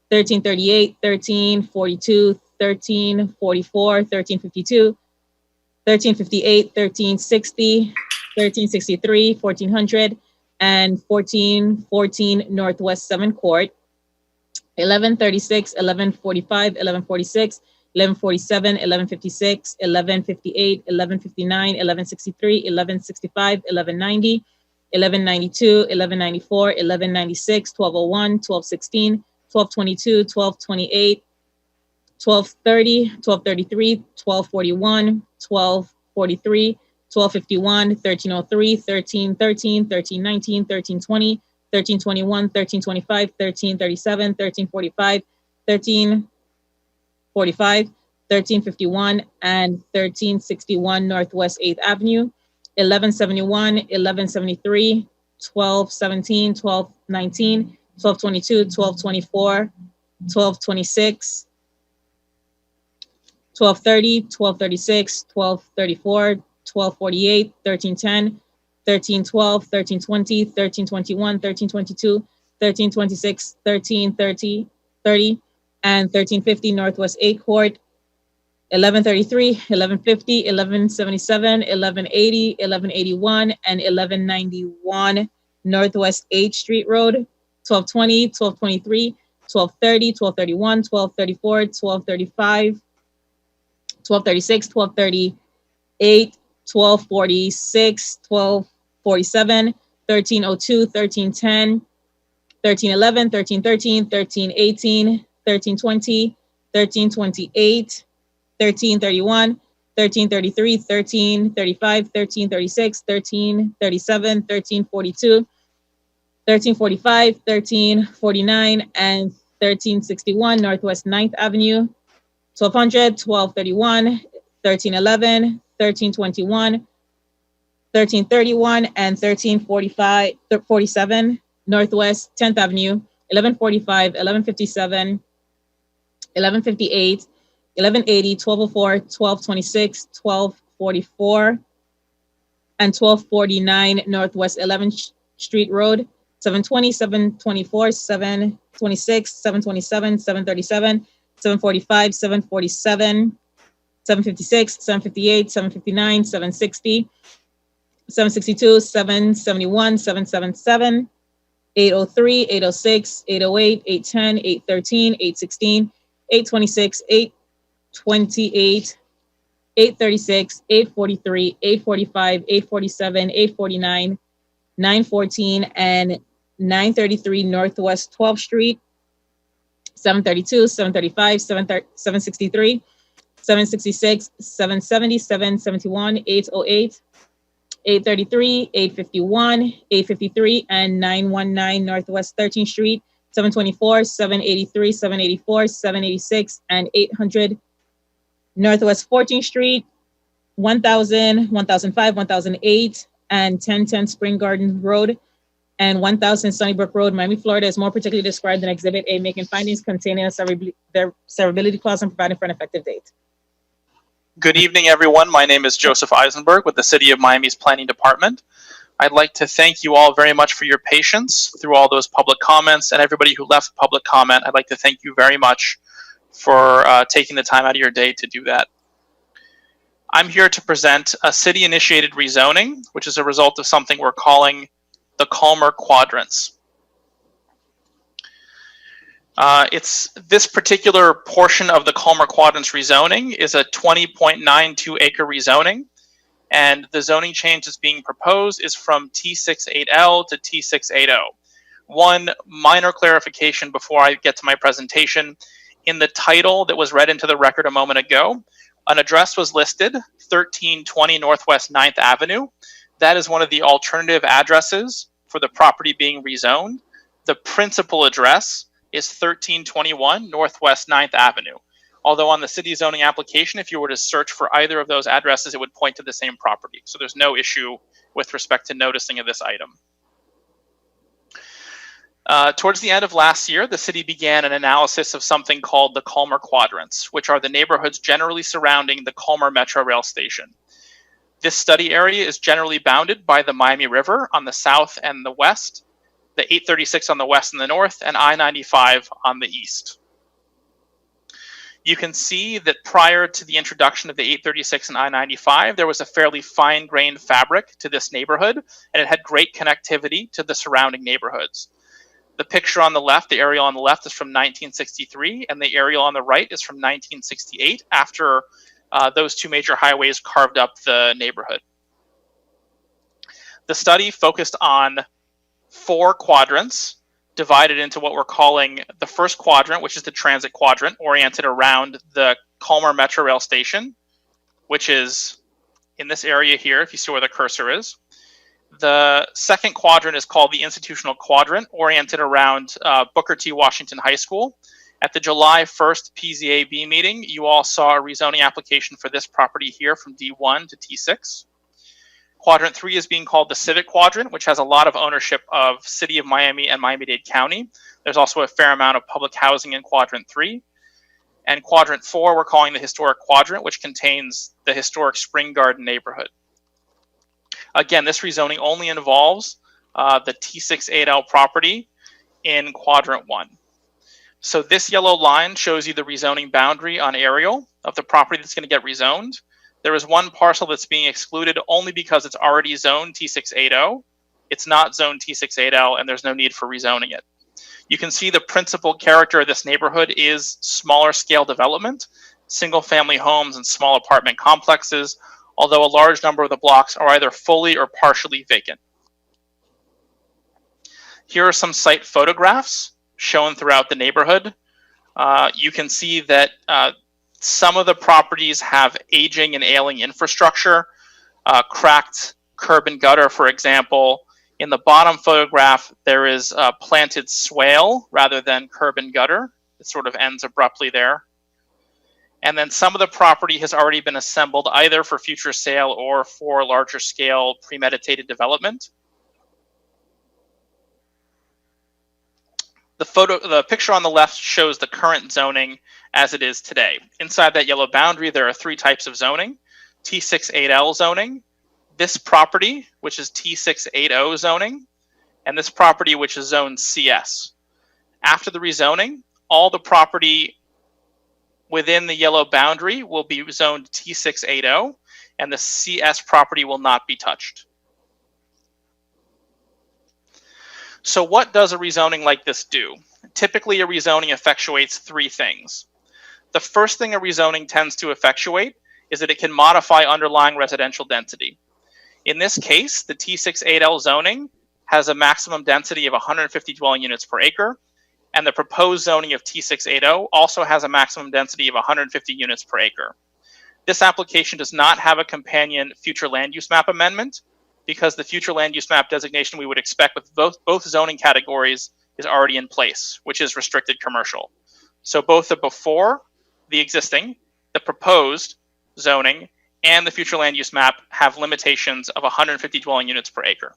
1338, 1342, 1344, 1352, 1358, 1360, 1363, 1400, and 1414 Northwest 7th Court, 1136, 1145, 1146, 1147, 1156, 1158, 1159, 1163, 1165, 1190, 1192, 1194, 1196, 1201, 1216, 1222, 1228, 1230, 1233, 1241, 1243, 1251, 1303, 1313, 1319, 1320, 1321, 1325, 1337, 1345, 1345, 1351, and 1361 Northwest 8th Avenue, 1171, 1173, 1217, 1219, 1222, 1224, 1226, 1230, 1236, 1234, 1248, 1310, 1312, 1320, 1321, 1322, 1326, 1330, 30, and 1350 Northwest 8th Court, 1133, 1150, 1177, 1180, 1181, and 1191 Northwest 8th Street Road, 1220, 1223, 1230, 1231, 1234, 1235, 1236, 1238, 1246, 1247, 1302, 1310, 1311, 1313, 1318, 1320, 1328, 1331, 1333, 1335, 1336, 1337, 1342, 1345, 1349, and 1361 Northwest 9th Avenue, 1200, 1231, 1311, 1321, 1331, and 1347 Northwest 10th Avenue, 1145, 1157, 1158, 1180, 1204, 1226, 1244, and 1249 Northwest 11th Street Road, 720, 724, 726, 727, 737, 745, 747, 756, 758, 759, 760, 762, 771, 777, 803, 806, 808, 810, 813, 816, 826, 828, 836, 843, 845, 847, 849, 914, and 933 Northwest 12th Street, 732, 735, 763, 766, 770, 771, 808, 833, 851, 853, and 919 Northwest 13th Street, 724, 783, 784, 786, and 800 Northwest 14th Street, 1000, 1005, 1008, and 1010 Spring Garden Road, and 1000 Sunnybrook Road, Miami, Florida, is more particularly described in Exhibit A, making findings containing a severability clause and providing for an effective date. Good evening, everyone. My name is Joseph Eisenberg with the City of Miami's Planning Department. I'd like to thank you all very much for your patience through all those public comments, and everybody who left public comment. I'd like to thank you very much for taking the time out of your day to do that. I'm here to present a city-initiated rezoning, which is a result of something we're calling the Calmer Quadrants. It's this particular portion of the Calmer Quadrants rezoning is a 20.92 acre rezoning, and the zoning change that's being proposed is from T68L to T680. One minor clarification before I get to my presentation. In the title that was read into the record a moment ago, an address was listed, 1320 Northwest 9th Avenue. That is one of the alternative addresses for the property being rezoned. The principal address is 1321 Northwest 9th Avenue. Although on the city zoning application, if you were to search for either of those addresses, it would point to the same property. So there's no issue with respect to noticing of this item. Towards the end of last year, the city began an analysis of something called the Calmer Quadrants, which are the neighborhoods generally surrounding the Calmer Metro Rail Station. This study area is generally bounded by the Miami River on the south and the west, the 836 on the west and the north, and I-95 on the east. You can see that prior to the introduction of the 836 and I-95, there was a fairly fine-grained fabric to this neighborhood, and it had great connectivity to the surrounding neighborhoods. The picture on the left, the aerial on the left, is from 1963, and the aerial on the right is from 1968, after those two major highways carved up the neighborhood. The study focused on 4 quadrants, divided into what we're calling the first quadrant, which is the transit quadrant, oriented around the Calmer Metro Rail Station, which is in this area here, if you see where the cursor is. The second quadrant is called the institutional quadrant, oriented around Booker T. Washington High School. At the July 1st PZAB meeting, you all saw a rezoning application for this property here from D1 to T6. Quadrant 3 is being called the Civic Quadrant, which has a lot of ownership of City of Miami and Miami-Dade County. There's also a fair amount of public housing in Quadrant 3. And Quadrant 4 we're calling the Historic Quadrant, which contains the historic Spring Garden neighborhood. Again, this rezoning only involves the T68L property in Quadrant 1. So this yellow line shows you the rezoning boundary on aerial of the property that's going to get rezoned. There is one parcel that's being excluded only because it's already zoned T680. It's not zoned T680L, and there's no need for rezoning it. You can see the principal character of this neighborhood is smaller scale development, single family homes and small apartment complexes, although a large number of the blocks are either fully or partially vacant. Here are some site photographs shown throughout the neighborhood. You can see that some of the properties have aging and ailing infrastructure, cracked curb and gutter, for example. In the bottom photograph, there is a planted swale rather than curb and gutter. It sort of ends abruptly there. And then some of the property has already been assembled either for future sale or for larger scale premeditated development. The picture on the left shows the current zoning as it is today. Inside that yellow boundary, there are 3 types of zoning: T68L zoning, this property, which is T680 zoning, and this property, which is zone CS. After the rezoning, all the property within the yellow boundary will be zoned T680, and the CS property will not be touched. So what does a rezoning like this do? Typically, a rezoning effectuates 3 things. The first thing a rezoning tends to effectuate is that it can modify underlying residential density. In this case, the T68L zoning has a maximum density of 150 dwelling units per acre, and the proposed zoning of T680 also has a maximum density of 150 units per acre. This application does not have a companion future land use map amendment, because the future land use map designation we would expect with both zoning categories is already in place, which is restricted commercial. So both the before, the existing, the proposed zoning, and the future land use map have limitations of 150 dwelling units per acre.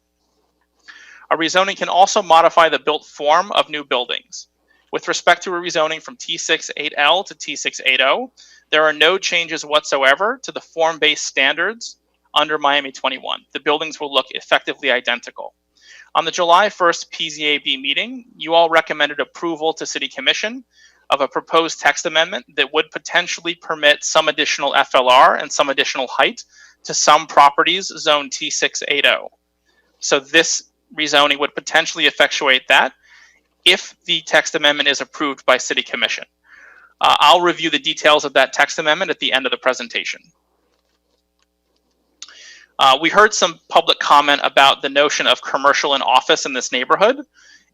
A rezoning can also modify the built form of new buildings. With respect to a rezoning from T68L to T680, there are no changes whatsoever to the form-based standards under Miami 21. The buildings will look effectively identical. On the July 1st PZAB meeting, you all recommended approval to City Commission of a proposed text amendment that would potentially permit some additional FLR and some additional height to some properties zoned T680. So this rezoning would potentially effectuate that if the text amendment is approved by City Commission. I'll review the details of that text amendment at the end of the presentation. We heard some public comment about the notion of commercial and office in this neighborhood.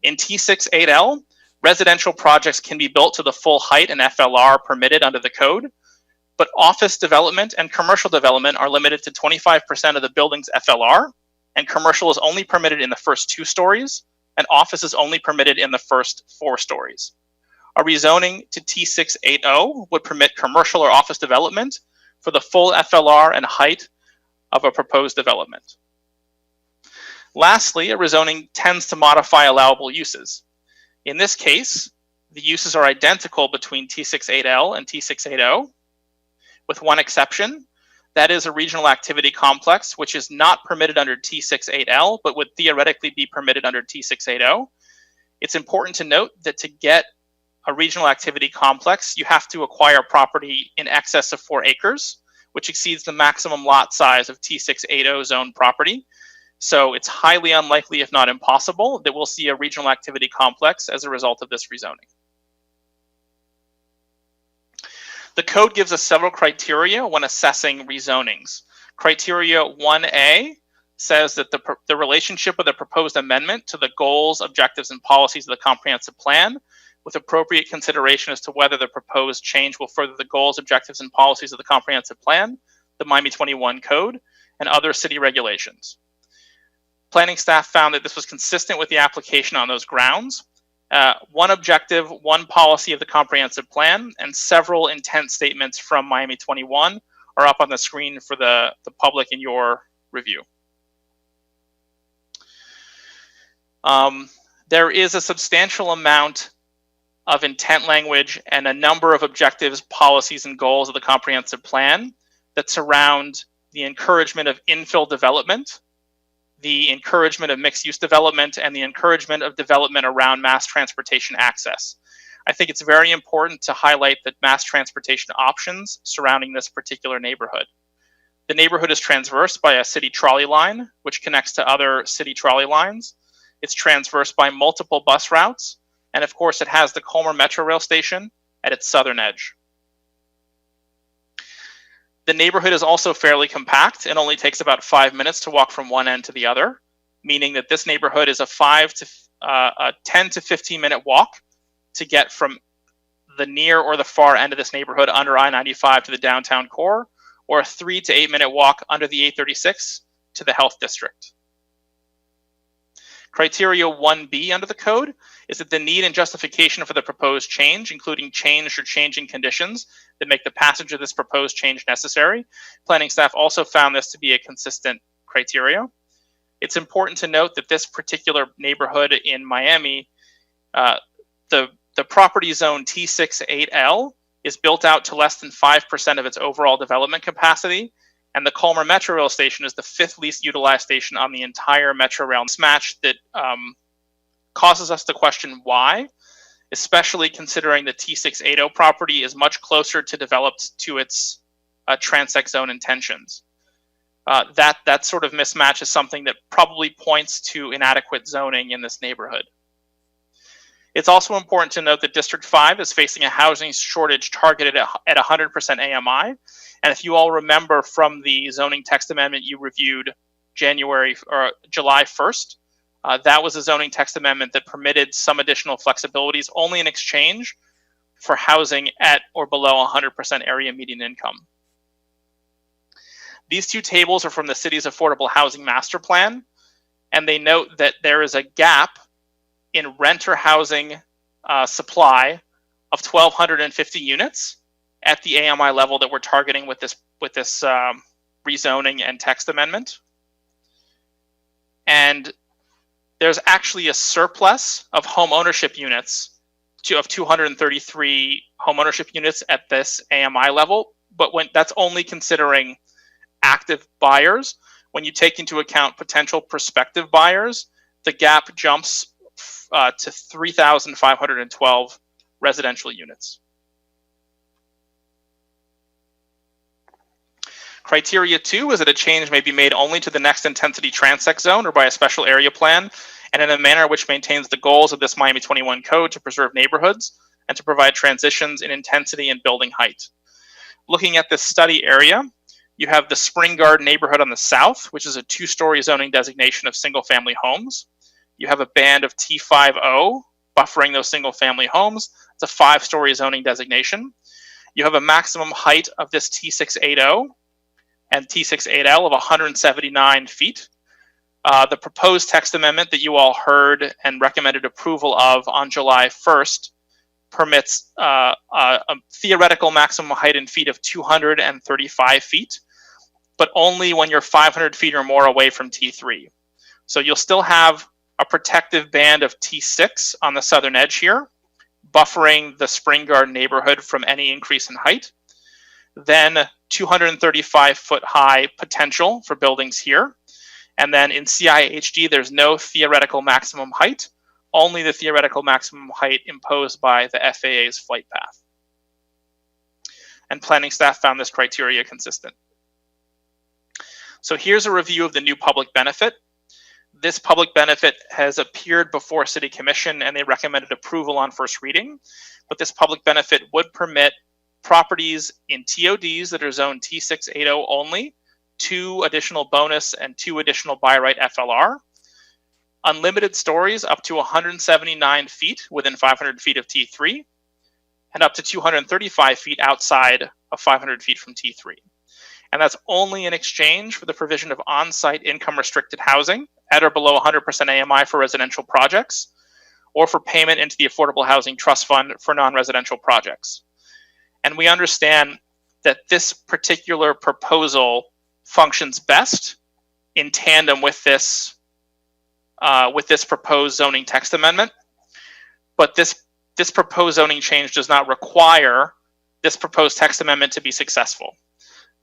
In T68L, residential projects can be built to the full height and FLR permitted under the code, but office development and commercial development are limited to 25% of the building's FLR, and commercial is only permitted in the first 2 stories, and office is only permitted in the first 4 stories. A rezoning to T680 would permit commercial or office development for the full FLR and height of a proposed development. Lastly, a rezoning tends to modify allowable uses. In this case, the uses are identical between T68L and T680, with one exception. That is a regional activity complex, which is not permitted under T68L, but would theoretically be permitted under T680. It's important to note that to get a regional activity complex, you have to acquire property in excess of 4 acres, which exceeds the maximum lot size of T680 zone property. So it's highly unlikely, if not impossible, that we'll see a regional activity complex as a result of this rezoning. The code gives us several criteria when assessing rezonings. Criteria 1A says that the relationship of the proposed amendment to the goals, objectives, and policies of the comprehensive plan, with appropriate consideration as to whether the proposed change will further the goals, objectives, and policies of the comprehensive plan, the Miami 21 code, and other city regulations. Planning staff found that this was consistent with the application on those grounds. One objective, one policy of the comprehensive plan, and several intent statements from Miami 21 are up on the screen for the public in your review. There is a substantial amount of intent language and a number of objectives, policies, and goals of the comprehensive plan that surround the encouragement of infill development, the encouragement of mixed-use development, and the encouragement of development around mass transportation access. I think it's very important to highlight the mass transportation options surrounding this particular neighborhood. The neighborhood is traversed by a city trolley line, which connects to other city trolley lines. It's traversed by multiple bus routes, and of course it has the Colmer Metro Rail station at its southern edge. The neighborhood is also fairly compact and only takes about 5 minutes to walk from one end to the other, meaning that this neighborhood is a 10 to 15 minute walk to get from the near or the far end of this neighborhood under I-95 to the downtown core, or a 3 to 8 minute walk under the 836 to the health district. Criteria 1B under the code is that the need and justification for the proposed change, including changed or changing conditions that make the passage of this proposed change necessary. Planning staff also found this to be a consistent criteria. It's important to note that this particular neighborhood in Miami, the property zone T68L is built out to less than 5% of its overall development capacity, and the Colmer Metro Rail station is the 5th least utilized station on the entire Metro Rail mismatch that causes us to question why, especially considering the T680 property is much closer to developed to its transect zone intentions. That sort of mismatch is something that probably points to inadequate zoning in this neighborhood. It's also important to note that District 5 is facing a housing shortage targeted at 100% AMI. And if you all remember from the zoning text amendment you reviewed July 1st, that was a zoning text amendment that permitted some additional flexibilities only in exchange for housing at or below 100% area median income. These two tables are from the city's affordable housing master plan, and they note that there is a gap in renter housing supply of 1,250 units at the AMI level that we're targeting with this rezoning and text amendment. And there's actually a surplus of home ownership units of 233 home ownership units at this AMI level, but that's only considering active buyers. When you take into account potential prospective buyers, the gap jumps to 3,512 residential units. Criteria 2 is that a change may be made only to the next intensity transect zone or by a special area plan, and in a manner which maintains the goals of this Miami 21 code to preserve neighborhoods and to provide transitions in intensity and building height. Looking at this study area, you have the Spring Garden neighborhood on the south, which is a 2-story zoning designation of single-family homes. You have a band of T50 buffering those single-family homes. It's a 5-story zoning designation. You have a maximum height of this T680 and T680L of 179 feet. The proposed text amendment that you all heard and recommended approval of on July 1st permits a theoretical maximum height in feet of 235 feet, but only when you're 500 feet or more away from T3. So you'll still have a protective band of T6 on the southern edge here, buffering the Spring Garden neighborhood from any increase in height. Then 235-foot high potential for buildings here. And then in CIHD, there's no theoretical maximum height, only the theoretical maximum height imposed by the FAA's flight path. And planning staff found this criteria consistent. So here's a review of the new public benefit. This public benefit has appeared before City Commission and they recommended approval on first reading. But this public benefit would permit properties in TODs that are zone T680 only, 2 additional bonus and 2 additional by right FLR, unlimited stories up to 179 feet within 500 feet of T3, and up to 235 feet outside of 500 feet from T3. And that's only in exchange for the provision of on-site income-restricted housing at or below 100% AMI for residential projects, or for payment into the Affordable Housing Trust Fund for non-residential projects. And we understand that this particular proposal functions best in tandem with this proposed zoning text amendment. But this proposed zoning change does not require this proposed text amendment to be successful.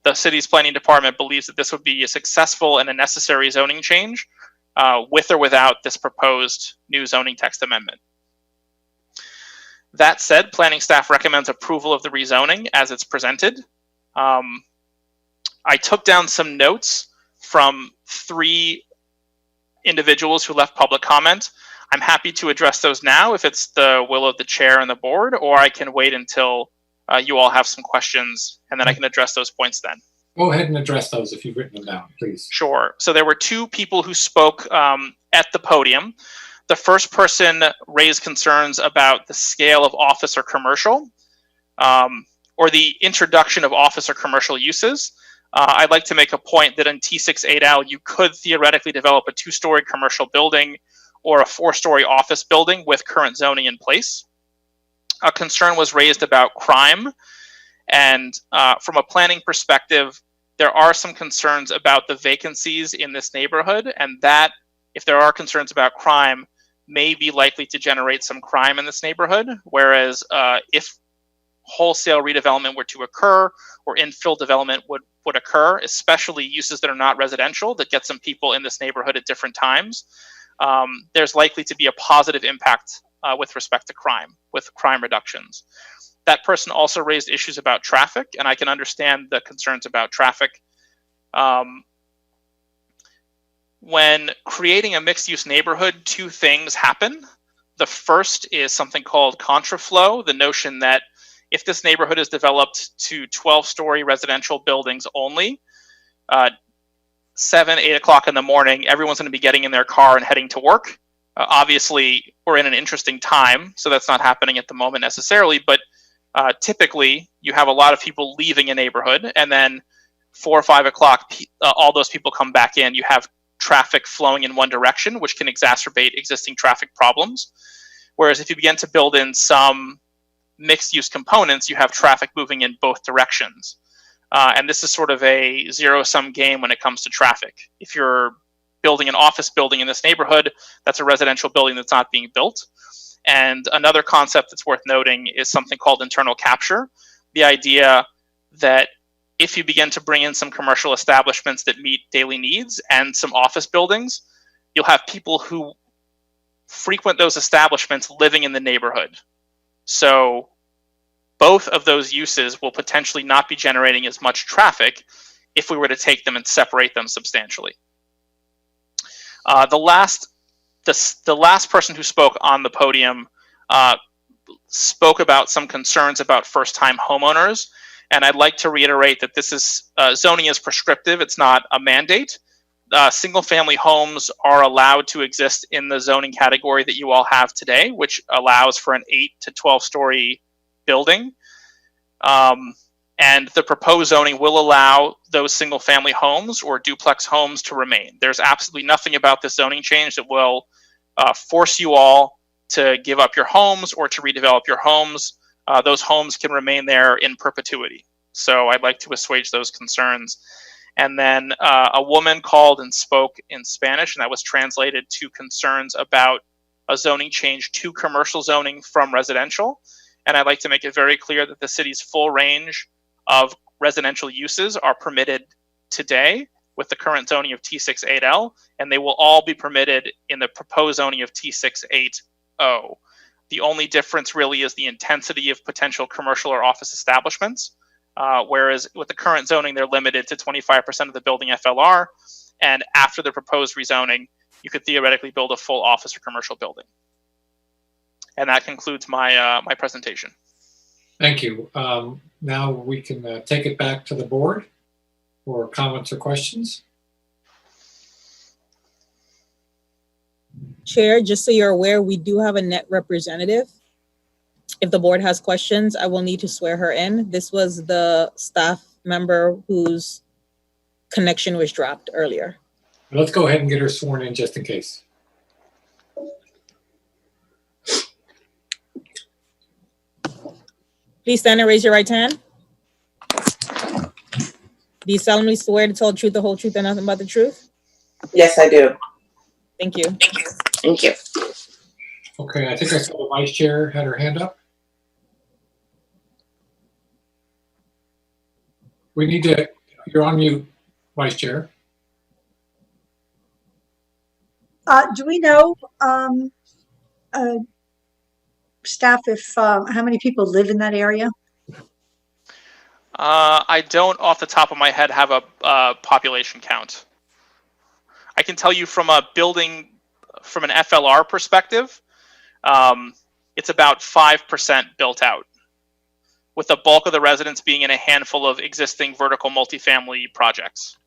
The city's planning department believes that this would be a successful and a necessary zoning change with or without this proposed new zoning text amendment. That said, planning staff recommends approval of the rezoning as it's presented. I took down some notes from 3 individuals who left public comment. I'm happy to address those now if it's the will of the chair and the board, or I can wait until you all have some questions and then I can address those points then. Go ahead and address those if you've written them down, please. Sure. So there were 2 people who spoke at the podium. The first person raised concerns about the scale of office or commercial, or the introduction of office or commercial uses. I'd like to make a point that in T680, you could theoretically develop a 2-story commercial building or a 4-story office building with current zoning in place. A concern was raised about crime. And from a planning perspective, there are some concerns about the vacancies in this neighborhood, and that, if there are concerns about crime, may be likely to generate some crime in this neighborhood. Whereas if wholesale redevelopment were to occur or infill development would occur, especially uses that are not residential that get some people in this neighborhood at different times, there's likely to be a positive impact with respect to crime, with crime reductions. That person also raised issues about traffic, and I can understand the concerns about traffic. When creating a mixed-use neighborhood, 2 things happen. The first is something called contraflow, the notion that if this neighborhood is developed to 12-story residential buildings only, 7, 8 o'clock in the morning, everyone's going to be getting in their car and heading to work. Obviously, we're in an interesting time, so that's not happening at the moment necessarily, but typically you have a lot of people leaving a neighborhood, and then 4 or 5 o'clock, all those people come back in. You have traffic flowing in one direction, which can exacerbate existing traffic problems. Whereas if you begin to build in some mixed-use components, you have traffic moving in both directions. And this is sort of a zero-sum game when it comes to traffic. If you're building an office building in this neighborhood, that's a residential building that's not being built. And another concept that's worth noting is something called internal capture. The idea that if you begin to bring in some commercial establishments that meet daily needs and some office buildings, you'll have people who frequent those establishments living in the neighborhood. So both of those uses will potentially not be generating as much traffic if we were to take them and separate them substantially. The last person who spoke on the podium spoke about some concerns about first-time homeowners. And I'd like to reiterate that this is zoning is prescriptive. It's not a mandate. Single-family homes are allowed to exist in the zoning category that you all have today, which allows for an 8 to 12-story building. And the proposed zoning will allow those single-family homes or duplex homes to remain. There's absolutely nothing about this zoning change that will force you all to give up your homes or to redevelop your homes. Those homes can remain there in perpetuity. So I'd like to assuage those concerns. And then a woman called and spoke in Spanish, and that was translated to concerns about a zoning change to commercial zoning from residential. And I'd like to make it very clear that the city's full range of residential uses are permitted today with the current zoning of T68L, and they will all be permitted in the proposed zoning of T68O. The only difference really is the intensity of potential commercial or office establishments, whereas with the current zoning, they're limited to 25% of the building FLR, and after the proposed rezoning, you could theoretically build a full office or commercial building. And that concludes my my presentation. Thank you. Now we can take it back to the board for comments or questions. Chair, just so you're aware, we do have a net representative. If the board has questions, I will need to swear her in. This was the staff member whose connection was dropped earlier. Let's go ahead and get her sworn in just in case. Please stand and raise your right hand. Do you solemnly swear to tell the truth, the whole truth, and nothing but the truth? Yes, I do. Thank you. Thank you. Okay, I think I saw the vice chair had her hand up. We need to, you're on mute, vice chair. Do we know, staff, if how many people live in that area? I don't off the top of my head have a population count. I can tell you from a building, from an FLR perspective, it's about 5% built out, with the bulk of the residents being in a handful of existing vertical multifamily projects.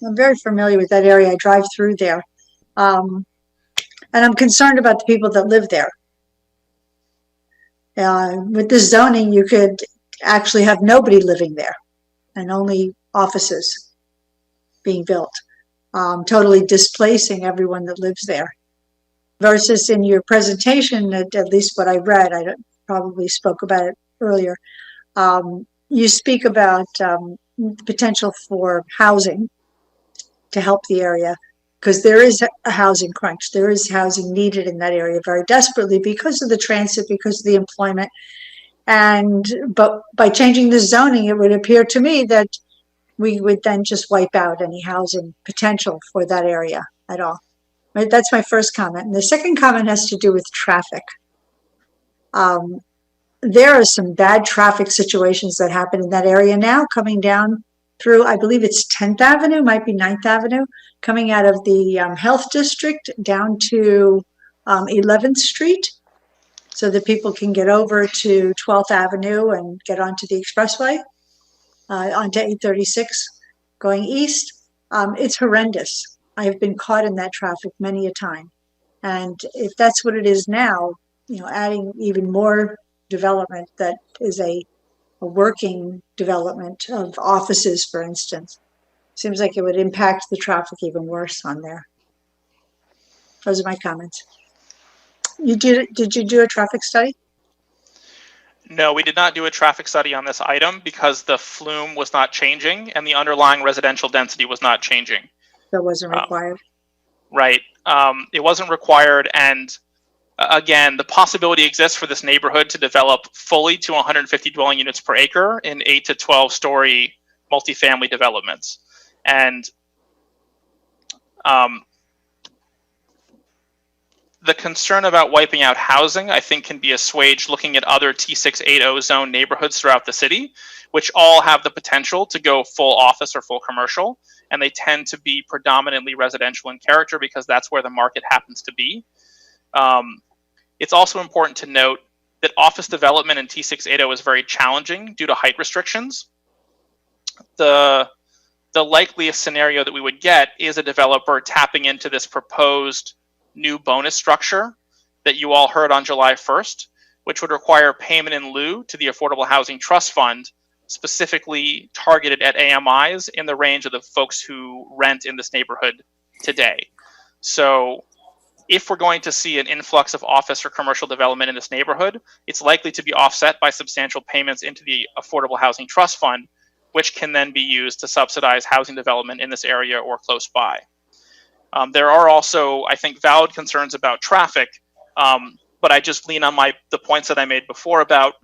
I'm very familiar with that area. I drive through there. And I'm concerned about the people that live there. With this zoning, you could actually have nobody living there and only offices being built, totally displacing everyone that lives there. Versus in your presentation, at least what I read, I probably spoke about it earlier, you speak about potential for housing to help the area, because there is a housing crunch. There is housing needed in that area very desperately because of the transit, because of the employment. But by changing the zoning, it would appear to me that we would then just wipe out any housing potential for that area at all. Right? That's my first comment. And the second comment has to do with traffic. There are some bad traffic situations that happen in that area now, coming down through, I believe it's 10th Avenue, might be 9th Avenue, coming out of the Health District down to 11th Street, so that people can get over to 12th Avenue and get onto the expressway, onto 836 going east. It's horrendous. I have been caught in that traffic many a time. And if that's what it is now, adding even more development that is a working development of offices, for instance, seems like it would impact the traffic even worse on there. Those are my comments. Did you do a traffic study? No, we did not do a traffic study on this item because the flume was not changing and the underlying residential density was not changing. That wasn't required. Right. It wasn't required. And again, the possibility exists for this neighborhood to develop fully to 150 dwelling units per acre in 8 to 12 story multifamily developments. And the concern about wiping out housing, I think, can be assuaged looking at other T680 zone neighborhoods throughout the city, which all have the potential to go full office or full commercial. And they tend to be predominantly residential in character because that's where the market happens to be. It's also important to note that office development in T680 is very challenging due to height restrictions. The likeliest scenario that we would get is a developer tapping into this proposed new bonus structure that you all heard on July 1st, which would require payment in lieu to the Affordable Housing Trust Fund, specifically targeted at AMIs in the range of the folks who rent in this neighborhood today. So if we're going to see an influx of office or commercial development in this neighborhood, it's likely to be offset by substantial payments into the Affordable Housing Trust Fund, which can then be used to subsidize housing development in this area or close by. There are also, I think, valid concerns about traffic, but I just lean on the points that I made before about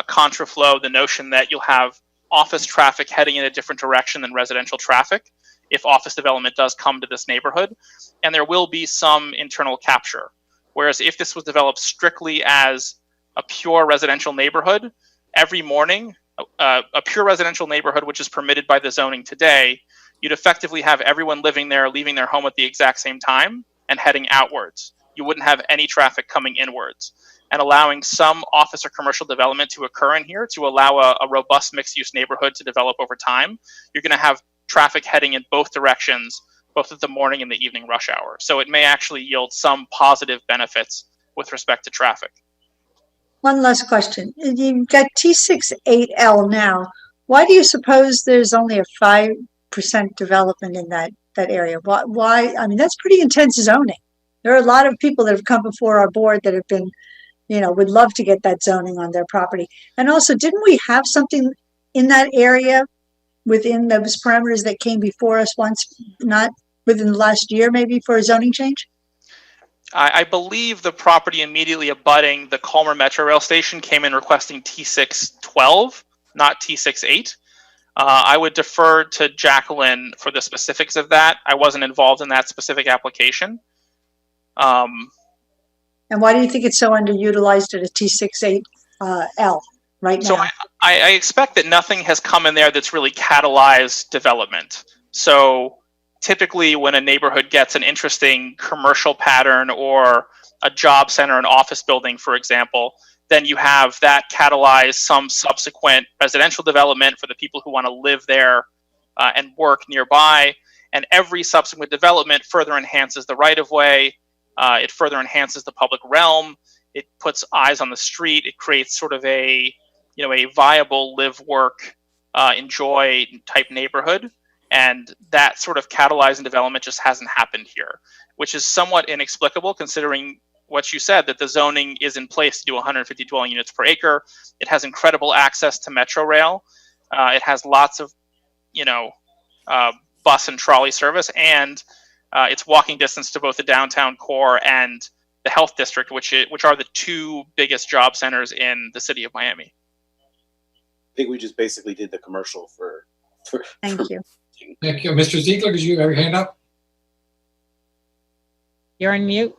contraflow, the notion that you'll have office traffic heading in a different direction than residential traffic if office development does come to this neighborhood, and there will be some internal capture. Whereas if this was developed strictly as a pure residential neighborhood, every morning, a pure residential neighborhood, which is permitted by the zoning today, you'd effectively have everyone living there, leaving their home at the exact same time and heading outwards. You wouldn't have any traffic coming inwards. And allowing some office or commercial development to occur in here to allow a robust mixed-use neighborhood to develop over time, you're going to have traffic heading in both directions, both at the morning and the evening rush hour. So it may actually yield some positive benefits with respect to traffic. One last question. You've got T68L now. Why do you suppose there's only a 5% development in that area? Why? I mean, that's pretty intense zoning. There are a lot of people that have come before our board that have been, would love to get that zoning on their property. And also, didn't we have something in that area within those parameters that came before us once, not within the last year, maybe, for a zoning change? I believe the property immediately abutting the Colmer Metro Rail Station came in requesting T612, not T68. I would defer to Jacqueline for the specifics of that. I wasn't involved in that specific application. And why do you think it's so underutilized at a T68L right now? So I expect that nothing has come in there that's really catalyzed development. So typically when a neighborhood gets an interesting commercial pattern or a job center, an office building, for example, then you have that catalyze some subsequent residential development for the people who want to live there and work nearby. And every subsequent development further enhances the right-of-way. It further enhances the public realm. It puts eyes on the street. It creates sort of a viable live, work, enjoy type neighborhood. And that sort of catalyzing development just hasn't happened here, which is somewhat inexplicable considering what you said, that the zoning is in place to do 150 dwelling units per acre. It has incredible access to Metro Rail. It has lots of, bus and trolley service, and it's walking distance to both the downtown core and the health district, which are the two biggest job centers in the city of Miami. I think we just basically did the commercial for Thank you. Thank you. Mr. Ziegler, did you have your hand up? You're on mute.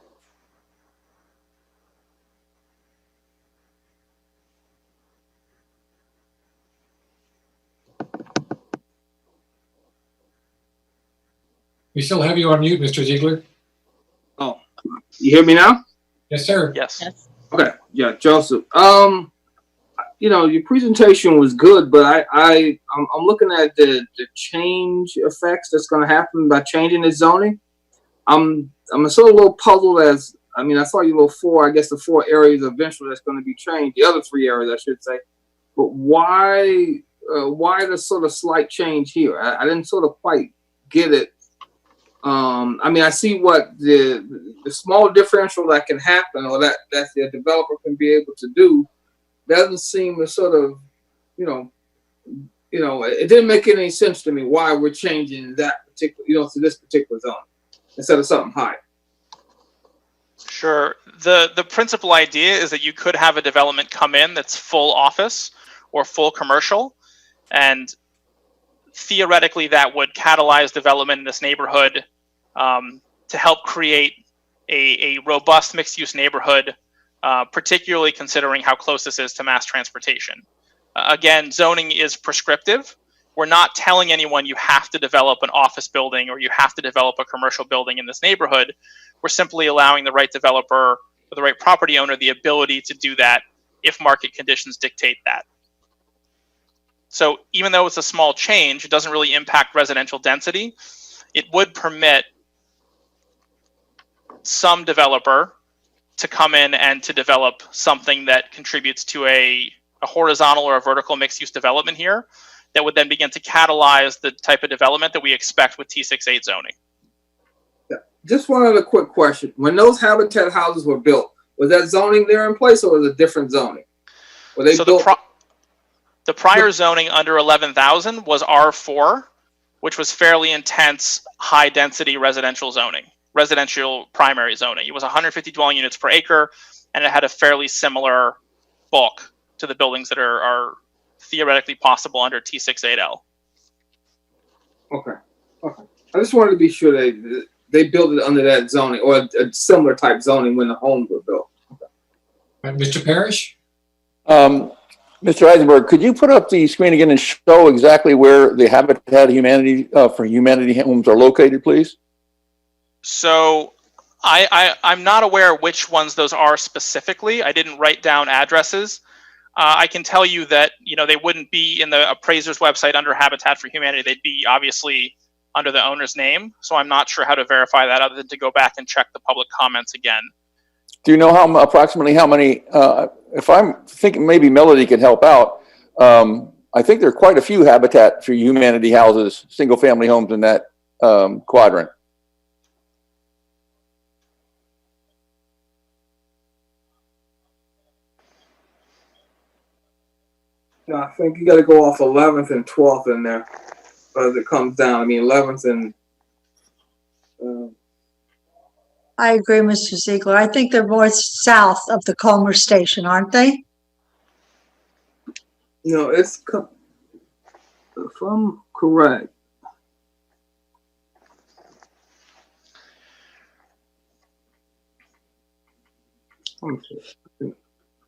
We still have you on mute, Mr. Ziegler. Oh, you hear me now? Yes, sir. Yes. Okay. Yeah, Joseph. Your presentation was good, but I'm looking at the change effects that's going to happen by changing the zoning. I'm sort of a little puzzled I saw your little the 4 areas eventually that's going to be changed, the other 3 areas I should say, but why the sort of slight change here? I didn't sort of quite get it. I see what the small differential that can happen or that the developer can be able to do. Doesn't seem to sort of, it didn't make any sense to me why we're changing that particular, to this particular zone instead of something higher. Sure. The principal idea is that you could have a development come in that's full office or full commercial, and theoretically that would catalyze development in this neighborhood to help create a robust mixed-use neighborhood, particularly considering how close this is to mass transportation. Again, zoning is prescriptive. We're not telling anyone you have to develop an office building or you have to develop a commercial building in this neighborhood. We're simply allowing the right developer or the right property owner the ability to do that if market conditions dictate that. So even though it's a small change, it doesn't really impact residential density. It would permit some developer to come in and to develop something that contributes to a horizontal or a vertical mixed-use development here that would then begin to catalyze the type of development that we expect with T68 zoning. Yeah. Just one other quick question. When those habitat houses were built, was that zoning there in place or was it different zoning? Were they built? The prior zoning under 11,000 was R4, which was fairly intense, high-density residential zoning, residential primary zoning. It was 150 dwelling units per acre, and it had a fairly similar bulk to the buildings that are theoretically possible under T68L. Okay. I just wanted to be sure they built it under that zoning or a similar type zoning when the homes were built. Mr. Parrish? Mr. Eisenberg, could you put up the screen again and show exactly where the Habitat Humanity for Humanity homes are located, please? So I'm not aware which ones those are specifically. I didn't write down addresses. I can tell you that, they wouldn't be in the appraiser's website under Habitat for Humanity. They'd be obviously under the owner's name. So I'm not sure how to verify that other than to go back and check the public comments again. Do you know approximately how many, if I'm thinking maybe Melody could help out, I think there are quite a few Habitat for Humanity houses, single family homes in that quadrant. No, I think you got to go off 11th and 12th in there as it comes down. I mean, 11th and. I agree, Mr. Ziegler. I think they're more south of the Culmer station, aren't they? No, if I'm correct.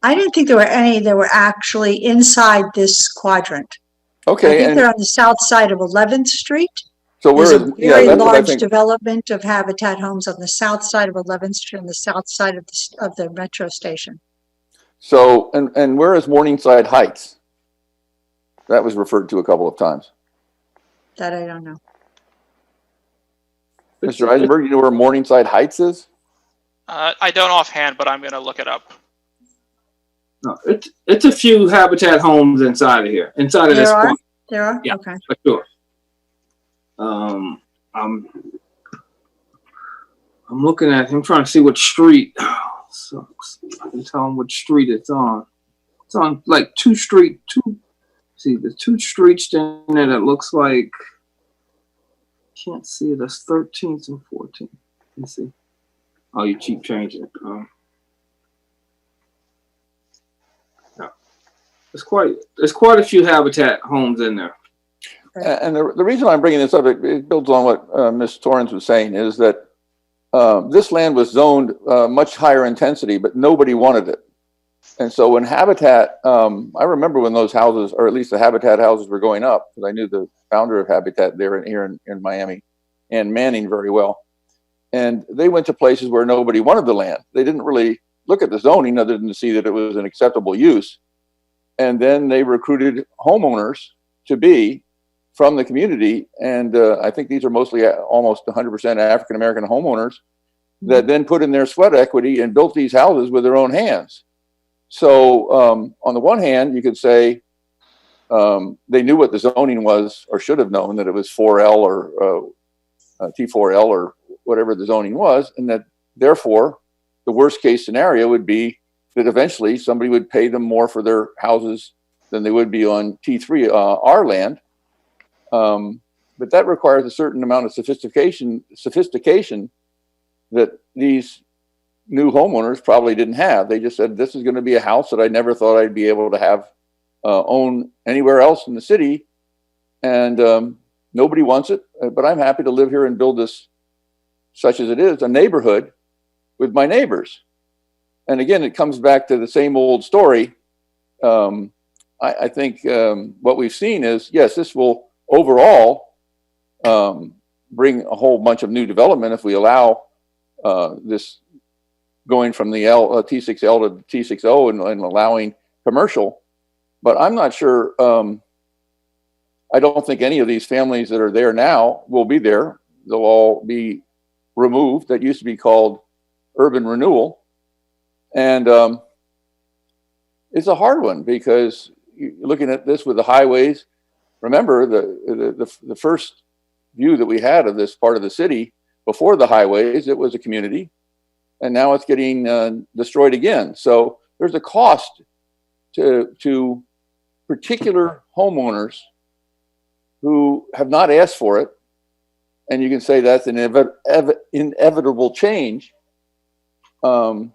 I didn't think there were any that were actually inside this quadrant. Okay. I think they're on the south side of 11th Street. So There's a very that's what I large think. development of Habitat homes on the south side of 11th Street and the south side of the metro station. So, and where is Morningside Heights? That was referred to a couple of times. That I don't know. Mr. Eisenberg, you know where Morningside Heights is? I don't offhand, but I'm going to look it up. No, it's a few Habitat homes inside of here, inside of this corner. There are? Yeah, Okay. for sure. I'm looking at him, trying to see what street. So I can tell him which street it's on. It's on like there's two streets in there that looks like, can't see it. That's 13th and 14th. Let's see. Oh, you keep changing it. No. There's quite a few Habitat homes in there. And the reason I'm bringing this up, it builds on what Ms. Torrance was saying, is that this land was zoned much higher intensity, but nobody wanted it. And so when Habitat, I remember when those houses, or at least the Habitat houses, were going up, because I knew the founder of Habitat there here in Miami, and Manning, very well. And they went to places where nobody wanted the land. They didn't really look at the zoning other than to see that it was an acceptable use. And then they recruited homeowners to be from the community. And I think these are mostly almost 100% African-American homeowners that then put in their sweat equity and built these houses with their own hands. So on the one hand, you could say they knew what the zoning was, or should have known that it was 4L or T4L or whatever the zoning was, and that therefore the worst case scenario would be that eventually somebody would pay them more for their houses than they would be on T3 R land. But that requires a certain amount of sophistication that these new homeowners probably didn't have. They just said, this is going to be a house that I never thought I'd be able to have own anywhere else in the city. And nobody wants it, but I'm happy to live here and build this, such as it is, a neighborhood with my neighbors. And again, it comes back to the same old story. I think what we've seen is, yes, this will overall bring a whole bunch of new development if we allow this going from the T6L to T6O and allowing commercial. But I'm not sure. I don't think any of these families that are there now will be there. They'll all be removed. That used to be called urban renewal. And it's a hard one because you're looking at this with the highways. Remember the first view that we had of this part of the city before the highways, it was a community, and now it's getting destroyed again. So there's a cost to particular homeowners who have not asked for it, and you can say that's an inevitable change. I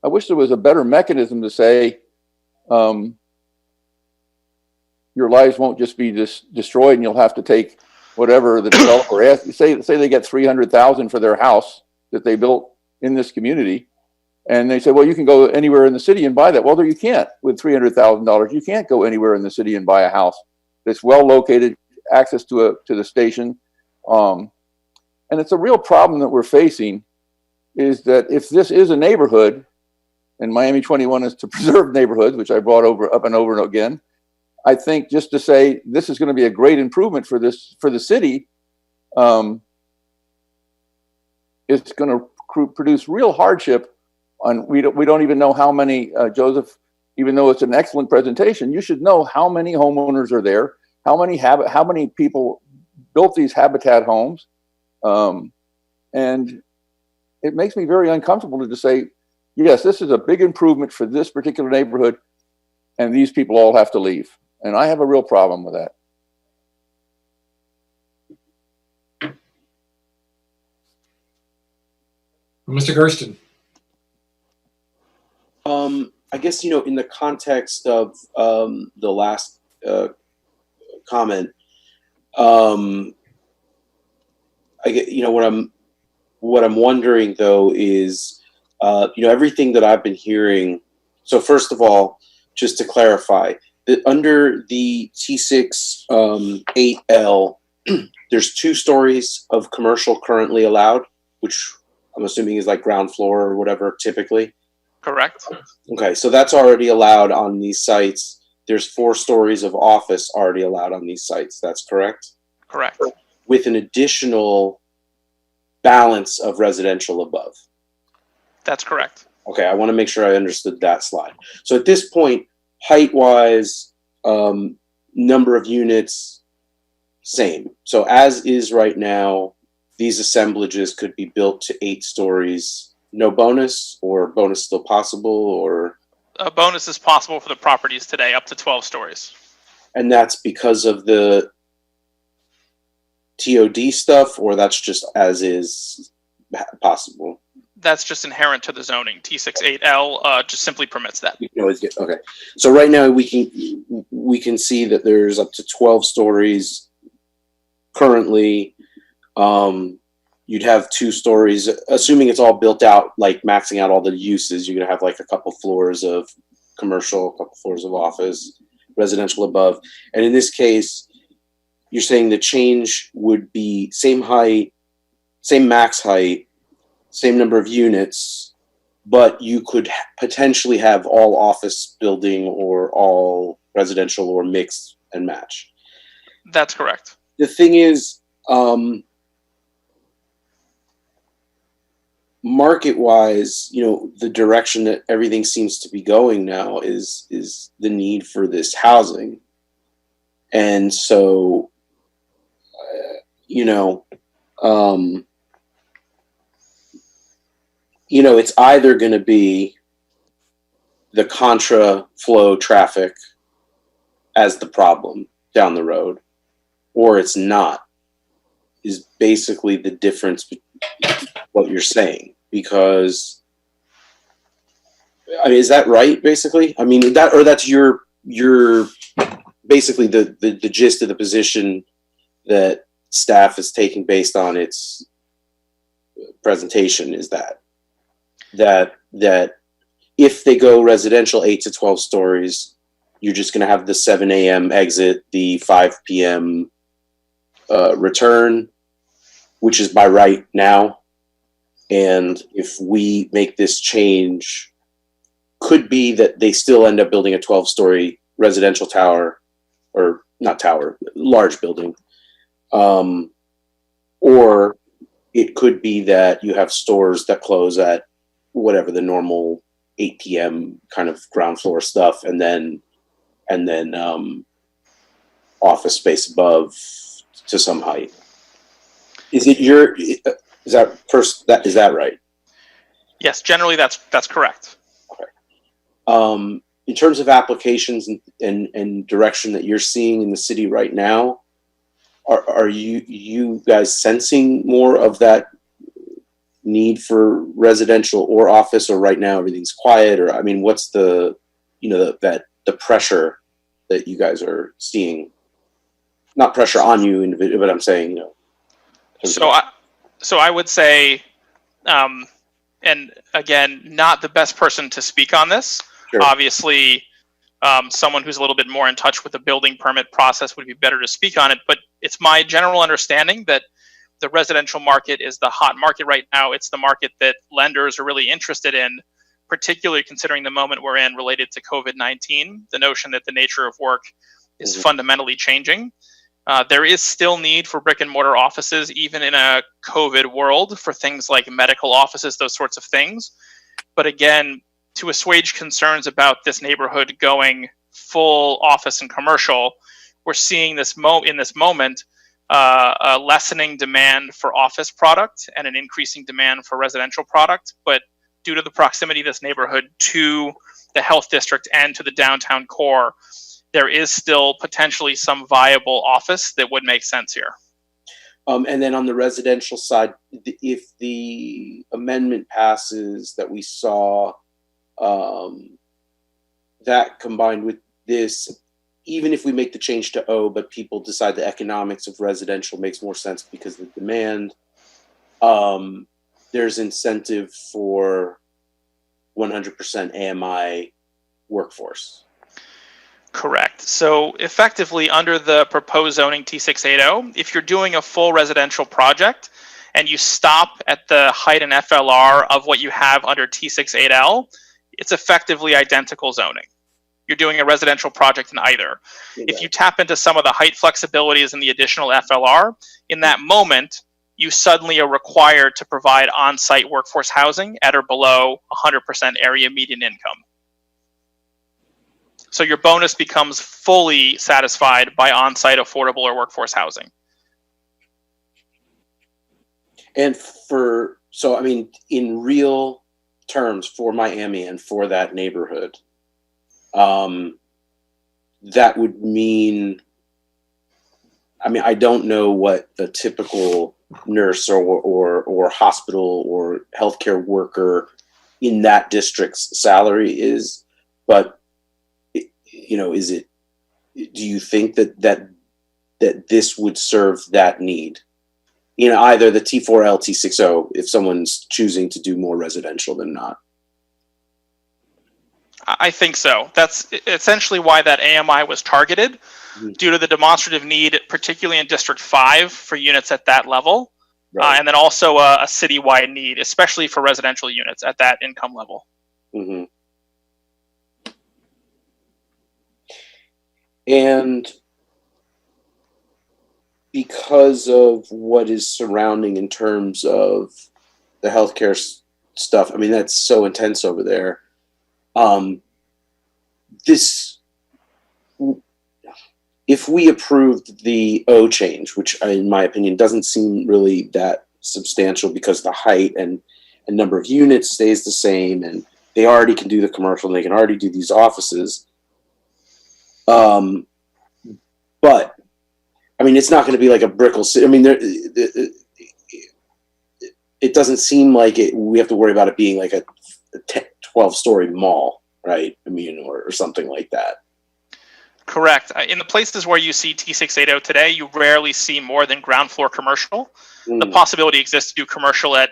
wish there was a better mechanism to say your lives won't just be destroyed, and you'll have to take whatever the developer asks. Say they get $300,000 for their house that they built in this community, and they say, well, you can go anywhere in the city and buy that. Well, you can't with $300,000. You can't go anywhere in the city and buy a house that's well located, access to the station. And it's a real problem that we're facing, is that if this is a neighborhood, and Miami 21 is to preserve neighborhoods, which I brought up and over again, I think just to say this is going to be a great improvement for the city, it's going to produce real hardship on. We don't even know how many, Joseph. Even though it's an excellent presentation, you should know how many homeowners are there, how many people built these habitat homes, and it makes me very uncomfortable to just say, yes, this is a big improvement for this particular neighborhood, and these people all have to leave. And I have a real problem with that. Mr. Gersten. I guess, in the context of the last comment, I get, what I'm wondering though is, everything that I've been hearing. So first of all, just to clarify, that under the T6 8L, there's 2 stories of commercial currently allowed, which I'm assuming is like ground floor or whatever typically. Correct. Okay, so that's already allowed on these sites. There's 4 stories of office already allowed on these sites. That's correct? Correct. With an additional balance of residential above. That's correct. Okay, I want to make sure I understood that slide. So at this point, height-wise, number of units, same. So as is right now, these assemblages could be built to 8 stories. No bonus, or bonus still possible, or? A bonus is possible for the properties today, up to 12 stories. And that's because of the TOD stuff, or that's just as is possible? That's just inherent to the zoning. T68L just simply permits that. You can always get, okay. So right now we can see that there's up to 12 stories currently. You'd have 2 stories, assuming it's all built out, like maxing out all the uses. You're gonna have like a couple floors of commercial, a couple floors of office, residential above. And in this case, you're saying the change would be same height, same max height, same number of units, but you could potentially have all office building or all residential or mix and match. That's correct. The thing is, market-wise, the direction that everything seems to be going now is the need for this housing. And so, it's either going to be the contra flow traffic as the problem down the road, or it's not, is basically the difference between what you're saying. Because, is that right, basically? That's your basically the gist of the position that staff is taking based on its presentation, is that if they go residential 8 to 12 stories, you're just going to have the 7 a.m. exit, the 5 p.m. Return, which is by right now. And if we make this change, could be that they still end up building a 12-story residential tower, or not tower, large building. Or it could be that you have stores that close at whatever the normal 8 p.m. kind of ground floor stuff, and then office space above to some height. Is that right? Yes, generally that's correct. Okay. in terms of applications and direction that you're seeing in the city right now, are you guys sensing more of that need for residential or office, or right now everything's quiet? Or I mean, what's the the pressure that you guys are seeing? Not pressure on you individually, but I'm saying, So I would say, and again, not the best person to speak on this. Sure. Obviously, someone who's a little bit more in touch with the building permit process would be better to speak on it. But it's my general understanding that the residential market is the hot market right now. It's the market that lenders are really interested in, particularly considering the moment we're in related to COVID-19, the notion that the nature of work is fundamentally changing. There is still need for brick and mortar offices, even in a COVID world, for things like medical offices, those sorts of things. But again, to assuage concerns about this neighborhood going full office and commercial, we're seeing this in this moment a lessening demand for office product and an increasing demand for residential product. But due to the proximity of this neighborhood to the health district and to the downtown core, there is still potentially some viable office that would make sense here. And then on the residential side, if the amendment passes that we saw, that combined with this, even if we make the change to O, but people decide the economics of residential makes more sense because of the demand, there's incentive for 100% AMI workforce. Correct. So effectively, under the proposed zoning T680, if you're doing a full residential project and you stop at the height and FLR of what you have under T68L, it's effectively identical zoning. You're doing a residential project in either. If you tap into some of the height flexibilities and the additional FLR, in that moment, you suddenly are required to provide on-site workforce housing at or below 100% area median income. So your bonus becomes fully satisfied by on-site affordable or workforce housing. And so I mean, in real terms for Miami and for that neighborhood, that would mean, I mean, I don't know what the typical nurse or hospital or healthcare worker in that district's salary is, but do you think that this would serve that need? Either the T4L, T60, if someone's choosing to do more residential than not. I think so. That's essentially why that AMI was targeted, due to the demonstrative need, particularly in District 5 for units at that level, and then also a citywide need, especially for residential units at that income level. Mm-hmm. And because of what is surrounding in terms of the healthcare stuff, I mean, that's so intense over there. If we approved the O change, which in my opinion doesn't seem really that substantial because the height and number of units stays the same, and they already can do the commercial and they can already do these offices. But I mean, it's not going to be like a Brickell City. I mean, it doesn't seem like we have to worry about it being like a 12-story mall, right? I mean, or something like that. Correct. In the places where you see T680 today, you rarely see more than ground floor commercial. The possibility exists to do commercial at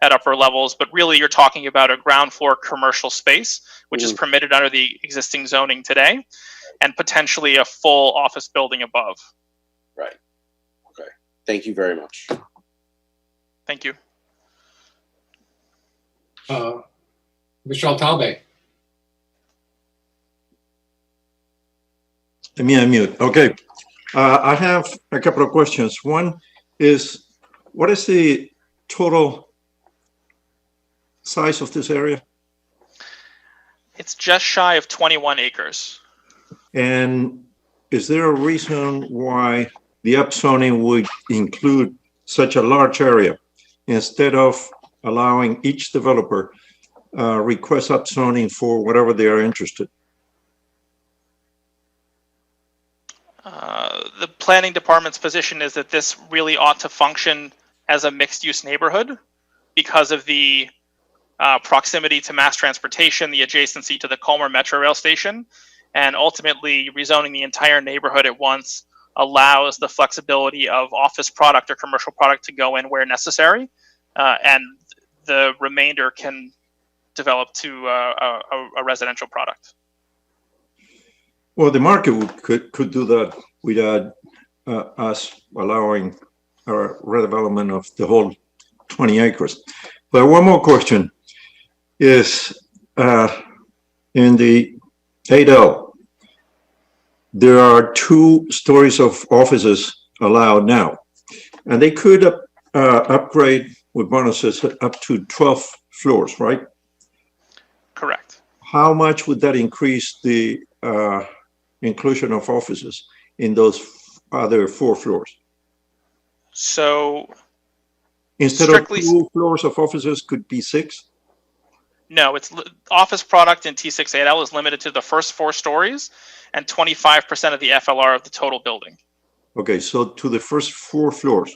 upper levels, but really you're talking about a ground floor commercial space, which is permitted under the existing zoning today, and potentially a full office building above. Right. Okay. Thank you very much. Thank you. Michelle Talbot. Let me unmute. Okay. I have a couple of questions. One is, what is the total size of this area? It's just shy of 21 acres. And is there a reason why the upzoning would include such a large area instead of allowing each developer request upzoning for whatever they are interested? planning department's position is that this really ought to function as a mixed-use neighborhood because of the proximity to mass transportation, the adjacency to the Colmar Metro Rail Station, and ultimately rezoning the entire neighborhood at once allows the flexibility of office product or commercial product to go in where necessary, and the remainder can develop to a residential product. Well, the market could do that without us allowing our redevelopment of the whole 20 acres. But one more question is, in the 8L, there are 2 stories of offices allowed now, and they could upgrade with bonuses up to 12 floors, right? Correct. How much would that increase the inclusion of offices in those other 4 floors? So instead of 2 floors of offices, could be 6? No, it's office product in T6-8L is limited to the first 4 stories and 25% of the FLR of the total building. Okay, so to the first 4 floors.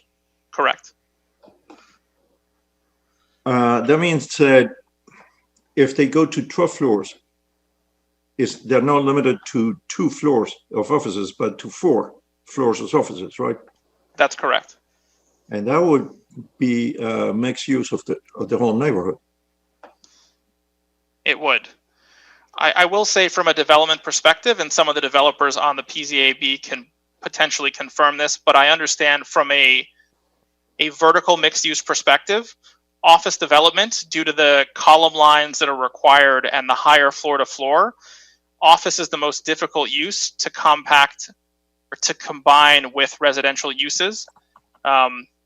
Correct. That means that if they go to 12 floors, they're not limited to 2 floors of offices, but to 4 floors of offices, right? That's correct. And that would be mixed use of the whole neighborhood. It would. I will say from a development perspective, and some of the developers on the PZAB can potentially confirm this, but I understand from a vertical mixed use perspective, office development, due to the column lines that are required and the higher floor to floor, office is the most difficult use to compact or to combine with residential uses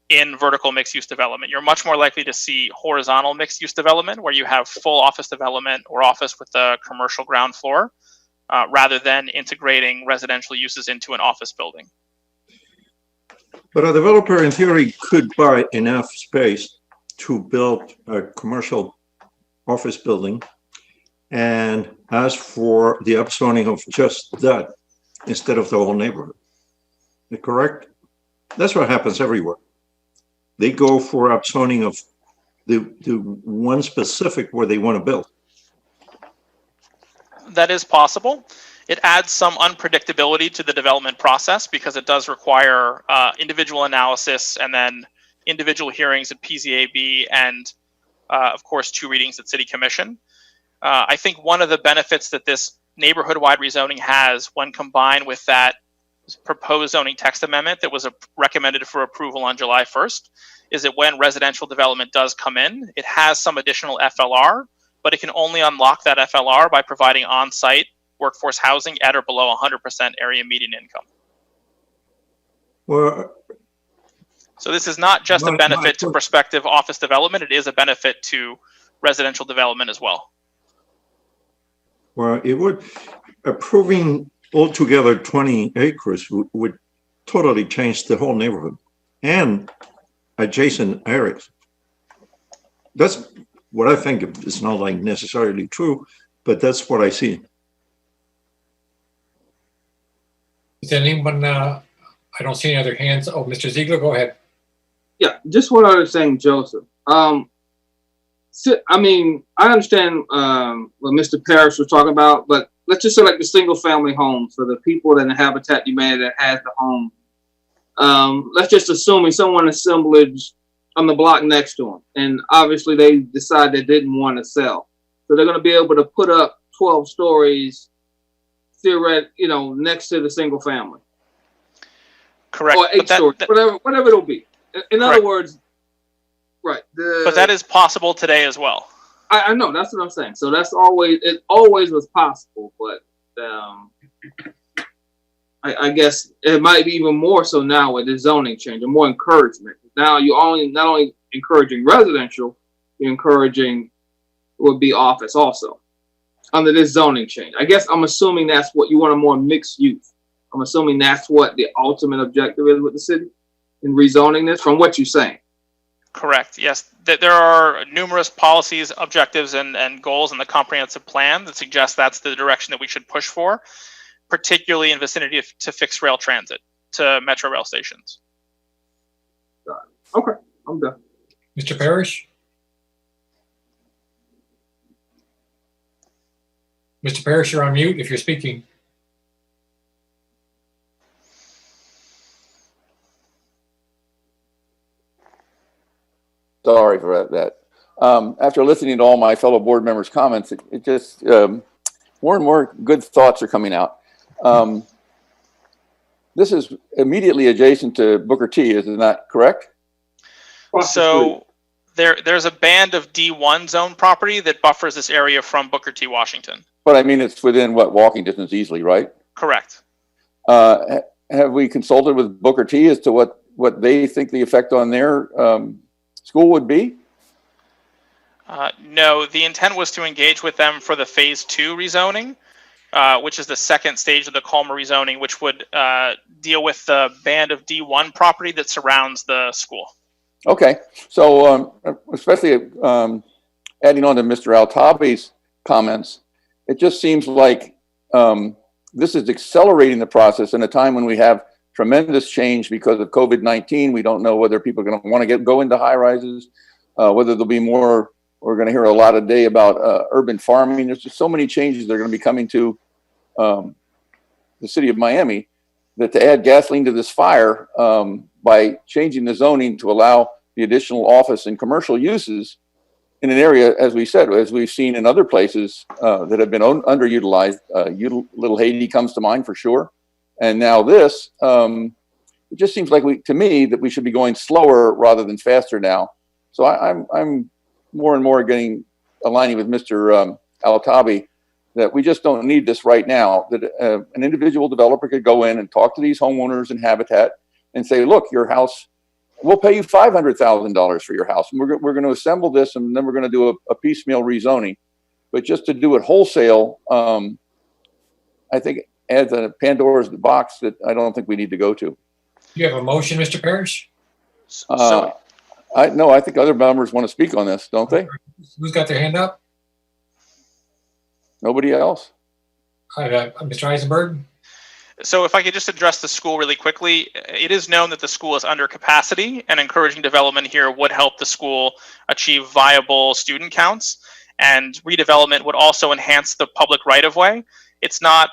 in vertical mixed-use development. You're much more likely to see horizontal mixed-use development where you have full office development or office with the commercial ground floor rather than integrating residential uses into an office building. But a developer in theory could buy enough space to build a commercial office building and ask for the upzoning of just that instead of the whole neighborhood. Is that correct? That's what happens everywhere. They go for upzoning of the one specific where they want to build. That is possible. It adds some unpredictability to the development process because it does require individual analysis and then individual hearings at PZAB and, of course, 2 readings at City Commission. I think one of the benefits that this neighborhood-wide rezoning has when combined with that proposed zoning text amendment that was recommended for approval on July 1st is that when residential development does come in, it has some additional FLR, but it can only unlock that FLR by providing on-site workforce housing at or below 100% area median income. Well, so this is not just a benefit to prospective office development, it is a benefit to residential development as well. Well, it would, approving altogether 20 acres would totally change the whole neighborhood and adjacent areas. That's what I think. It's not like necessarily true, but that's what I see. Is anyone, I don't see any other hands. Oh, Mr. Ziegler, go ahead. Yeah, just what I was saying, Joseph. I mean, I understand what Mr. Parrish was talking about, but let's just say like the single family homes for the people in the Habitat Humanity that has the home. Let's just assume someone assemblage on the block next to them, and obviously they decide they didn't want to sell, so they're going to be able to put up 12 stories, theoretically, next to the single family. Correct. Or 8 stories, whatever it'll be. In other words, right. But that is possible today as well. I know, that's what I'm saying. So it always was possible, but I guess it might be even more so now with the zoning change and more encouragement. Now you not only encouraging residential, you're encouraging would be office also under this zoning change. I guess I'm assuming that's what you want, a more mixed use. I'm assuming that's what the ultimate objective is with the city in rezoning this from what you're saying. Correct. Yes, there are numerous policies, objectives, and goals in the comprehensive plan that suggest that's the direction that we should push for, particularly in vicinity to fixed rail transit, to Metro rail stations. Okay, I'm done. Mr. Parrish? Mr. Parrish, you're on mute if you're speaking. Sorry for that. After listening to all my fellow board members' comments, it just, more and more good thoughts are coming out. This is immediately adjacent to Booker T, is it not correct? So there's a band of D1 zone property that buffers this area from Booker T, Washington. But I mean, it's within what, walking distance easily, right? Correct. Have we consulted with Booker T as to what they think the effect on their school would be? No, the intent was to engage with them for the phase 2 rezoning, which is the second stage of the Colma rezoning, which would deal with the band of D1 property that surrounds the school. Okay, so especially adding on to Mr. Altabi's comments, it just seems like this is accelerating the process in a time when we have tremendous change because of COVID-19. We don't know whether people are going to want to go into high rises, whether there'll be more. We're going to hear a lot today about urban farming. There's just so many changes that are going to be coming to the city of Miami, that to add gasoline to this fire by changing the zoning to allow the additional office and commercial uses in an area, as we said, as we've seen in other places that have been underutilized. Little Haiti comes to mind for sure. And now this, it just seems like to me that we should be going slower rather than faster now. So I'm more and more aligning with Mr. Altabi that we just don't need this right now, that an individual developer could go in and talk to these homeowners in Habitat and say, look, your house, we'll pay you $500,000 for your house. And we're going to assemble this, and then we're going to do a piecemeal rezoning. But just to do it wholesale, I think adds a Pandora's box that I don't think we need to go to. You have a motion, Mr. Parrish? I think other members want to speak on this, don't they? Who's got their hand up? Nobody else? Mr. Eisenberg? So if I could just address the school really quickly, it is known that the school is under capacity, and encouraging development here would help the school achieve viable student counts, and redevelopment would also enhance the public right-of-way. It's not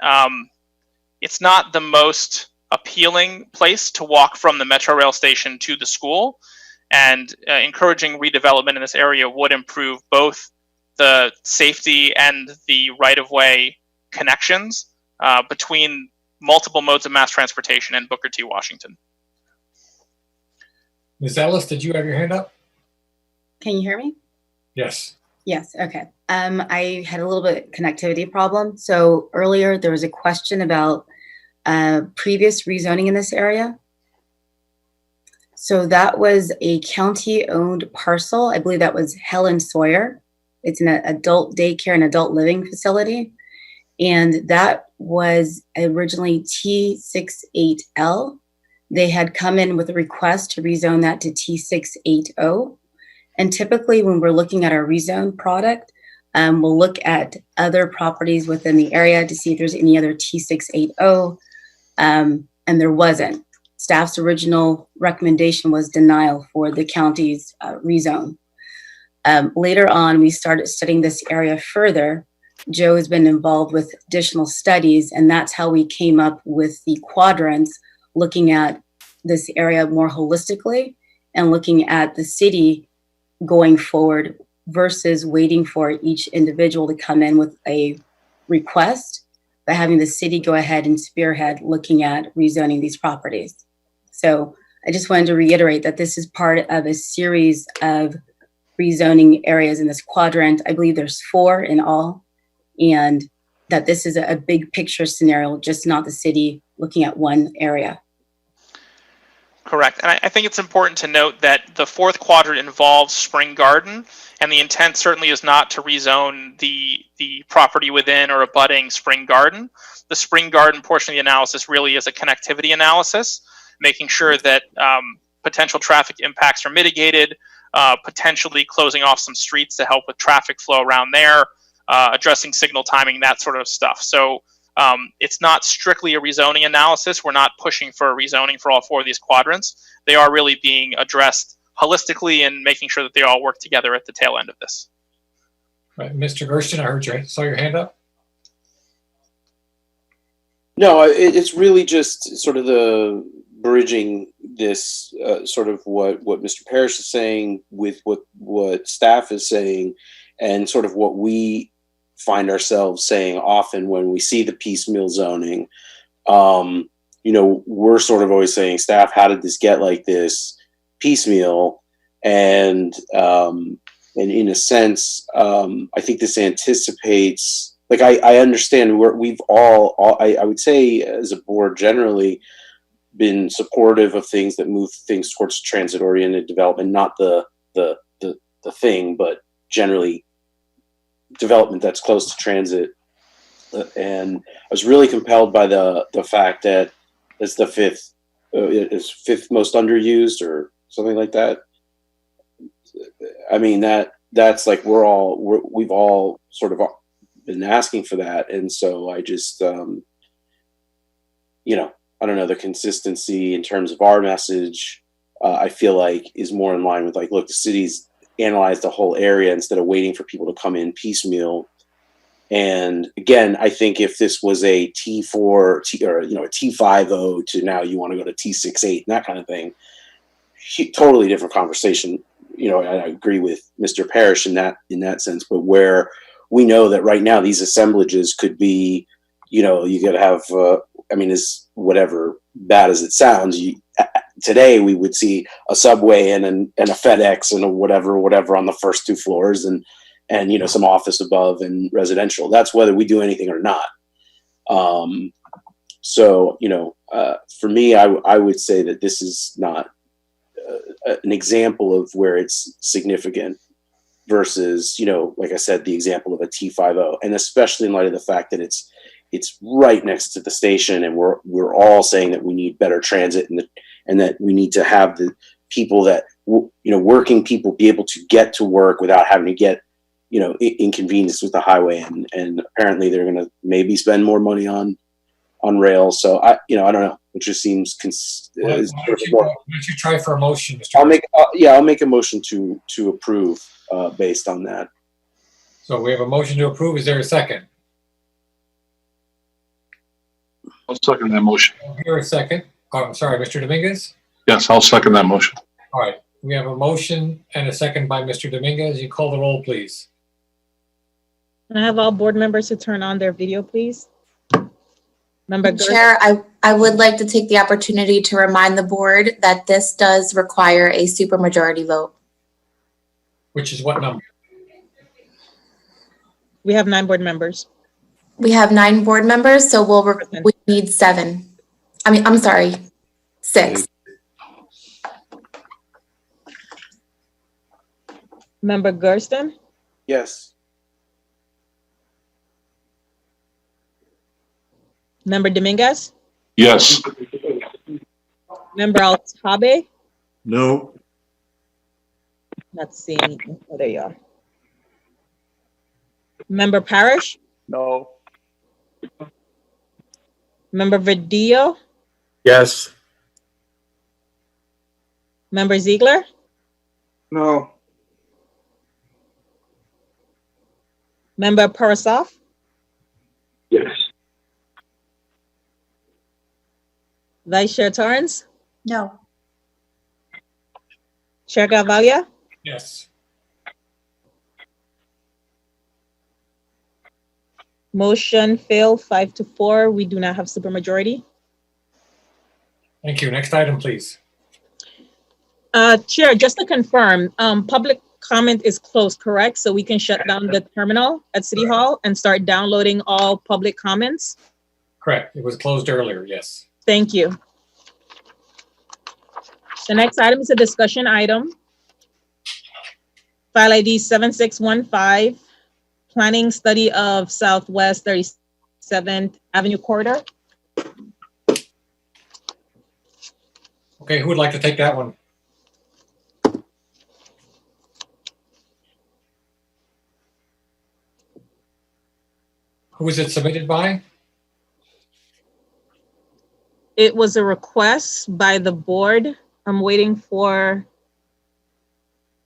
the most appealing place to walk from the Metro rail station to the school, and encouraging redevelopment in this area would improve both the safety and the right-of-way connections between multiple modes of mass transportation in Booker T, Washington. Ms. Ellis, did you have your hand up? Can you hear me? Yes. Yes, okay. I had a little bit of connectivity problem. So earlier there was a question about previous rezoning in this area. So that was a county-owned parcel. I believe that was Helen Sawyer. It's an adult daycare and adult living facility. And that was originally T68L. They had come in with a request to rezone that to T680. And typically when we're looking at our rezone product, we'll look at other properties within the area to see if there's any other T680, and there wasn't. Staff's original recommendation was denial for the county's rezone. Later on, we started studying this area further. Joe has been involved with additional studies, and that's how we came up with the quadrants, looking at this area more holistically and looking at the city going forward versus waiting for each individual to come in with a request, but having the city go ahead and spearhead looking at rezoning these properties. So I just wanted to reiterate that this is part of a series of rezoning areas in this quadrant. I believe there's 4 in all, and that this is a big picture scenario, just not the city looking at one area. Correct. And I think it's important to note that the 4th quadrant involves Spring Garden, and the intent certainly is not to rezone the property within or abutting Spring Garden. The Spring Garden portion of the analysis really is a connectivity analysis, making sure that potential traffic impacts are mitigated, potentially closing off some streets to help with traffic flow around there, addressing signal timing, that sort of stuff. So It's not strictly a rezoning analysis. We're not pushing for a rezoning for all 4 of these quadrants. They are really being addressed holistically and making sure that they all work together at the tail end of this. Right, Mr. Gersten, I heard you. Saw your hand up. No, it's really just sort of the bridging this sort of what Mr. Parrish is saying with what staff is saying, and sort of what we find ourselves saying often when we see the piecemeal zoning. We're sort of always saying, staff, how did this get like this piecemeal? And in a sense, I think this anticipates. Like I understand we've all I would say as a board generally been supportive of things that move things towards transit-oriented development, not the thing, but generally development that's close to transit. And I was really compelled by the fact that it's the fifth most underused or something like that. I mean that's like we've all sort of been asking for that, and so I just I don't know, the consistency in terms of our message I feel like is more in line with like, look, the city's analyzed the whole area instead of waiting for people to come in piecemeal. And again, I think if this was a T4 or a T50 to now you want to go to T68 and that kind of thing, totally different conversation. I agree with Mr. Parrish in that sense, but where we know that right now these assemblages could be, you could have, as whatever bad as it sounds, today we would see a Subway and a FedEx and a whatever on the first 2 floors and some office above and residential. That's whether we do anything or not. For me, I would say that this is not an example of where it's significant versus, like I said, the example of a T50, and especially in light of the fact that it's right next to the station, and we're all saying that we need better transit and that we need to have the people that working people be able to get to work without having to get inconvenience with the highway, and apparently they're going to maybe spend more money on rail. So I don't know. It just seems. Why don't you try for a motion, Mr. I'll make a motion to approve based on that. So we have a motion to approve. Is there a second? I'll second that motion. Here a second. Oh, I'm sorry, Mr. Dominguez. Yes, I'll second that motion. All right. We have a motion and a second by Mr. Dominguez. You call the roll, please. Can I have all board members to turn on their video, please? Member Chair, I would like to take the opportunity to remind the board that this does require a supermajority vote. Which is what number? We have 9 board members. We have 9 board members, so we need 7. I'm sorry, 6. Member Gersten? Yes. Member Dominguez? Yes. Member Altabe? No. Let's see. Oh, there you are. Member Parrish? No. Member Verdillo? Yes. Member Ziegler? No. Member Parasoff? Yes. Vice Chair Torrance? No. Chair Gavalia? Yes. Motion failed 5-4. We do not have supermajority. Thank you. Next item, please. Chair, just to confirm, public comment is closed, correct? So we can shut down the terminal at City Hall and start downloading all public comments? Correct. It was closed earlier. Yes. Thank you. The next item is a discussion item. File ID 7615, planning study of Southwest 37th Avenue corridor. Okay, who would like to take that one? Who is it submitted by? It was a request by the board. I'm waiting for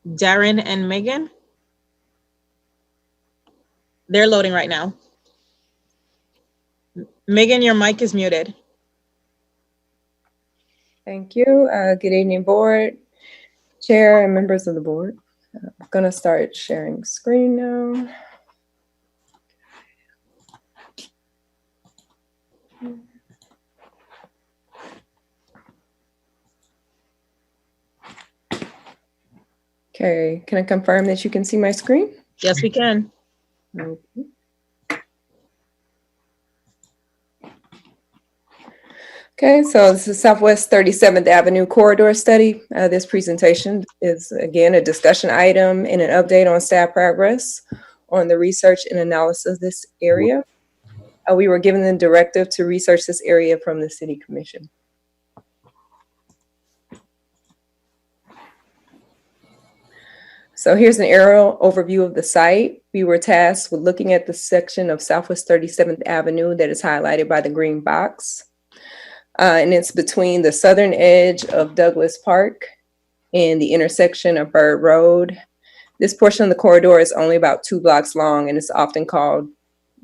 Darren and Megan. They're loading right now. Megan, your mic is muted. Thank you. Good evening, board, chair, and members of the board. I'm gonna start sharing screen now. Okay, can I confirm that you can see my screen? Yes, we can. Okay. Okay, so this is Southwest 37th Avenue Corridor Study. This presentation is, again, a discussion item and an update on staff progress on the research and analysis of this area. We were given the directive to research this area from the City Commission. So here's an aerial overview of the site. We were tasked with looking at the section of Southwest 37th Avenue that is highlighted by the green box. And it's between the southern edge of Douglas Park and the intersection of Bird Road. This portion of the corridor is only about 2 blocks long and it's often called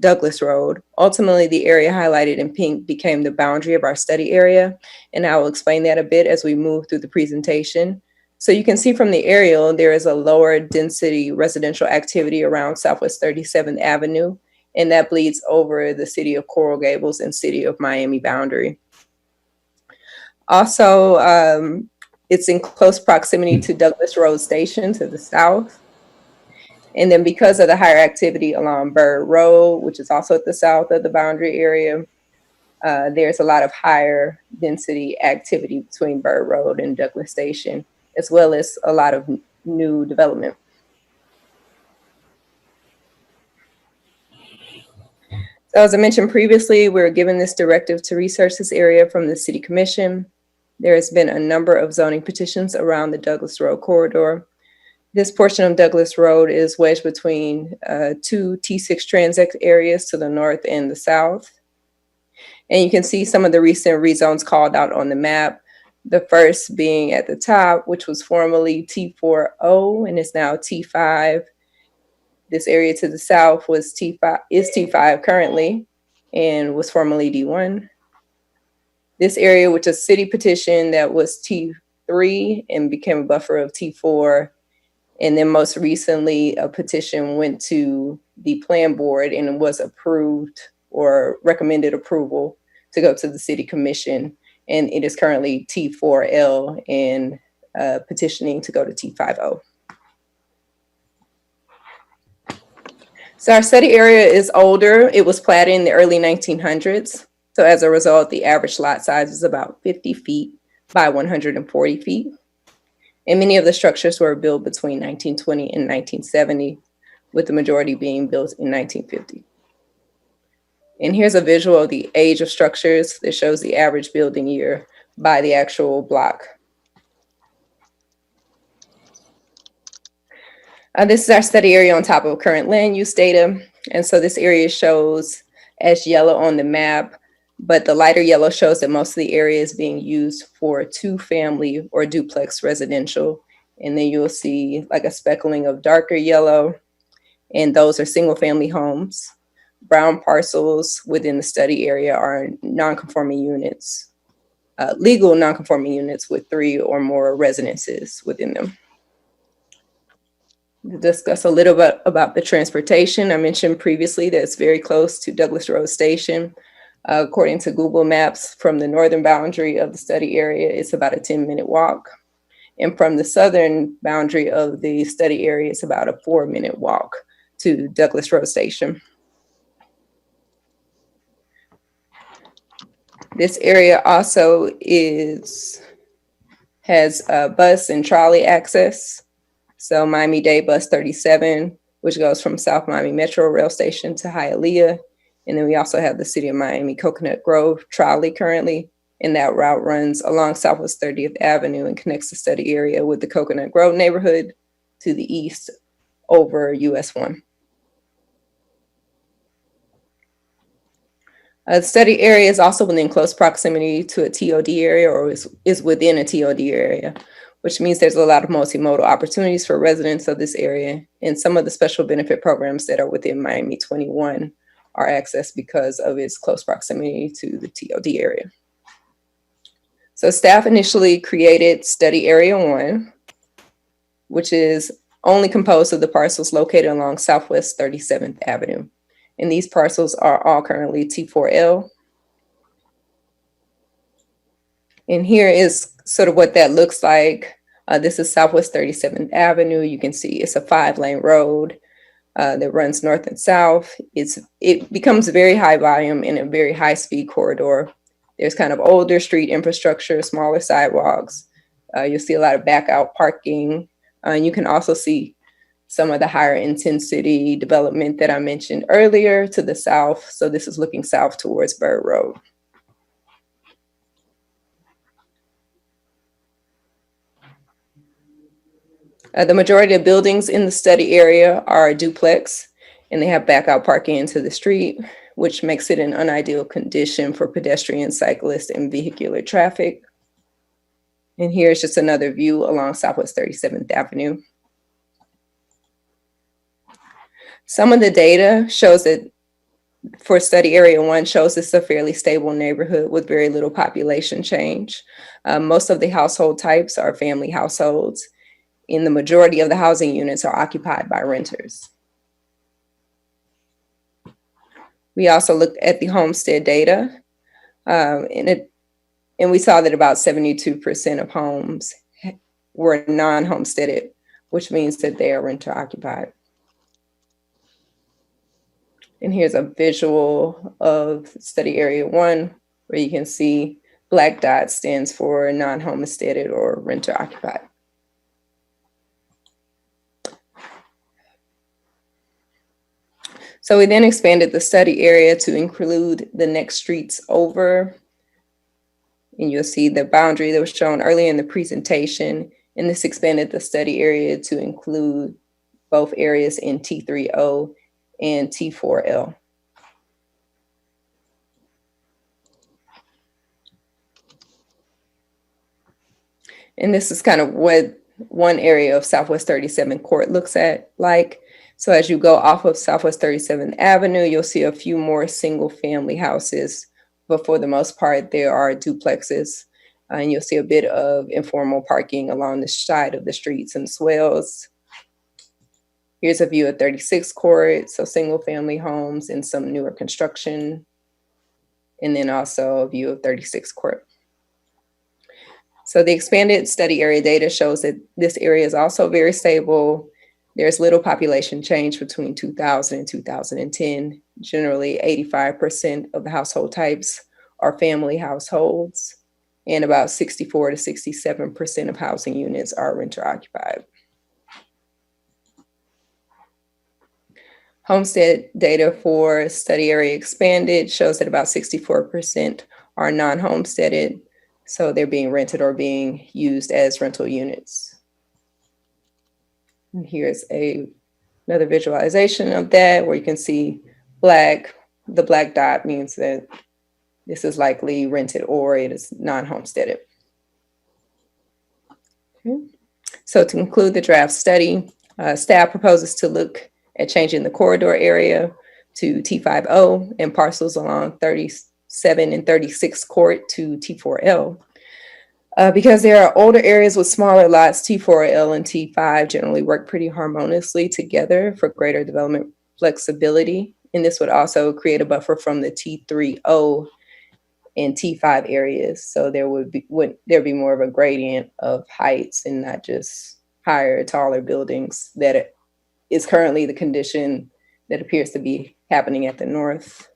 Douglas Road. Ultimately, the area highlighted in pink became the boundary of our study area, and I will explain that a bit as we move through the presentation. So you can see from the aerial, there is a lower density residential activity around Southwest 37th Avenue, and that bleeds over the city of Coral Gables and city of Miami boundary. Also, it's in close proximity to Douglas Road Station to the south. And then because of the higher activity along Bird Road, which is also at the south of the boundary area, there's a lot of higher density activity between Bird Road and Douglas Station, as well as a lot of new development. So as I mentioned previously, we were given this directive to research this area from the City Commission. There has been a number of zoning petitions around the Douglas Road corridor. This portion of Douglas Road is wedged between 2 T6 transect areas to the north and the south. And you can see some of the recent rezones called out on the map. The first being at the top, which was formerly T4O and is now T5. This area to the south was is T5 currently and was formerly D1. This area, which is a city petition that was T3 and became a buffer of T4. And then most recently, a petition went to the plan board and was approved or recommended approval to go to the City Commission. And it is currently T4L and petitioning to go to T50. So our study area is older. It was platted in the early 1900s. So as a result, the average lot size is about 50 feet by 140 feet. And many of the structures were built between 1920 and 1970, with the majority being built in 1950. And here's a visual of the age of structures that shows the average building year by the actual block. This is our study area on top of current land use data. And so this area shows as yellow on the map, but the lighter yellow shows that most of the area is being used for 2-family or duplex residential. And then you'll see like a speckling of darker yellow, and those are single family homes. Brown parcels within the study area are non-conforming units, legal non-conforming units with 3 or more residences within them. To discuss a little bit about the transportation, I mentioned previously that it's very close to Douglas Road Station. According to Google Maps, from the northern boundary of the study area, it's about a 10-minute walk. And from the southern boundary of the study area, it's about a 4-minute walk to Douglas Road Station. This area also has bus and trolley access. So Miami-Dade Bus 37, which goes from South Miami Metro Rail Station to Hialeah. And then we also have the City of Miami Coconut Grove trolley currently, and that route runs along Southwest 30th Avenue and connects the study area with the Coconut Grove neighborhood to the east over US 1. The study area is also within close proximity to a TOD area or is within a TOD area, which means there's a lot of multimodal opportunities for residents of this area. And some of the special benefit programs that are within Miami 21 are accessed because of its close proximity to the TOD area. So staff initially created Study Area 1, which is only composed of the parcels located along Southwest 37th Avenue. And these parcels are all currently T4L. And here is sort of what that looks like. This is Southwest 37th Avenue. You can see it's a 5-lane road that runs north and south. It becomes very high volume in a very high speed corridor. There's kind of older street infrastructure, smaller sidewalks. You'll see a lot of back out parking. And you can also see some of the higher intensity development that I mentioned earlier to the south. So this is looking south towards Bird Road. The majority of buildings in the study area are duplex, and they have back out parking into the street, which makes it an unideal condition for pedestrian, cyclist, and vehicular traffic. And here's just another view along Southwest 37th Avenue. Some of the data shows that for Study Area 1 shows it's a fairly stable neighborhood with very little population change. Most of the household types are family households, and the majority of the housing units are occupied by renters. We also looked at the homestead data, and we saw that about 72% of homes were non-homesteaded, which means that they are renter occupied. And here's a visual of Study Area 1, where you can see black dot stands for non-homesteaded or renter occupied. So we then expanded the study area to include the next streets over. And you'll see the boundary that was shown earlier in the presentation. And this expanded the study area to include both areas in T3O and T4L. And this is kind of what one area of Southwest 37th Court looks like. So as you go off of Southwest 37th Avenue, you'll see a few more single family houses, but for the most part, there are duplexes. And you'll see a bit of informal parking along the side of the streets and swales. Here's a view of 36th Court, so single family homes and some newer construction. And then also a view of 36th Court. So the expanded study area data shows that this area is also very stable. There's little population change between 2000 and 2010. Generally, 85% of the household types are family households, and about 64 to 67% of housing units are renter occupied. Homestead data for study area expanded shows that about 64% are non-homesteaded, so they're being rented or being used as rental units. And here's another visualization of that where you can see black. The black dot means that this is likely rented or it is non-homesteaded. Okay. So to conclude the draft study, staff proposes to look at changing the corridor area to T50 and parcels along 37 and 36 Court to T4L. Because there are older areas with smaller lots, T4L and T5 generally work pretty harmoniously together for greater development flexibility. And this would also create a buffer from the T3O and T5 areas. So there would be more of a gradient of heights and not just higher, taller buildings that is currently the condition that appears to be happening at the north.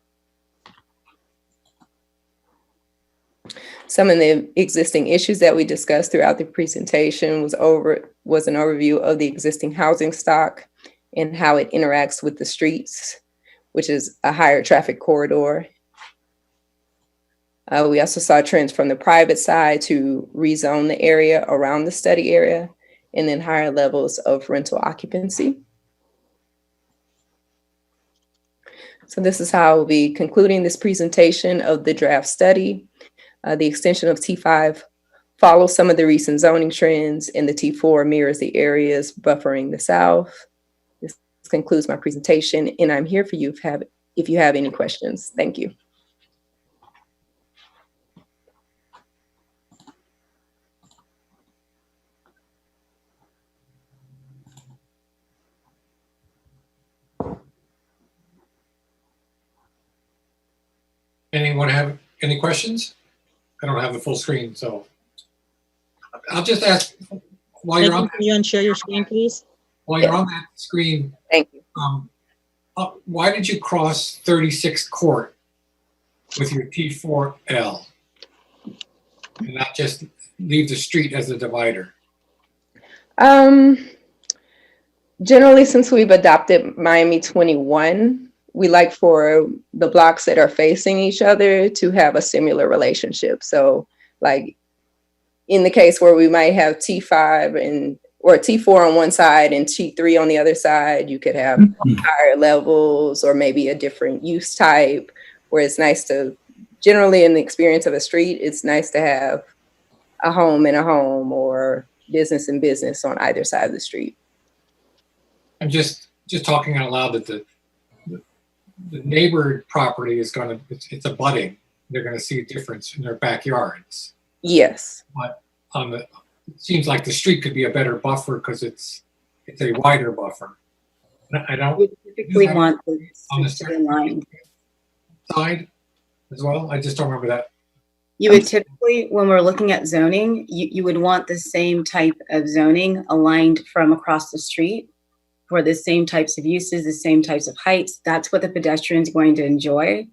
Some of the existing issues that we discussed throughout the presentation was an overview of the existing housing stock and how it interacts with the streets, which is a higher traffic corridor. We also saw trends from the private side to rezone the area around the study area, and then higher levels of rental occupancy. So this is how I'll be concluding this presentation of the draft study. The extension of T5 follows some of the recent zoning trends, and the T4 mirrors the areas buffering the south. This concludes my presentation, and I'm here for you if you have any questions. Thank you. Anyone have any questions? I don't have the full screen, so I'll just ask while you're on. Can you unshare your screen, please? While you're on that screen, thank you. Why did you cross 36th Court with your T4L and not just leave the street as a divider? Generally, since we've adopted Miami 21, we like for the blocks that are facing each other to have a similar relationship. So like in the case where we might have T5 or T4 on one side and T3 on the other side, you could have higher levels or maybe a different use type, where it's nice to, generally in the experience of a street, it's nice to have a home and a home or business and business on either side of the street. I'm just talking out loud that the neighbor property is going to, it's abutting. They're going to see a difference in their backyards. Yes. But it seems like the street could be a better buffer because it's a wider buffer. I don't. We typically want the streets to be aligned. Side as well? I just don't remember that. You would typically, when we're looking at zoning, you would want the same type of zoning aligned from across the street for the same types of uses, the same types of heights. That's what the pedestrian is going to enjoy.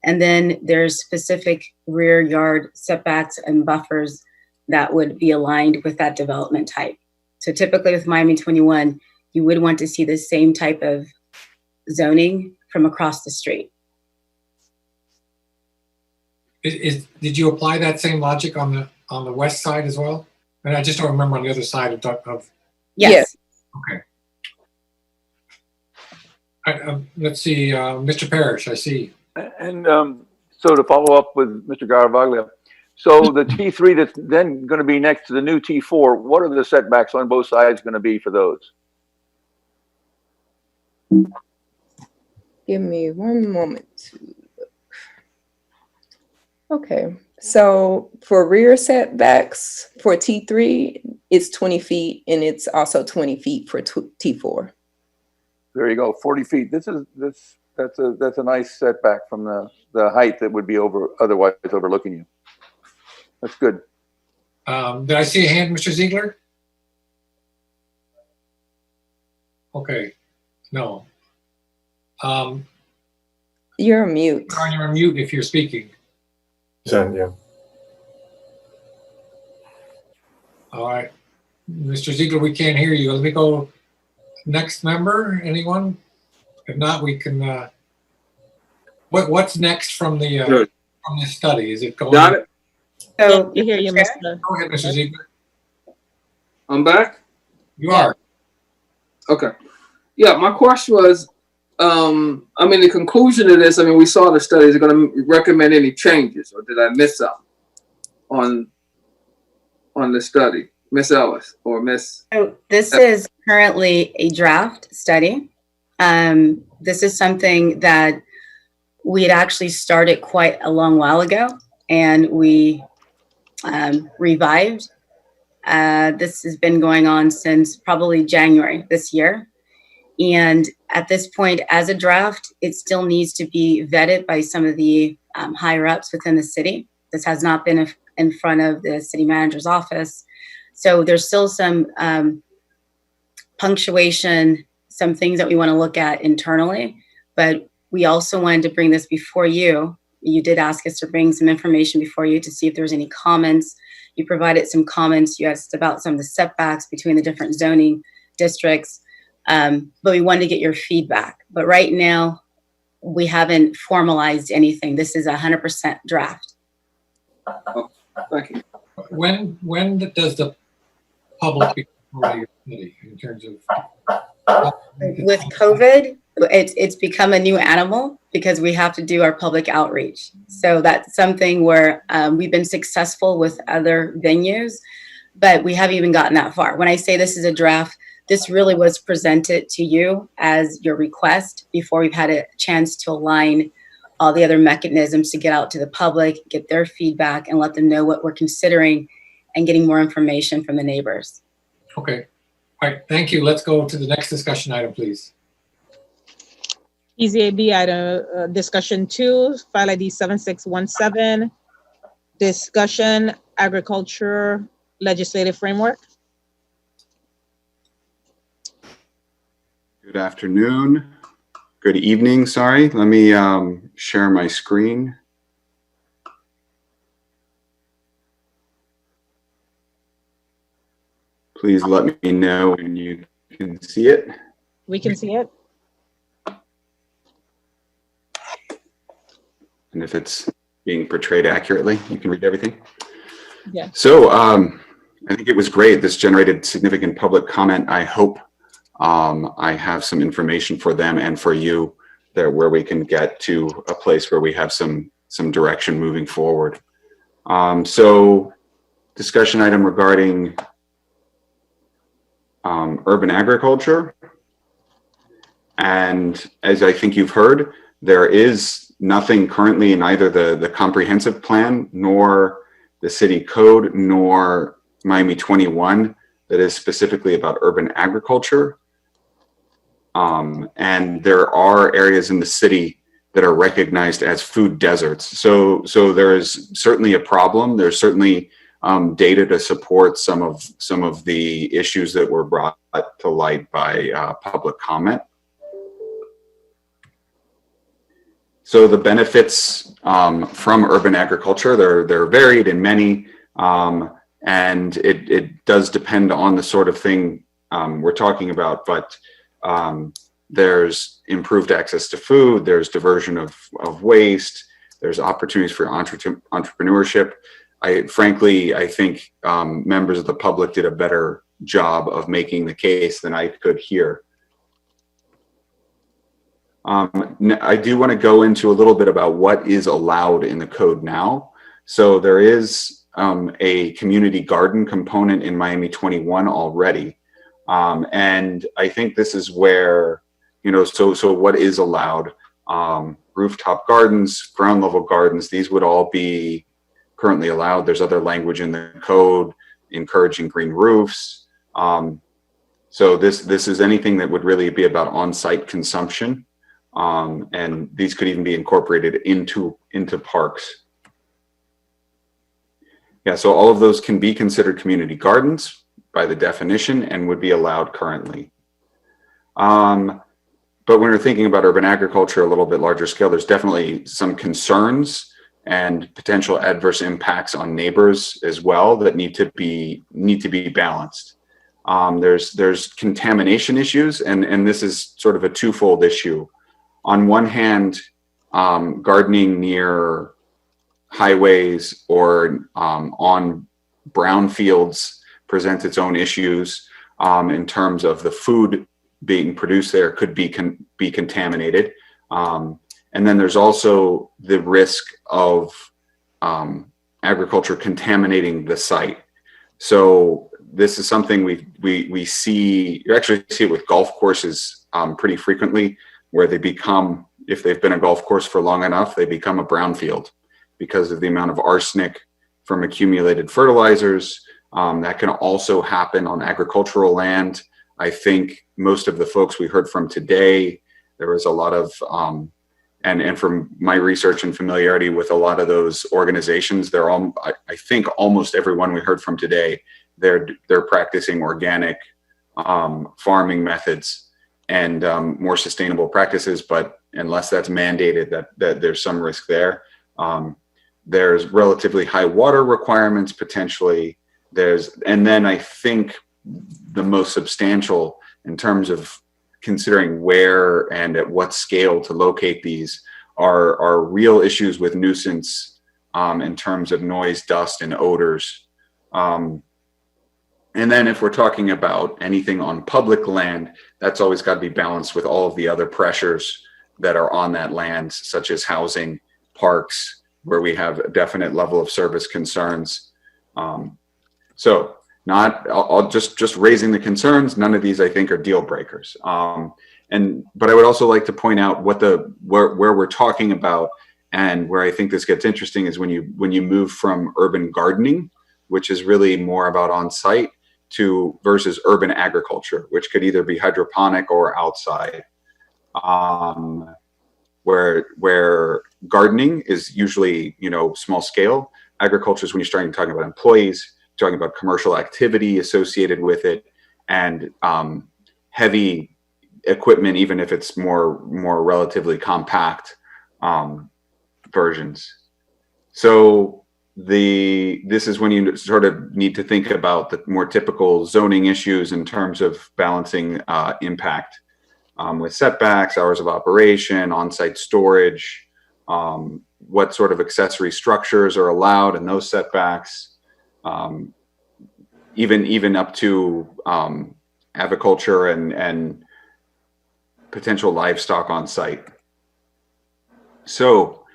And then there's specific rear yard setbacks and buffers that would be aligned with that development type. So typically with Miami 21, you would want to see the same type of zoning from across the street. Did you apply that same logic on the west side as well? And I just don't remember on the other side of Yes. Okay. Let's see, Mr. Parrish, I see. And so to follow up with Mr. Garavaglia, so the T3 that's then going to be next to the new T4, what are the setbacks on both sides going to be for those? Give me one moment to look. Okay, so for rear setbacks for T3, it's 20 feet and it's also 20 feet for T4. There you go, 40 feet. That's a nice setback from the height that would be otherwise overlooking you. That's good. Did I see a hand, Mr. Ziegler? Okay, no. You're on mute. You're on mute if you're speaking. Yeah. All right, Mr. Ziegler, we can't hear you. Let me go. Next member, anyone? If not, we can. What's next from the study? Is it going? Got it. So You hear you, Mr. Go ahead, Mr. Ziegler. I'm back. You are. Okay. Yeah, my question was, the conclusion of this, we saw the study. Is it going to recommend any changes, or did I miss something on the study? Miss Ellis or Miss? So this is currently a draft study. This is something that we had actually started quite a long while ago, and we revived. This has been going on since probably January this year. And at this point, as a draft, it still needs to be vetted by some of the higher ups within the city. This has not been in front of the city manager's office. So there's still some punctuation, some things that we want to look at internally, but we also wanted to bring this before you. You did ask us to bring some information before you to see if there's any comments. You provided some comments. You asked about some of the setbacks between the different zoning districts, but we wanted to get your feedback. But right now, we haven't formalized anything. This is 100% draft. Thank you. When does the public become part of your committee in terms of? With COVID, It's become a new animal because we have to do our public outreach. So that's something where we've been successful with other venues, but we haven't even gotten that far. When I say this is a draft, this really was presented to you as your request before we've had a chance to align all the other mechanisms to get out to the public, get their feedback, and let them know what we're considering and getting more information from the neighbors. Okay. All right. Thank you. Let's go to the next discussion item, please. PZAB item discussion 2, file ID 7617, discussion agriculture legislative framework. Good afternoon. Good evening, sorry. Let me share my screen. Please let me know when you can see it. We can see it. And if it's being portrayed accurately, you can read everything. Yeah. So I think it was great. This generated significant public comment. I hope I have some information for them and for you there where we can get to a place where we have some direction moving forward. So discussion item regarding urban agriculture. And as I think you've heard, there is nothing currently in either the comprehensive plan nor the city code nor Miami 21 that is specifically about urban agriculture. And there are areas in the city that are recognized as food deserts. So there is certainly a problem. There's certainly data to support some of the issues that were brought to light by public comment. So the benefits from urban agriculture, they're varied and many, and it does depend on the sort of thing we're talking about, but there's improved access to food, there's diversion of waste, there's opportunities for entrepreneurship. Frankly, I think members of the public did a better job of making the case than I could here. I do want to go into a little bit about what is allowed in the code now. So there is a community garden component in Miami 21 already. And I think this is where, so what is allowed? Rooftop gardens, ground level gardens, these would all be currently allowed. There's other language in the code encouraging green roofs. So this is anything that would really be about on-site consumption. And these could even be incorporated into parks. Yeah, so all of those can be considered community gardens by the definition and would be allowed currently. But when we're thinking about urban agriculture a little bit larger scale, there's definitely some concerns and potential adverse impacts on neighbors as well that need to be balanced. There's contamination issues, and this is sort of a twofold issue. On one hand, gardening near highways or on brown fields presents its own issues in terms of the food being produced there could be contaminated. And then there's also the risk of agriculture contaminating the site. So this is something we see, you actually see it with golf courses pretty frequently, where they become, if they've been a golf course for long enough, they become a brownfield because of the amount of arsenic from accumulated fertilizers. That can also happen on agricultural land. I think most of the folks we heard from today, there was a lot of, and from my research and familiarity with a lot of those organizations, I think almost everyone we heard from today, they're practicing organic farming methods and more sustainable practices, but unless that's mandated, that there's some risk there. There's relatively high water requirements potentially. And then I think the most substantial in terms of considering where and at what scale to locate these are real issues with nuisance in terms of noise, dust, and odors. And then if we're talking about anything on public land, that's always got to be balanced with all of the other pressures that are on that land, such as housing, parks, where we have a definite level of service concerns. So I'll just raising the concerns. None of these I think are deal breakers. But I would also like to point out where we're talking about, and where I think this gets interesting is when you move from urban gardening, which is really more about on-site, versus urban agriculture, which could either be hydroponic or outside. Where gardening is usually, small scale. Agriculture is when you're starting to talk about employees, talking about commercial activity associated with it, and heavy equipment, even if it's more relatively compact versions. So this is when you sort of need to think about the more typical zoning issues in terms of balancing impact with setbacks, hours of operation, on-site storage, what sort of accessory structures are allowed in those setbacks, even up to aviculture and potential livestock on site. So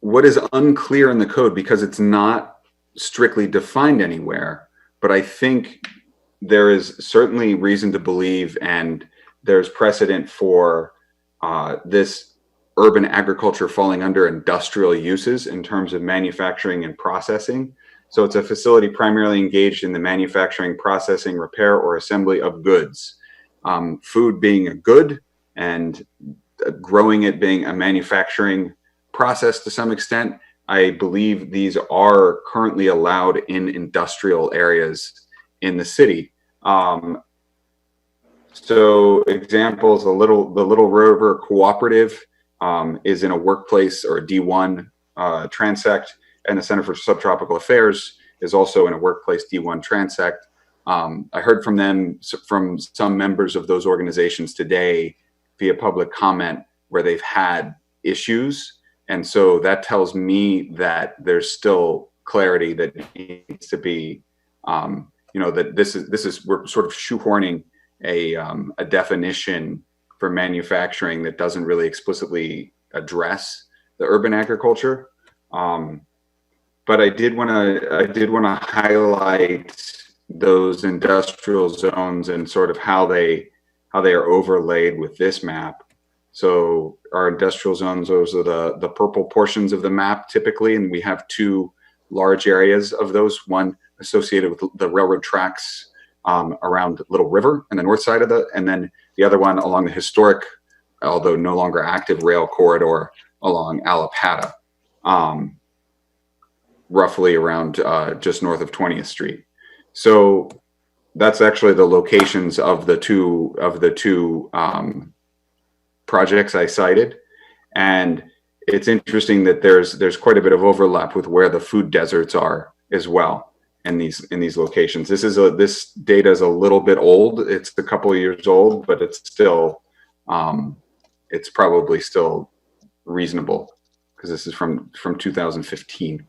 what is unclear in the code, because it's not strictly defined anywhere, but I think there is certainly reason to believe, and there's precedent for this urban agriculture falling under industrial uses in terms of manufacturing and processing. So it's a facility primarily engaged in the manufacturing, processing, repair, or assembly of goods. Food being a good, and growing it being a manufacturing process to some extent. I believe these are currently allowed in industrial areas in the city. So examples, the Little River Cooperative is in a workplace or a D1 transect, and the Center for Subtropical Affairs is also in a workplace D1 transect. I heard from some members of those organizations today via public comment where they've had issues. And so that tells me that there's still clarity that needs to be, that this is we're sort of shoehorning a definition for manufacturing that doesn't really explicitly address the urban agriculture. But I did want to highlight those industrial zones and sort of how they are overlaid with this map. So our industrial zones, those are the purple portions of the map typically, and we have two large areas of those, one associated with the railroad tracks around Little River and the north side of and then the other one along the historic, although no longer active, rail corridor along Allapattah, roughly around just north of 20th Street. So that's actually the locations of the two projects I cited. And it's interesting that there's quite a bit of overlap with where the food deserts are as well in these locations. This data is a little bit old. It's a couple of years old, but it's still it's probably still reasonable because this is from 2015.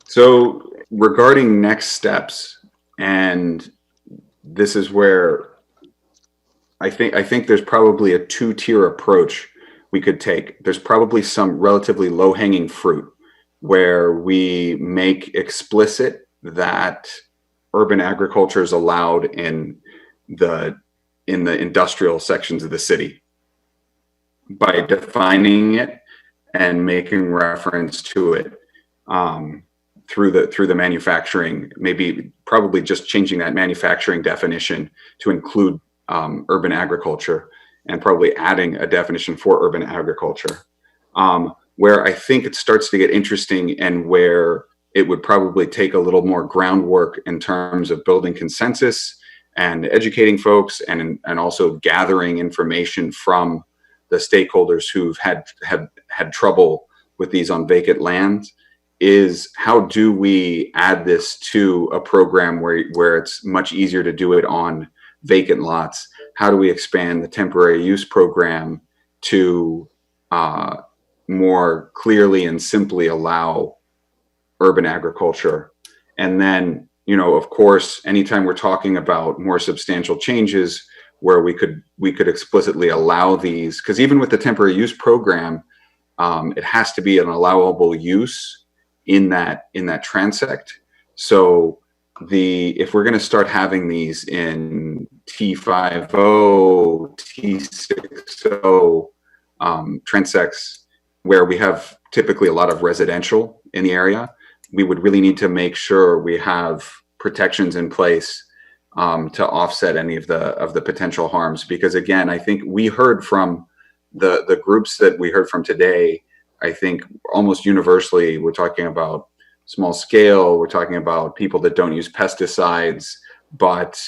So regarding next steps, and this is where I think there's probably a two-tier approach we could take. There's probably some relatively low-hanging fruit where we make explicit that urban agriculture is allowed in the industrial sections of the city by defining it and making reference to it through the manufacturing, probably just changing that manufacturing definition to include urban agriculture, and probably adding a definition for urban agriculture. Where I think it starts to get interesting and where it would probably take a little more groundwork in terms of building consensus and educating folks and also gathering information from the stakeholders who've had trouble with these on vacant land, is how do we add this to a program where it's much easier to do it on vacant lots? How do we expand the temporary use program to more clearly and simply allow urban agriculture And then, you know, of course, anytime we're talking about more substantial changes where we could explicitly allow these, because even with the temporary use program, it has to be an allowable use in that transect. So if we're going to start having these in T50, T60 transects where we have typically a lot of residential in the area, we would really need to make sure we have protections in place to offset any of the potential harms. Because again, I think we heard from the groups that we heard from today, I think almost universally, we're talking about small scale, we're talking about people that don't use pesticides, but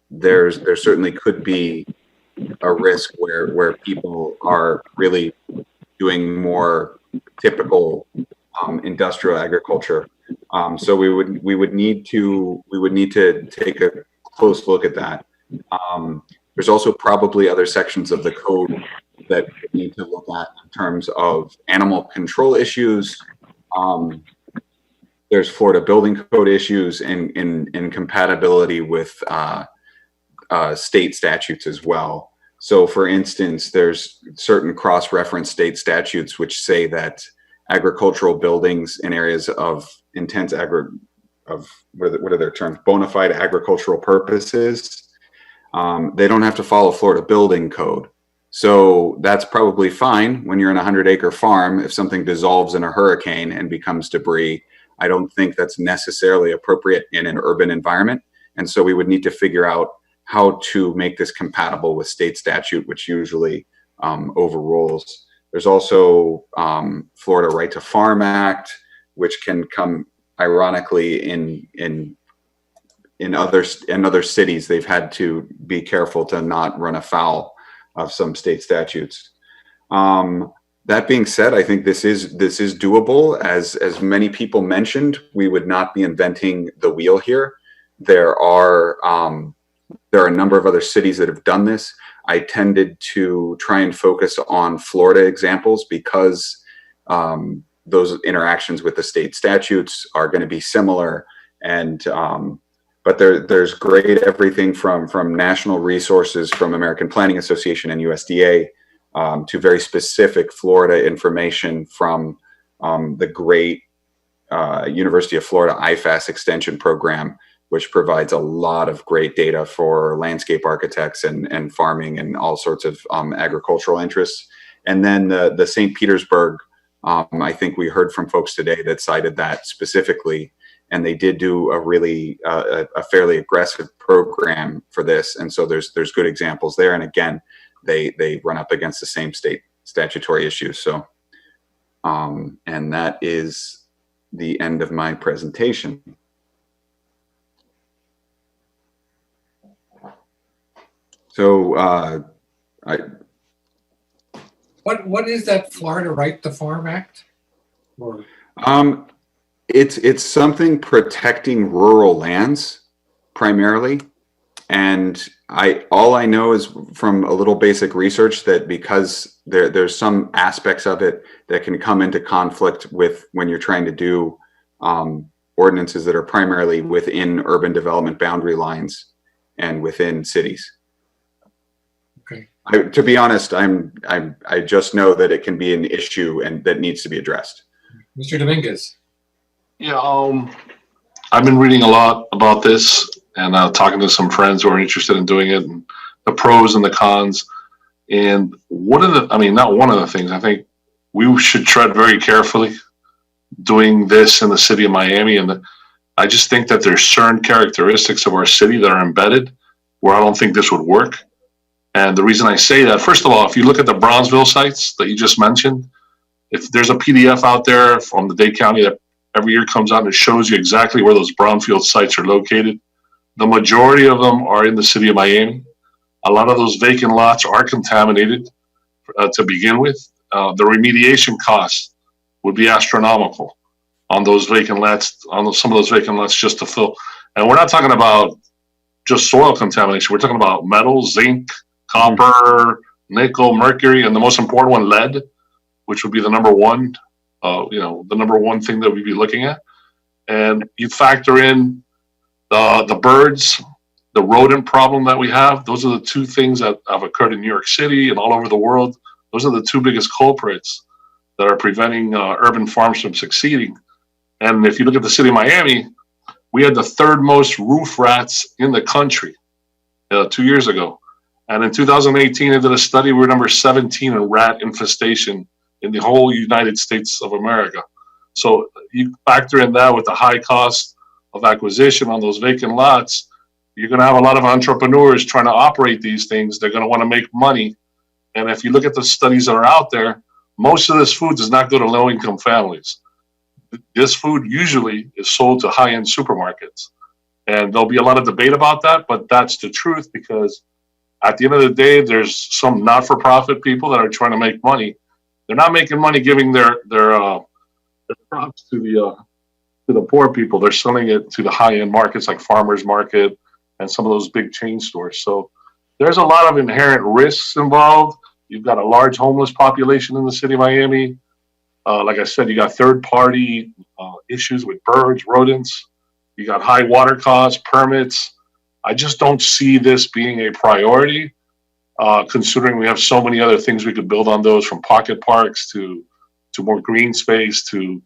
there certainly could be a risk where people are really doing more typical industrial agriculture. So we would need to take a close look at that. There's also probably other sections of the code that we need to look at in terms of animal control issues. There's Florida building code issues in compatibility with state statutes as well. So for instance, there's certain cross-reference state statutes which say that agricultural buildings in areas of intense what are their terms? Bona fide agricultural purposes. They don't have to follow Florida building code. So that's probably fine when you're in a 100-acre farm. If something dissolves in a hurricane and becomes debris, I don't think that's necessarily appropriate in an urban environment. And so we would need to figure out how to make this compatible with state statute, which usually overrules. There's also Florida Right to Farm Act, which can come ironically in other cities. They've had to be careful to not run afoul of some state statutes. That being said, I think this is doable. As many people mentioned, we would not be inventing the wheel here. There are a number of other cities that have done this. I tended to try and focus on Florida examples because those interactions with the state statutes are going to be similar. And but there's great everything from national resources from American Planning Association and USDA to very specific Florida information from the great University of Florida IFAS extension program, which provides a lot of great data for landscape architects and farming and all sorts of agricultural interests. And then the St. Petersburg, I think we heard from folks today that cited that specifically, and they did do a really a fairly aggressive program for this. And so there's good examples there. And again, they run up against the same state statutory issues. So, and that is the end of my presentation. So, What is that Florida Right to Farm Act? Or it's something protecting rural lands primarily, and all I know is from a little basic research that because there's some aspects of it that can come into conflict with when you're trying to do ordinances that are primarily within urban development boundary lines and within cities. Okay. To be honest, I just know that it can be an issue and that needs to be addressed. Mr. Dominguez. Yeah, I've been reading a lot about this and talking to some friends who are interested in doing it, and the pros and the cons. And not one of the things, I think we should tread very carefully doing this in the city of Miami. And I just think that there's certain characteristics of our city that are embedded where I don't think this would work. And the reason I say that, first of all, if you look at the Brownsville sites that you just mentioned, if there's a PDF out there from the Dade County that every year comes out and it shows you exactly where those brownfield sites are located, the majority of them are in the city of Miami. A lot of those vacant lots are contaminated to begin with. The remediation costs would be astronomical on those vacant lots, some of those vacant lots just to fill. And we're not talking about just soil contamination. We're talking about metal, zinc, copper, nickel, mercury, and the most important one, lead, which would be the number one, the number one thing that we'd be looking at. and you factor in the birds, the rodent problem that we have. Those are the two things that have occurred in New York City and all over the world. Those are the two biggest culprits that are preventing urban farms from succeeding. And if you look at the city of Miami, we had the third most roof rats in the country 2 years ago. And in 2018, they did a study, we were number 17 in rat infestation in the whole United States of America. So you factor in that with the high cost of acquisition on those vacant lots, you're going to have a lot of entrepreneurs trying to operate these things. They're going to want to make money. And if you look at the studies that are out there, most of this food does not go to low-income families. This food usually is sold to high-end supermarkets. And there'll be a lot of debate about that, but that's the truth, because at the end of the day, there's some not-for-profit people that are trying to make money. They're not making money giving their crops to the poor people. They're selling it to the high-end markets like farmers market and some of those big chain stores. So there's a lot of inherent risks involved. You've got a large homeless population in the city of Miami. Like I said, you got third-party issues with birds, rodents. You got high water costs, permits. I just don't see this being a priority, considering we have so many other things we could build on those, from pocket parks to more green space to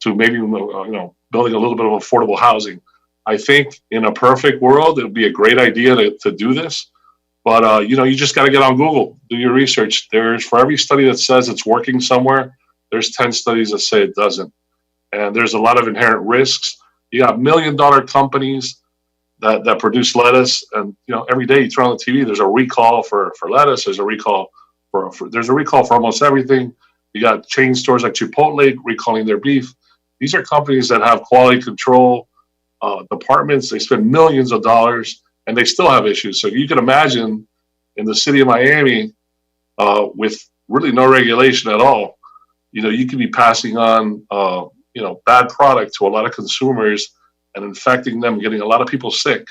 maybe building a little bit of affordable housing. I think in a perfect world, it would be a great idea to do this. But, you just got to get on Google, do your research. For every study that says it's working somewhere, there's 10 studies that say it doesn't. And there's a lot of inherent risks. You got $1 million companies that produce lettuce. And, every day you turn on the TV, there's a recall for lettuce. There's a recall for almost everything. You got chain stores like Chipotle recalling their beef. These are companies that have quality control departments. They spend millions of dollars and they still have issues. So you can imagine in the city of Miami, with really no regulation at all, you could be passing on, bad product to a lot of consumers and infecting them, getting a lot of people sick.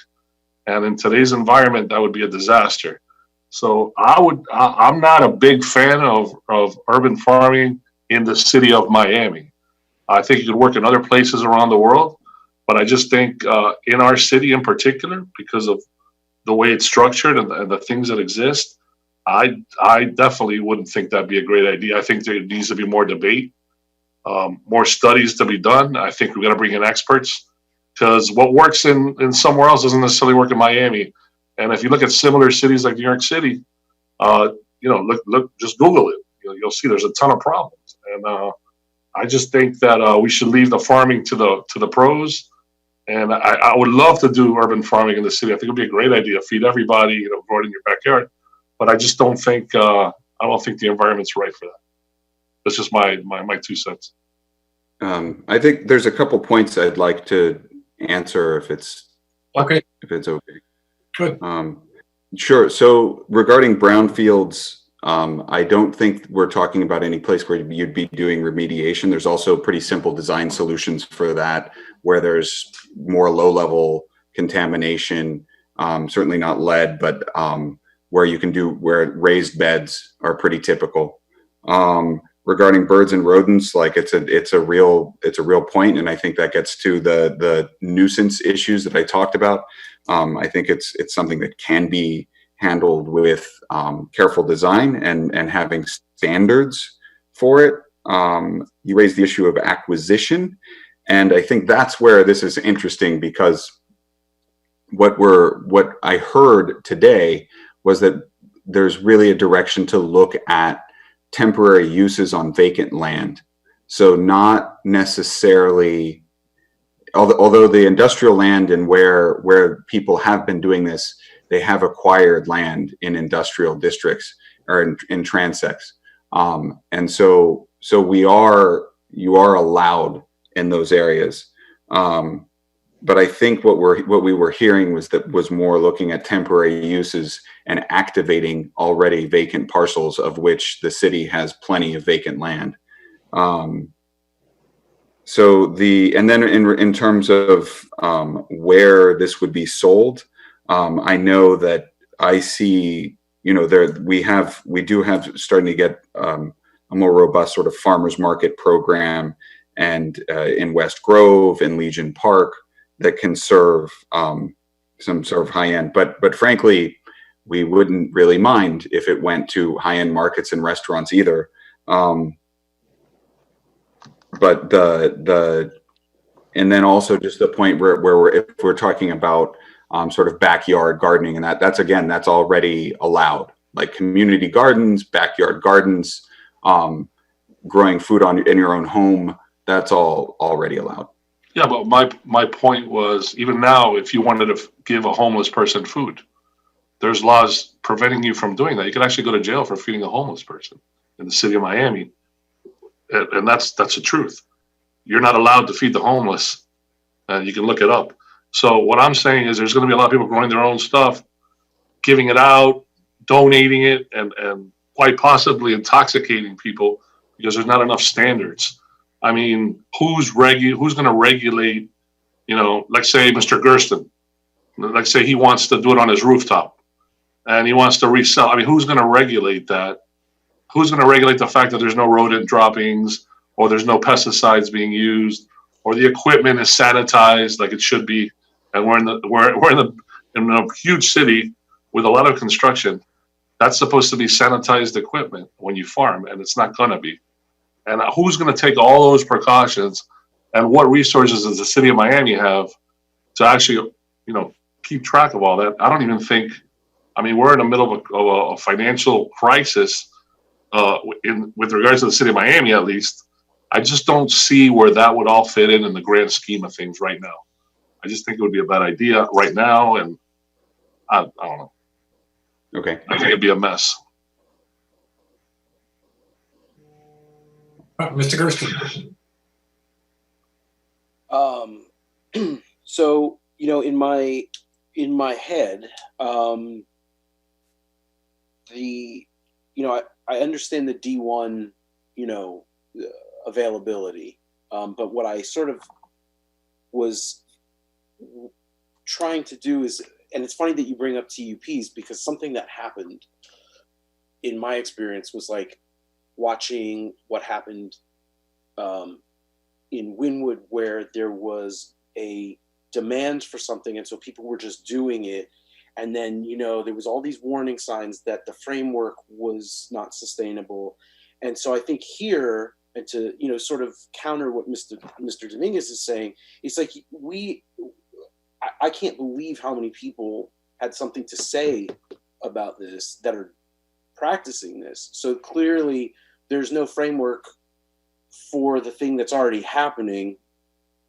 And in today's environment, that would be a disaster. So I'm not a big fan of urban farming in the city of Miami. I think it could work in other places around the world, but I just think in our city in particular, because of the way it's structured and the things that exist, I definitely wouldn't think that'd be a great idea. I think there needs to be more debate, more studies to be done. I think we're going to bring in experts, because what works in somewhere else doesn't necessarily work in Miami. And if you look at similar cities like New York City, look, just Google it. You'll see there's a ton of problems. And I just think that we should leave the farming to the pros. And I would love to do urban farming in the city. I think it'd be a great idea. Feed everybody, grow it in your backyard. But I just don't think the environment's right for that. That's just my 2 cents. I think there's a couple points I'd like to answer if it's okay. Good. Sure. So regarding brownfields, I don't think we're talking about any place where you'd be doing remediation. There's also pretty simple design solutions for that, where there's more low-level contamination, certainly not lead, but where raised beds are pretty typical. Regarding birds and rodents, like it's a real point, and I think that gets to the nuisance issues that I talked about. I think it's something that can be handled with careful design and having standards for it. You raised the issue of acquisition, and I think that's where this is interesting, because what I heard today was that there's really a direction to look at temporary uses on vacant land. So not necessarily, although the industrial land and where people have been doing this, they have acquired land in industrial districts or in transects. And so you are allowed in those areas. But I think what we were hearing was more looking at temporary uses and activating already vacant parcels, of which the city has plenty of vacant land. And then in terms of where this would be sold, I know that I see, we do have starting to get a more robust sort of farmers market program and in West Grove and Legion Park that can serve some sort of high end. But frankly, we wouldn't really mind if it went to high end markets and restaurants either. But and then also just the point where if we're talking about sort of backyard gardening, and that's already allowed, like community gardens, backyard gardens, growing food in your own home, that's all already allowed. Yeah, but my point was, even now, if you wanted to give a homeless person food, there's laws preventing you from doing that. You could actually go to jail for feeding a homeless person in the city of Miami. And that's the truth. You're not allowed to feed the homeless, and you can look it up. So what I'm saying is there's going to be a lot of people growing their own stuff, giving it out, donating it, and quite possibly intoxicating people because there's not enough standards. I mean, who's going to regulate, like say Mr. Gersten, like say he wants to do it on his rooftop and he wants to resell. I mean, who's going to regulate that? Who's going to regulate the fact that there's no rodent droppings or there's no pesticides being used or the equipment is sanitized like it should be? And we're in a huge city with a lot of construction. That's supposed to be sanitized equipment when you farm, and it's not going to be. And who's going to take all those precautions, and what resources does the city of Miami have to actually, keep track of all that? I don't even think. I mean, we're in the middle of a financial crisis with regards to the city of Miami, at least. I just don't see where that would all fit in the grand scheme of things right now. I just think it would be a bad idea right now, and I don't know. Okay. I think it'd be a mess. Mr. Gersten. So, in my head, I understand the D1, availability. But what I sort of was trying to do is, and it's funny that you bring up TUPs, because something that happened in my experience was like watching what happened in Wynwood, where there was a demand for something, and so people were just doing it. And then, there was all these warning signs that the framework was not sustainable. And so I think here, and to, sort of counter what Mr. Dominguez is saying, it's like I can't believe how many people had something to say about this that are practicing this. So clearly there's no framework for the thing that's already happening.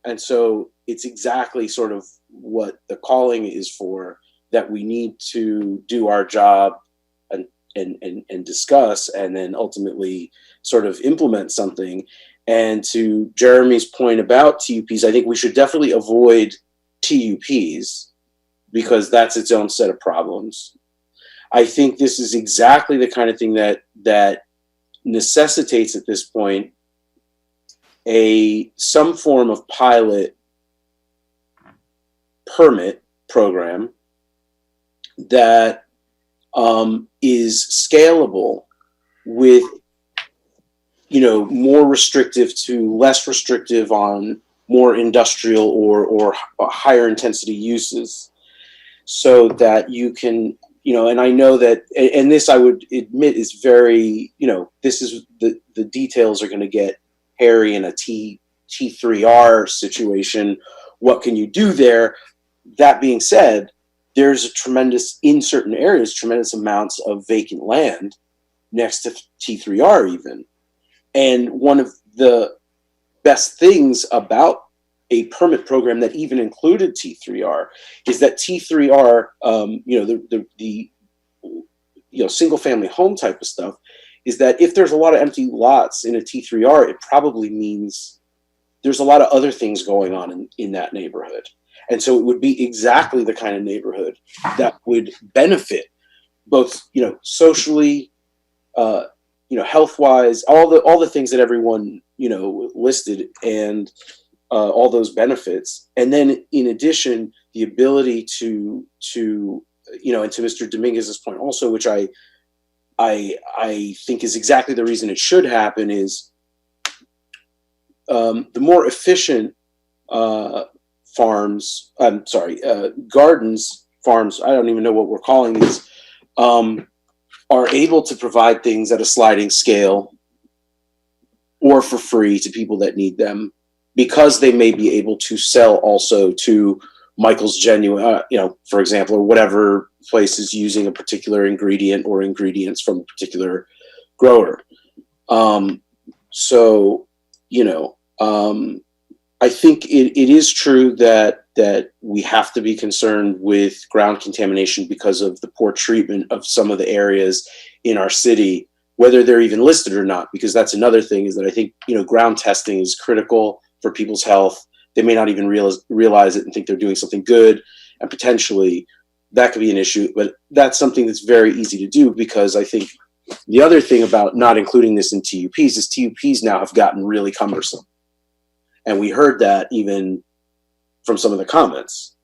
And so it's exactly sort of what the calling is for, that we need to do our job and discuss, and then ultimately sort of implement something. And to Jeremy's point about TUPs, I think we should definitely avoid TUPs because that's its own set of problems. I think this is exactly the kind of thing that necessitates at this point some form of pilot permit program that is scalable with, more restrictive to less restrictive on more industrial or higher intensity uses, so that you can, and I know that, and this I would admit is very, this is the details are going to get hairy in a T3R situation. What can you do there? That being said, there's in certain areas, tremendous amounts of vacant land next to T3R even. And one of the best things about a permit program that even included T3R is that T3R, the single family home type of stuff, is that if there's a lot of empty lots in a T3R, it probably means there's a lot of other things going on in that neighborhood. And so it would be exactly the kind of neighborhood that would benefit both, socially, health-wise, all the things that everyone, listed, and all those benefits. And then in addition, the ability to and to Mr. Dominguez's point also, which I think is exactly the reason it should happen, is the more efficient gardens, farms, I don't even know what we're calling these, are able to provide things at a sliding scale or for free to people that need them, because they may be able to sell also to Michael's Genuine, for example, or whatever place is using a particular ingredient or ingredients from a particular grower. I think it is true that we have to be concerned with ground contamination because of the poor treatment of some of the areas in our city, whether they're even listed or not, because that's another thing, is that I think, ground testing is critical for people's health. They may not even realize it and think they're doing something good, and potentially that could be an issue, but that's something that's very easy to do, because I think the other thing about not including this in TUPs is TUPs now have gotten really cumbersome. And we heard that even from some of the comments.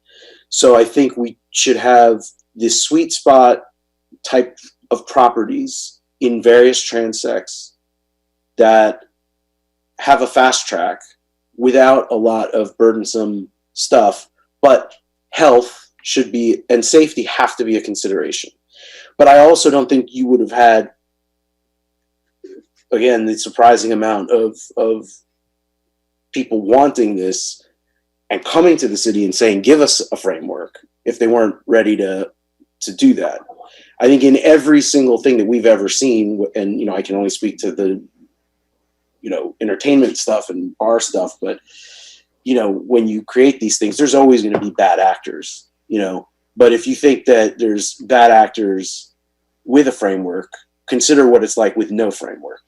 So I think we should have this sweet spot type of properties in various transects that have a fast track without a lot of burdensome stuff, but health should be, and safety have to be a consideration. But I also don't think you would have had, again, the surprising amount of people wanting this and coming to the city and saying, give us a framework, if they weren't ready to do that. I think in every single thing that we've ever seen, and, I can only speak to the, entertainment stuff and bar stuff, but, when you create these things, there's always going to be bad actors, but if you think that there's bad actors with a framework, consider what it's like with no framework.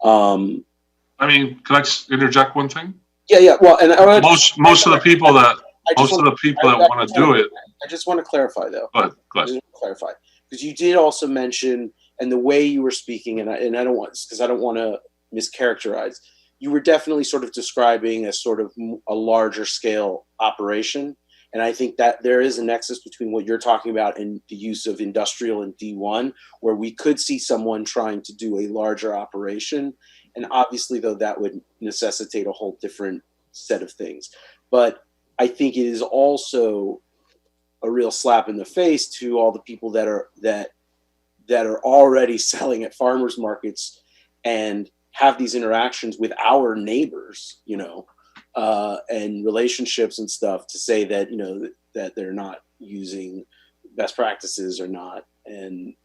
Can I just interject one thing? Yeah. Well, and most of the people that want to do it. I just want to clarify, though. Go ahead. I just want to clarify, because you did also mention, and the way you were speaking, and I don't want, because I don't want to mischaracterize, you were definitely sort of describing a sort of a larger scale operation. And I think that there is a nexus between what you're talking about and the use of industrial and D1, where we could see someone trying to do a larger operation. And obviously, though, that would necessitate a whole different set of things. But I think it is also a real slap in the face to all the people that are already selling at farmers markets and have these interactions with our neighbors, and relationships and stuff, to say that, that they're not using best practices or not, and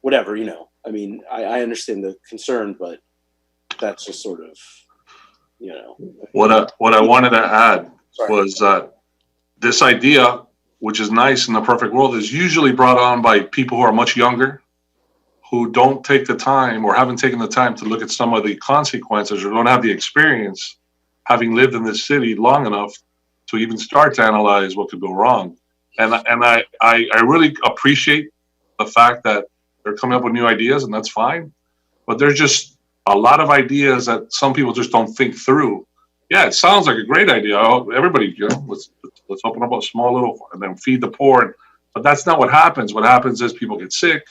whatever, I understand the concern, but that's just sort of, What I wanted to add was that this idea, which is nice in the perfect world, is usually brought on by people who are much younger, who don't take the time or haven't taken the time to look at some of the consequences, or don't have the experience, having lived in this city long enough to even start to analyze what could go wrong. And I really appreciate the fact that they're coming up with new ideas, and that's fine. But there's just a lot of ideas that some people just don't think through. Yeah, it sounds like a great idea. Everybody, let's open up a small little, and then feed the poor. But that's not what happens. What happens is people get sick.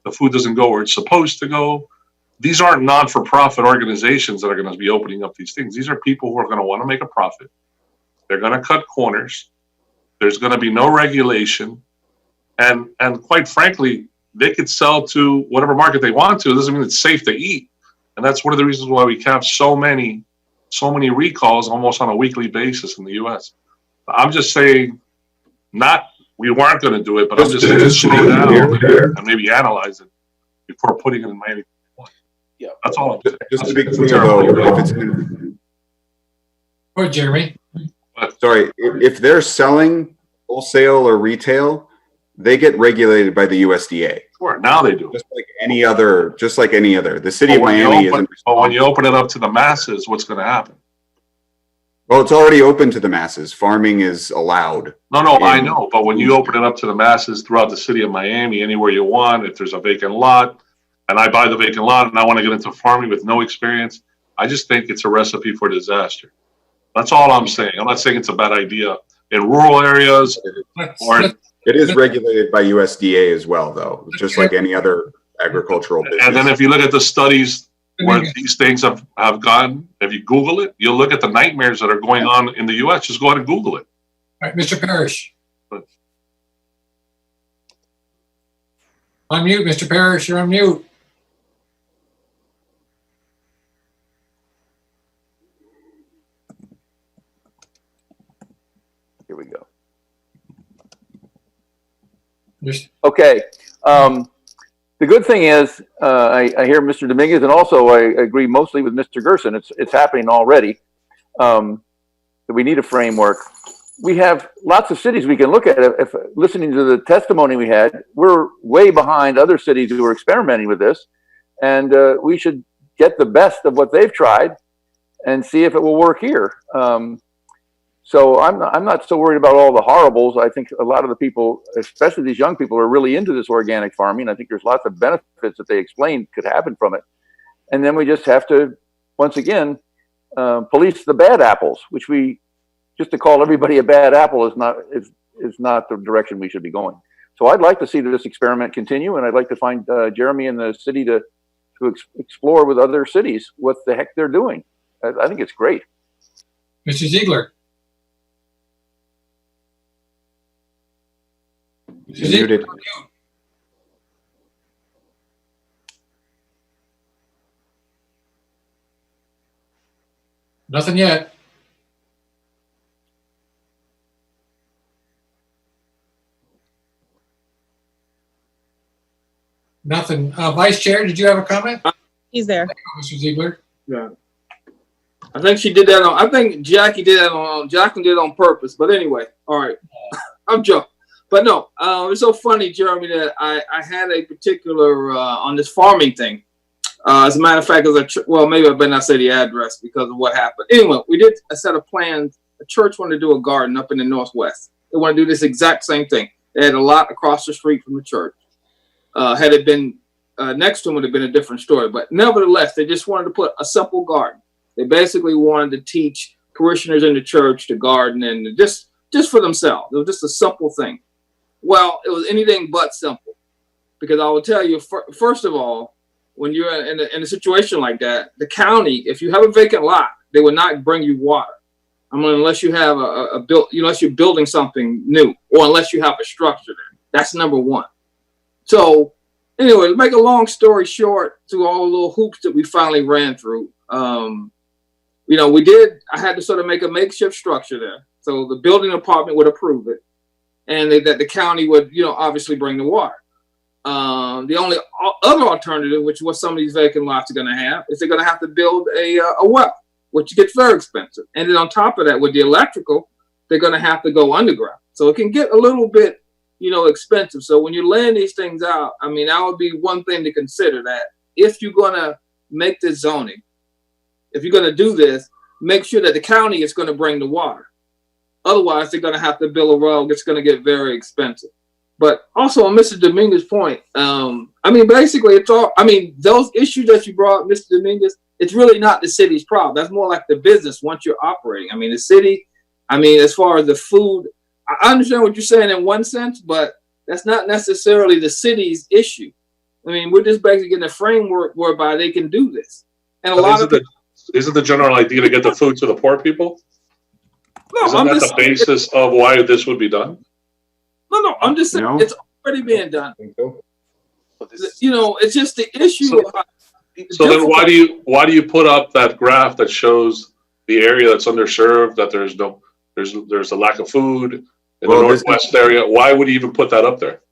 The food doesn't go where it's supposed to go. These aren't non-for-profit organizations that are going to be opening up these things. These are people who are going to want to make a profit. They're going to cut corners. There's going to be no regulation. And quite frankly, they could sell to whatever market they want to. It doesn't mean it's safe to eat. And that's one of the reasons why we have so many recalls almost on a weekly basis in the U.S. I'm just saying, we weren't going to do it, but I'm just saying slow down and maybe analyze it before putting it in Miami. Yeah, that's all. Just to be clear, though, if it's Or Jeremy. Sorry, if they're selling wholesale or retail, they get regulated by the USDA. Sure, now they do. Just like any other. The city of Miami isn't. But when you open it up to the masses, what's going to happen? Well, it's already open to the masses. Farming is allowed. No, I know. But when you open it up to the masses throughout the city of Miami, anywhere you want, if there's a vacant lot, and I buy the vacant lot and I want to get into farming with no experience, I just think it's a recipe for disaster. That's all I'm saying. I'm not saying it's a bad idea in rural areas. It is regulated by USDA as well, though, just like any other agricultural business. And then if you look at the studies where these things have gone. If you Google it, you'll look at the nightmares that are going on in the U.S. Just go ahead and Google it. All right, Mr. Parrish. Unmute, Mr. Parrish, you're on mute. Here we go. Yes. Okay. The good thing is, I hear Mr. Dominguez, and also I agree mostly with Mr. Gerson. It's happening already. That we need a framework. We have lots of cities we can look at. If listening to the testimony we had, we're way behind other cities who are experimenting with this, and we should get the best of what they've tried and see if it will work here. So I'm not so worried about all the horribles. I think a lot of the people, especially these young people, are really into this organic farming. I think there's lots of benefits that they explained could happen from it. And then we just have to, once again, police the bad apples, which just to call everybody a bad apple is not the direction we should be going. So I'd like to see this experiment continue, and I'd like to find Jeremy and the city to explore with other cities what the heck they're doing. I think it's great. Mr. Ziegler. You're muted. Nothing yet. Nothing. Vice Chair, did you have a comment? He's there. Mr. Ziegler. Yeah. I think she did that I think Jackie did that Jacqueline did it on purpose. But anyway, all right. I'm joking. But no, it's so funny, Jeremy, that I had a particular, on this farming thing. As a matter of fact, maybe I better not say the address because of what happened. Anyway, we did a set of plans. A church wanted to do a garden up in the Northwest. They want to do this exact same thing. They had a lot across the street from the church. Had it been next to them, it would have been a different story. But nevertheless, they just wanted to put a simple garden. They basically wanted to teach parishioners in the church to garden and just for themselves. It was just a simple thing. Well, it was anything but simple, because I will tell you, first of all, when you're in a situation like that, the county, if you have a vacant lot, they will not bring you water. I mean, unless you have unless you're building something new, or unless you have a structure there. That's number one. So anyway, to make a long story short, through all the little hoops that we finally ran through, I had to sort of make a makeshift structure there. So the building department would approve it, and that the county would, obviously bring the water. The only other alternative, which is what some of these vacant lots are going to have, is they're going to have to build a well, which gets very expensive. And then on top of that, with the electrical, they're going to have to go underground. So it can get a little bit, expensive. So when you're laying these things out, I mean, that would be one thing to consider, that if you're going to make this zoning, if you're going to do this, make sure that the county is going to bring the water. Otherwise, they're going to have to build a road. It's going to get very expensive. But also on Mr. Dominguez's point, basically those issues that you brought, Mr. Dominguez, it's really not the city's problem. That's more like the business once you're operating. I mean, the city, as far as the food, I understand what you're saying in one sense, but that's not necessarily the city's issue. I mean, we're just basically getting a framework whereby they can do this. And isn't the general idea to get the food to the poor people? No, isn't that the basis of why this would be done? No, I'm just saying it's already being done. It's just the issue. So then why do you put up that graph that shows the area that's underserved, that there's a lack of food in the Northwest area? Why would you even put that up there?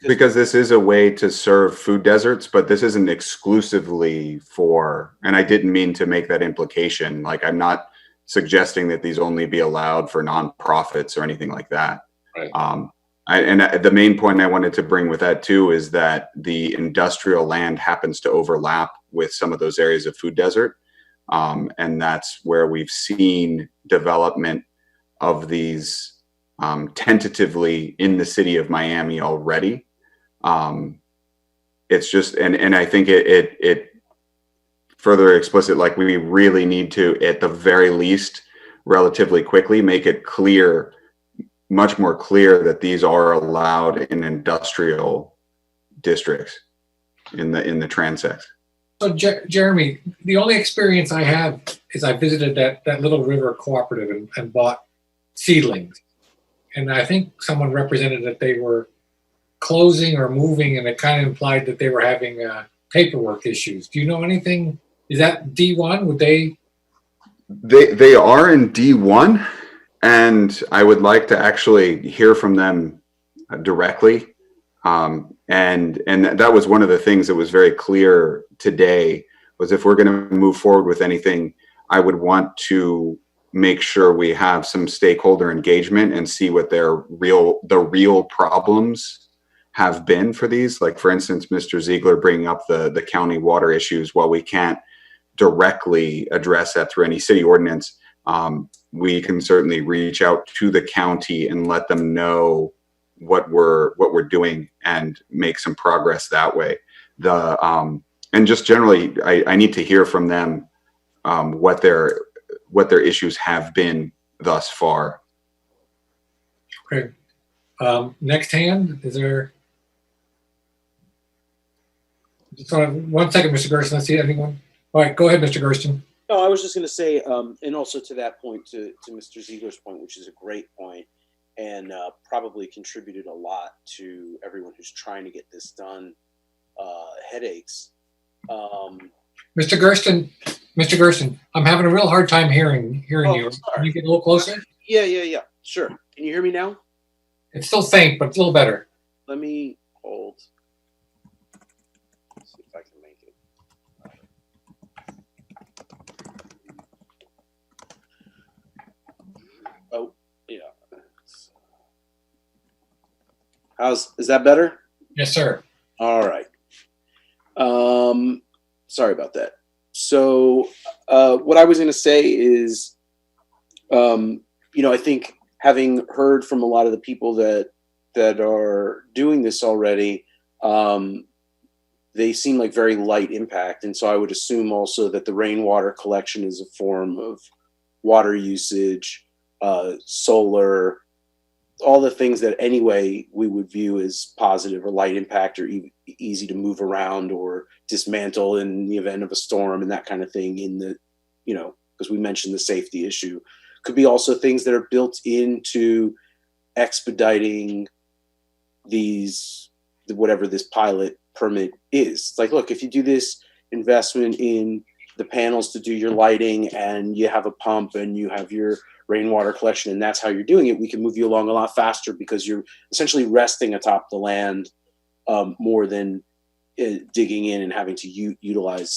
Because this is a way to serve food deserts, but this isn't exclusively for, and I didn't mean to make that implication. Like, I'm not suggesting that these only be allowed for nonprofits or anything like that. Right. The main point I wanted to bring with that too is that the industrial land happens to overlap with some of those areas of food desert. And that's where we've seen development of these tentatively in the city of Miami already. It's just, and I think it further explicit, like we really need to, at the very least, relatively quickly, make it clear, much more clear, that these are allowed in industrial districts in the transects. So Jeremy, the only experience I have is I visited that Little River Cooperative and bought seedlings. And I think someone represented that they were closing or moving, and it kind of implied that they were having paperwork issues. Do you know anything? Is that D1? Would they? They are in D1, and I would like to actually hear from them directly. And that was one of the things that was very clear today, was if we're going to move forward with anything, I would want to make sure we have some stakeholder engagement and see what the real problems have been for these. Like, for instance, Mr. Ziegler bringing up the county water issues. While we can't directly address that through any city ordinance, we can certainly reach out to the county and let them know what we're doing and make some progress that way. And just generally, I need to hear from them what their issues have been thus far. Okay. Next hand, is there? Just one second, Mr. Gersten. Let's see anyone. All right, go ahead, Mr. Gersten. No, I was just going to say, and also to that point, to Mr. Ziegler's point, which is a great point, and probably contributed a lot to everyone who's trying to get this done, headaches. Mr. Gersten, I'm having a real hard time hearing you. Can you get a little closer? Yeah. Sure. Can you hear me now? It's still faint, but it's a little better. Let me hold. Let's see if I can make it. Oh, yeah. Is that better? Yes, sir. All right. Sorry about that. So, what I was going to say is, I think having heard from a lot of the people that are doing this already, they seem like very light impact. And so I would assume also that the rainwater collection is a form of water usage, solar, all the things that anyway we would view as positive or light impact or easy to move around or dismantle in the event of a storm and that kind of thing because we mentioned the safety issue. Could be also things that are built into expediting whatever this pilot permit is. It's like, look, if you do this investment in the panels to do your lighting and you have a pump and you have your rainwater collection and that's how you're doing it, we can move you along a lot faster because you're essentially resting atop the land more than digging in and having to utilize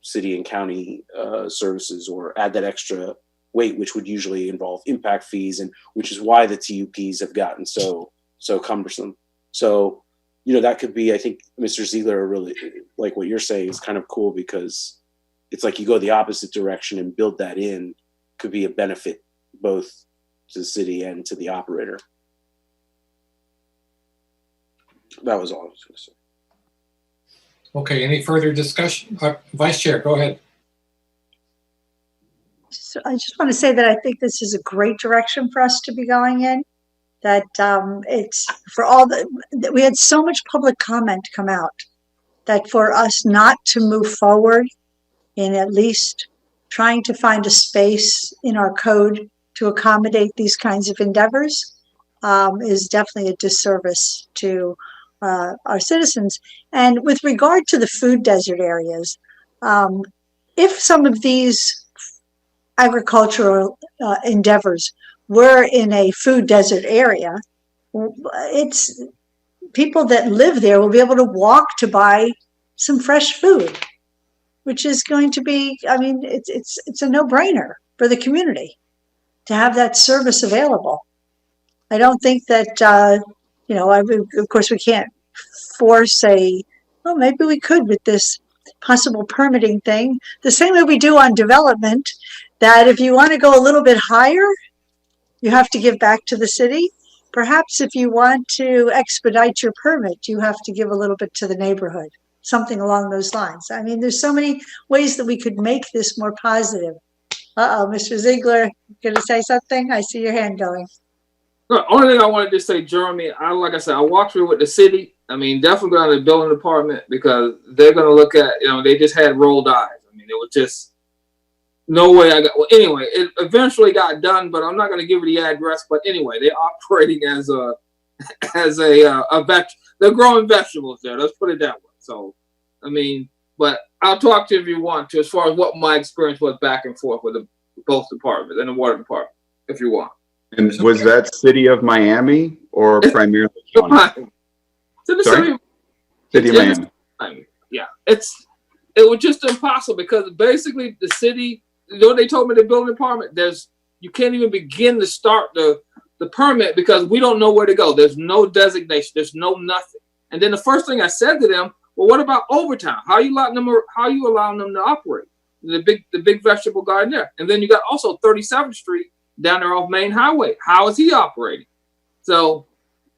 city and county services or add that extra weight, which would usually involve impact fees, and which is why the TUPs have gotten so cumbersome. So, that could be, I think Mr. Ziegler really, like what you're saying, is kind of cool because it's like you go the opposite direction and build that in. Could be a benefit both to the city and to the operator. That was all I was going to say. Okay, any further discussion? Vice Chair, go ahead. So I just want to say that I think this is a great direction for us to be going in. That it's for all that we had so much public comment come out that for us not to move forward in at least trying to find a space in our code to accommodate these kinds of endeavors is definitely a disservice to our citizens. And with regard to the food desert areas, if some of these agricultural endeavors were in a food desert area, it's people that live there will be able to walk to buy some fresh food, which is going to be, it's a no-brainer for the community to have that service available. I don't think that, of course we can't force maybe we could with this possible permitting thing, the same way we do on development, that if you want to go a little bit higher, you have to give back to the city. Perhaps if you want to expedite your permit, you have to give a little bit to the neighborhood, something along those lines. There's so many ways that we could make this more positive. Mr. Ziegler, going to say something? I see your hand going. The only thing I wanted to say, Jeremy, like I said, I walked through with the city, I mean, definitely go to the building department because they're going to look at, they just had rolled eyes. I mean, it was just no way well, anyway, it eventually got done, but I'm not going to give you the address. But anyway, they're operating as a they're growing vegetables there. Let's put it that way. So, I mean, but I'll talk to you if you want to, as far as what my experience was back and forth with both departments and the water department, if you want. And was that City of Miami or primarily county? City of Miami. Yeah, it was just impossible because basically the city, they told me the building department, you can't even begin to start the permit because we don't know where to go. There's no designation. There's no nothing. And then the first thing I said to them, well, what about overtime? How are you allowing them to operate? The big vegetable garden there. And then you got also 37th Street down there off Main Highway. How is he operating? So,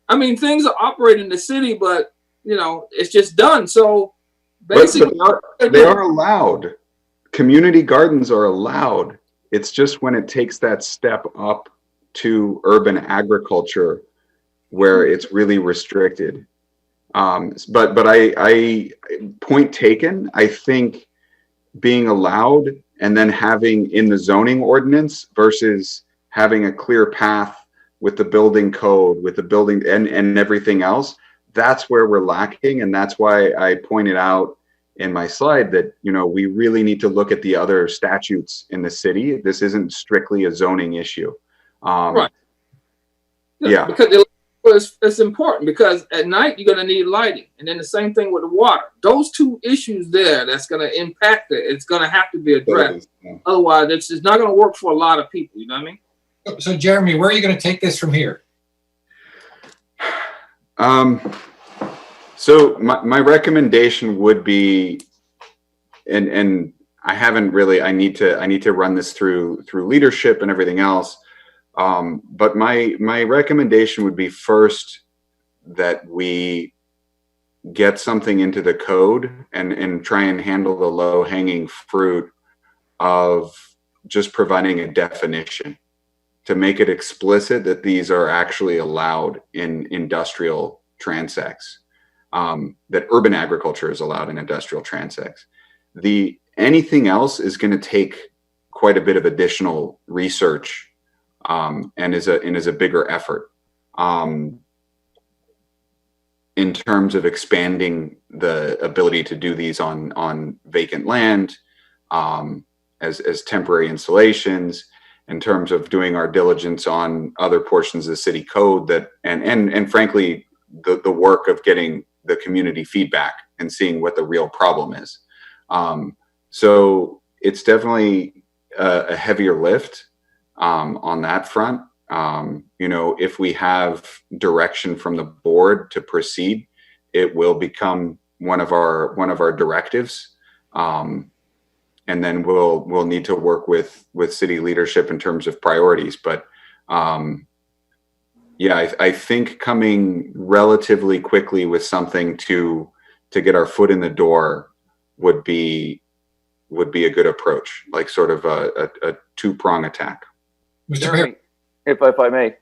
I mean, things are operating in the city, but it's just done. So basically, but they are allowed. Community gardens are allowed. It's just when it takes that step up to urban agriculture where it's really restricted. But I point taken. I think being allowed and then having in the zoning ordinance versus having a clear path with the building code, with the building and everything else, that's where we're lacking. And that's why I pointed out in my slide that, we really need to look at the other statutes in the city. This isn't strictly a zoning issue. Right. Yeah. Because it's important because at night you're going to need lighting. And then the same thing with the water. Those two issues there, that's going to impact it. It's going to have to be addressed. Otherwise, it's not going to work for a lot of people. You know what I mean? So Jeremy, where are you going to take this from here? So my recommendation would be, and I haven't really, I need to run this through leadership and everything else. But my recommendation would be first that we get something into the code and try and handle the low hanging fruit of just providing a definition to make it explicit that these are actually allowed in industrial transects, that urban agriculture is allowed in industrial transects. Anything else is going to take quite a bit of additional research and is a bigger effort in terms of expanding the ability to do these on vacant land as temporary installations, in terms of doing our diligence on other portions of the city code that and frankly the work of getting the community feedback and seeing what the real problem is. So it's definitely a heavier lift on that front. If we have direction from the board to proceed, it will become one of our directives. And then we'll need to work with city leadership in terms of priorities. But I think coming relatively quickly with something to get our foot in the door would be a good approach, like sort of a two-prong attack. Jeremy, if I may,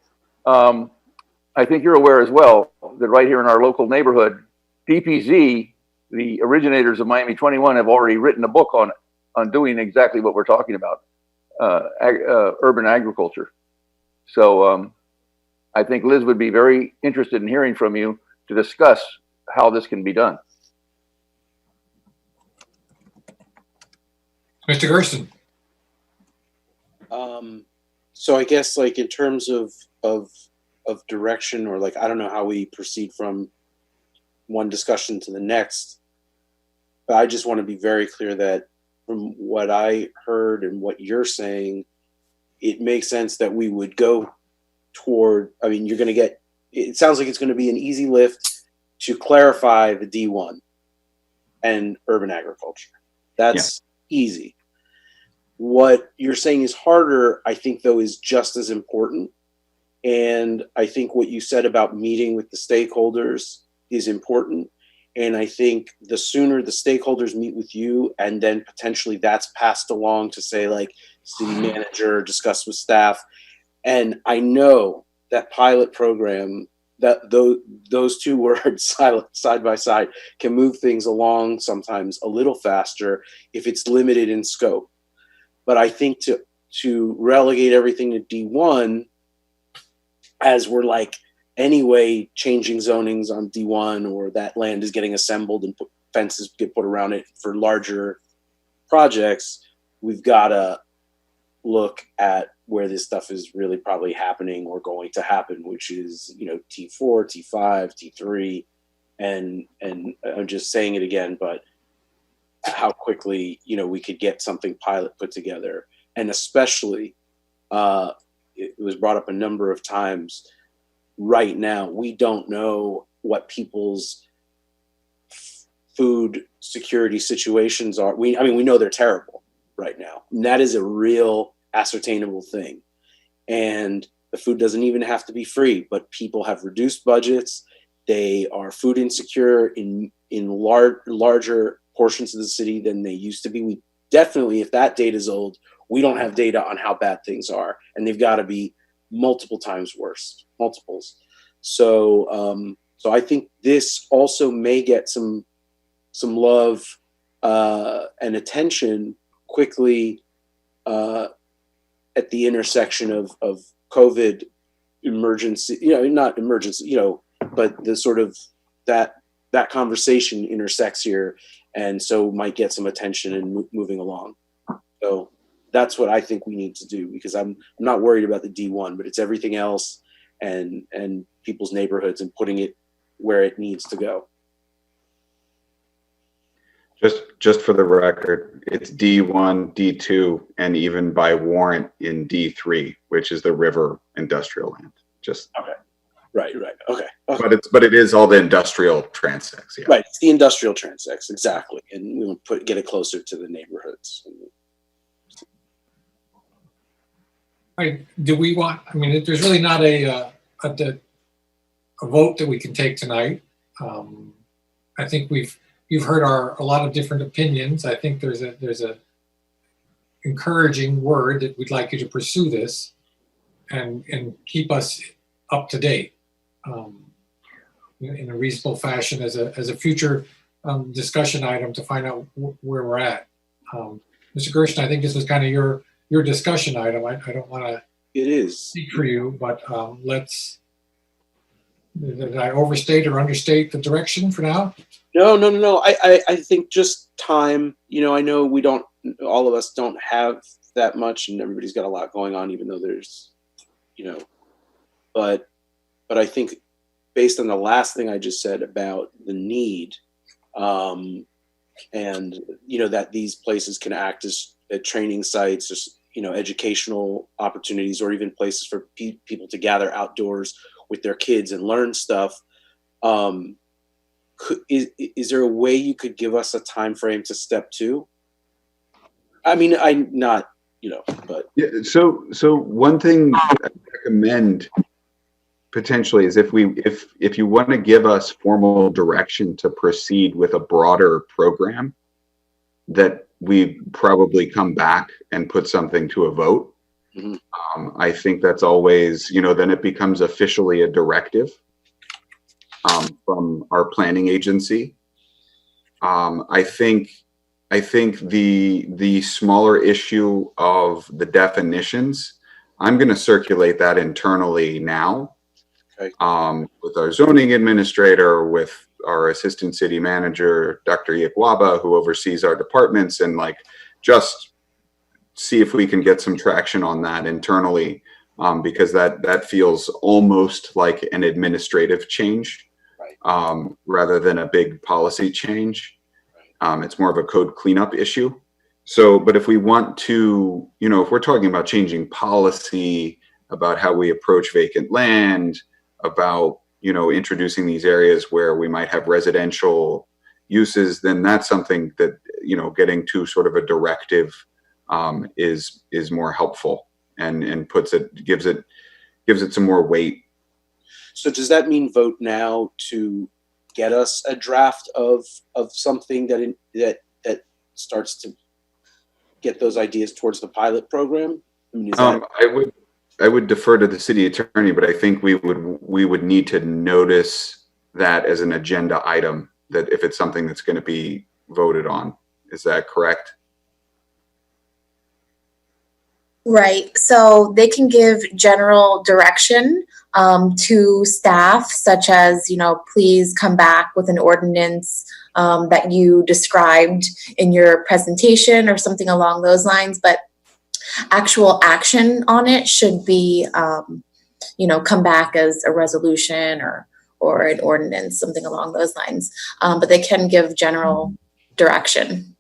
I think you're aware as well that right here in our local neighborhood, DPZ, the originators of Miami 21, have already written a book on doing exactly what we're talking about, urban agriculture. So I think Liz would be very interested in hearing from you to discuss how this can be done. Mr. Gersten. So I guess like in terms of direction, or like, I don't know how we proceed from one discussion to the next, but I just want to be very clear that from what I heard and what you're saying, it makes sense that we would go toward, I mean, you're going to get, it sounds like it's going to be an easy lift to clarify the D1 and urban agriculture. That's easy. What you're saying is harder, I think, though, is just as important. And I think what you said about meeting with the stakeholders is important. And I think the sooner the stakeholders meet with you, and then potentially that's passed along to, say, like, city manager, discuss with staff. And I know that pilot program that those two words side by side can move things along sometimes a little faster if it's limited in scope. But I think to relegate everything to D1, as we're like anyway changing zonings on D1, or that land is getting assembled and fences get put around it for larger projects, we've got to look at where this stuff is really probably happening or going to happen, which is, you know, T4, T5, T3, and I'm just saying it again, but how quickly, you know, we could get something pilot put together. And especially, it was brought up a number of times, right now, we don't know what people's food security situations are. We know they're terrible right now. And that is a real ascertainable thing. And the food doesn't even have to be free, but people have reduced budgets. They are food insecure in larger portions of the city than they used to be. We definitely, if that data is old, we don't have data on how bad things are, and they've got to be multiple times worse, multiples. So, so I think this also may get some love and attention quickly at the intersection of COVID emergency, not emergency, but the sort of that conversation intersects here, and so might get some attention and moving along. So that's what I think we need to do, because I'm not worried about the D1, but it's everything else and people's neighborhoods and putting it where it needs to go. Just for the record, it's D1, D2, and even by warrant in D3, which is the river industrial land. Just okay. Right. Okay. But it is all the industrial transects. Yeah. Right. It's the industrial transects, exactly, and we'll get it closer to the neighborhoods. Right. Do we want? I mean, there's really not a vote that we can take tonight. I think you've heard a lot of different opinions. I think there's a encouraging word that we'd like you to pursue this and keep us up to date in a reasonable fashion as a future discussion item to find out where we're at. Mr. Gershon, I think this was kind of your discussion item. I don't want to speak for you, but did I overstate or understate the direction for now? No. I think just time. I know all of us don't have that much, and everybody's got a lot going on, even though there's, but I think based on the last thing I just said about the need, and that these places can act as training sites, or, educational opportunities, or even places for people to gather outdoors with their kids and learn stuff. Is there a way you could give us a time frame to step two? I mean, but yeah. So one thing I recommend potentially is if you want to give us formal direction to proceed with a broader program, that we probably come back and put something to a vote. Mm-hmm. I think that's always, then it becomes officially a directive from our planning agency. I think the smaller issue of the definitions, I'm going to circulate that internally now. Okay. With our zoning administrator, with our assistant city manager, Dr. Yakwaba, who oversees our departments, and just see if we can get some traction on that internally, because that feels almost like an administrative change, right, rather than a big policy change. Right. It's more of a code cleanup issue. So, but if we want to, if we're talking about changing policy about how we approach vacant land, about, introducing these areas where we might have residential uses, then that's something that, getting to sort of a directive is more helpful and gives it some more weight. So does that mean vote now to get us a draft of something that starts to get those ideas towards the pilot program? I mean, would defer to the city attorney, but I think we would need to notice that as an agenda item, that if it's something that's going to be voted on. Is that correct? Right. So they can give general direction to staff, such as, please come back with an ordinance that you described in your presentation or something along those lines. But actual action on it should be, come back as a resolution or an ordinance, something along those lines. But they can give general direction.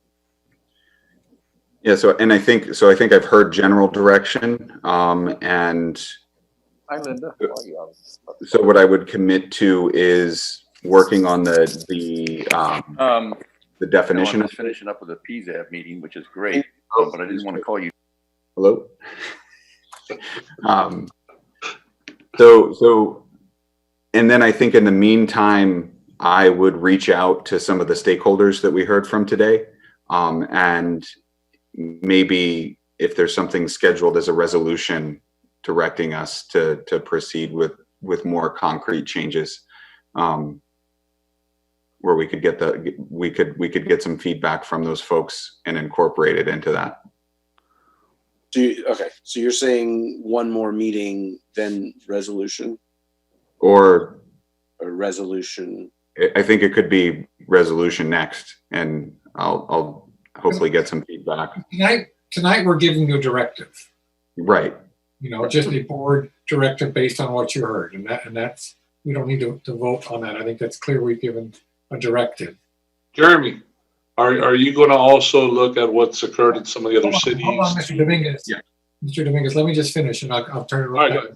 Yeah. I think I've heard general direction, and Hi, Linda. so what I would commit to is working on the definition. I was finishing up with a PZAB meeting, which is great, but I didn't want to call you. Hello. And then I think in the meantime, I would reach out to some of the stakeholders that we heard from today, and maybe if there's something scheduled as a resolution directing us to proceed with more concrete changes, where we could get some feedback from those folks and incorporate it into that. Okay, so you're saying one more meeting, then resolution? Or a resolution? I think it could be resolution next, and I'll hopefully get some feedback. Tonight we're giving you a directive. Right. Just a board directive based on what you heard, and that's, we don't need to vote on that. I think that's clear. We've given a directive. Jeremy, are you going to also look at what's occurred in some of the other cities? Hold on, Mr. Dominguez. Yeah. Mr. Dominguez, let me just finish, and I'll turn it right back.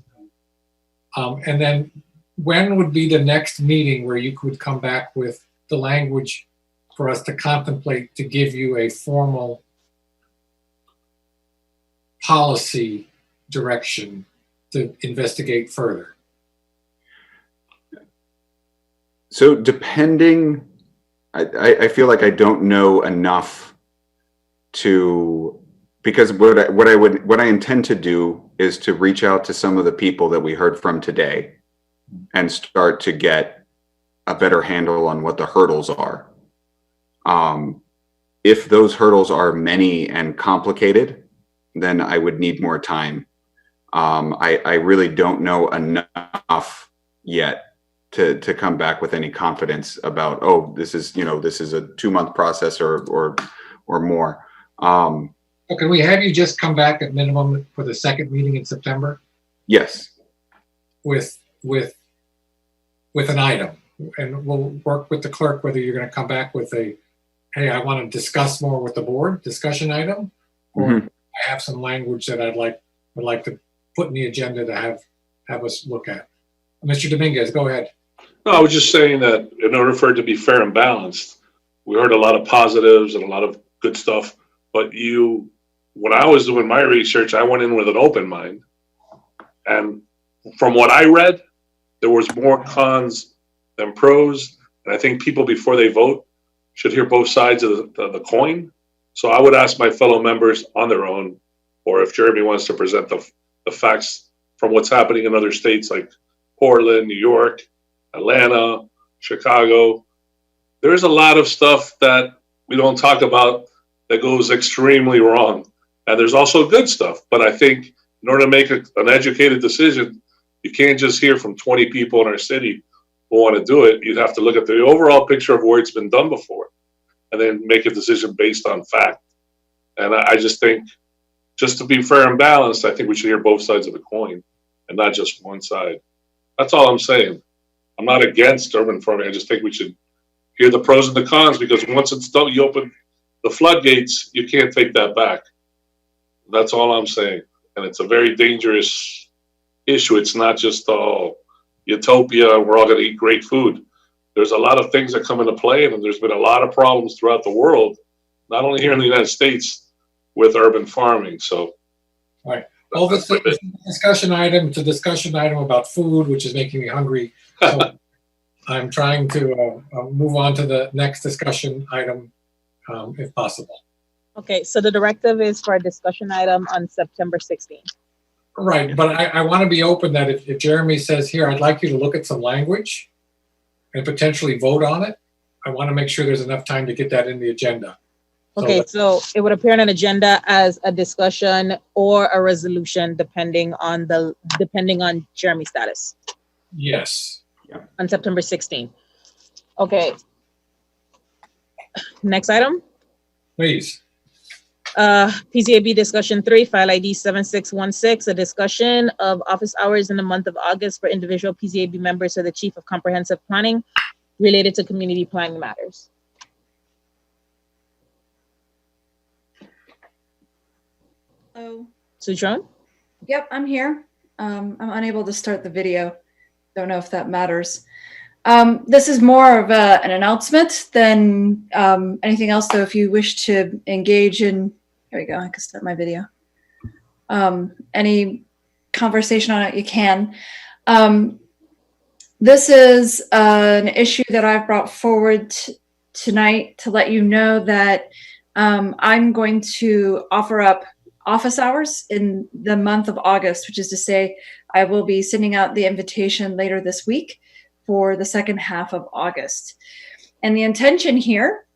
And then when would be the next meeting where you could come back with the language for us to contemplate to give you a formal policy direction to investigate further? So depending, I feel like I don't know enough because what I intend to do is to reach out to some of the people that we heard from today and start to get a better handle on what the hurdles are. If those hurdles are many and complicated, then I would need more time. I really don't know enough yet to come back with any confidence about, oh, this is a 2-month process or more. So can we have you just come back at minimum for the second meeting in September? Yes. With an item, and we'll work with the clerk whether you're going to come back with a, hey, I want to discuss more with the board discussion item, or I have some language that would like to put in the agenda to have us look at. Mr. Dominguez, go ahead. No, I was just saying that in order for it to be fair and balanced, we heard a lot of positives and a lot of good stuff, but when I was doing my research, I went in with an open mind. And from what I read, there was more cons than pros. And I think people, before they vote, should hear both sides of the coin. So I would ask my fellow members on their own, or if Jeremy wants to present the facts from what's happening in other states like Portland, New York, Atlanta, Chicago. There's a lot of stuff that we don't talk about that goes extremely wrong. And there's also good stuff. But I think in order to make an educated decision, you can't just hear from 20 people in our city who want to do it. You'd have to look at the overall picture of where it's been done before and then make a decision based on fact. And I just think, just to be fair and balanced, I think we should hear both sides of the coin and not just one side. That's all I'm saying. I'm not against urban farming. I just think we should hear the pros and the cons, because once it's done, you open the floodgates, you can't take that back. That's all I'm saying. And it's a very dangerous issue. It's not just all utopia, we're all going to eat great food. There's a lot of things that come into play, and there's been a lot of problems throughout the world, not only here in the United States, with urban farming. So, all right. Well, this is a discussion item. It's a discussion item about food, which is making me hungry. So I'm trying to move on to the next discussion item, if possible. Okay, so the directive is for a discussion item on September 16th. Right, but I want to be open that if Jeremy says here, I'd like you to look at some language and potentially vote on it, I want to make sure there's enough time to get that in the agenda. Okay, so it would appear on an agenda as a discussion or a resolution, depending on Jeremy's status Yes. on September 16th. Okay. Next item. Please. PZAB discussion 3, file ID 7616, a discussion of office hours in the month of August for individual PZAB members of the Chief of Comprehensive Planning related to community planning matters. Hello. Sutron? Yep, I'm here. I'm unable to start the video. Don't know if that matters. This is more of an announcement than anything else, though. If you wish to engage in, here we go, I can start my video. Any conversation on it, you can. This is an issue that I've brought forward tonight to let you know that I'm going to offer up office hours in the month of August, which is to say I will be sending out the invitation later this week for the second half of August. And the intention here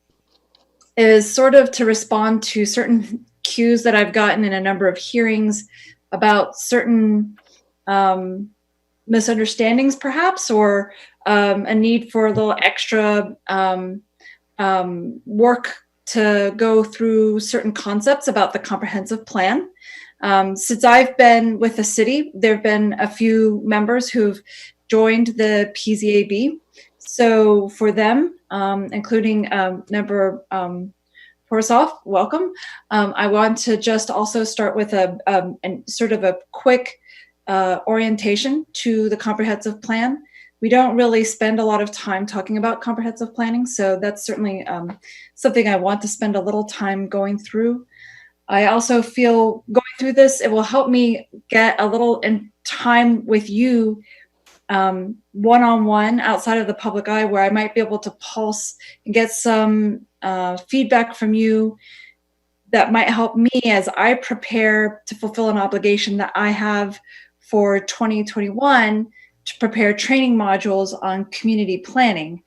is sort of to respond to certain cues that I've gotten in a number of hearings about certain misunderstandings perhaps, or a need for a little extra work to go through certain concepts about the comprehensive plan. Since I've been with the city, there have been a few members who've joined the PZAB. So for them, including member Porsoff, welcome. I want to just also start with a sort of a quick orientation to the comprehensive plan. We don't really spend a lot of time talking about comprehensive planning, so that's certainly something I want to spend a little time going through. I also feel going through this, it will help me get a little in time with you one-on-one outside of the public eye, where I might be able to pulse and get some feedback from you that might help me as I prepare to fulfill an obligation that I have for 2021 to prepare training modules on community planning.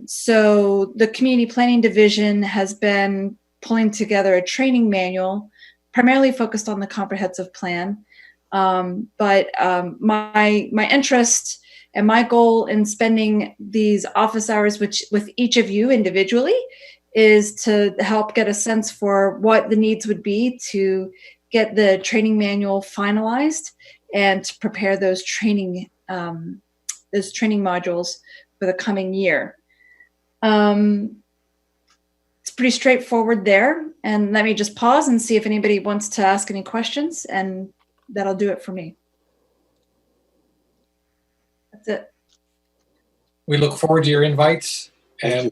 So the Community Planning Division has been pulling together a training manual primarily focused on the comprehensive plan. But my interest and my goal in spending these office hours with each of you individually is to help get a sense for what the needs would be to get the training manual finalized and to prepare those training modules for the coming year. It's pretty straightforward there. And let me just pause and see if anybody wants to ask any questions, and that'll do it for me. That's it. We look forward to your invites, and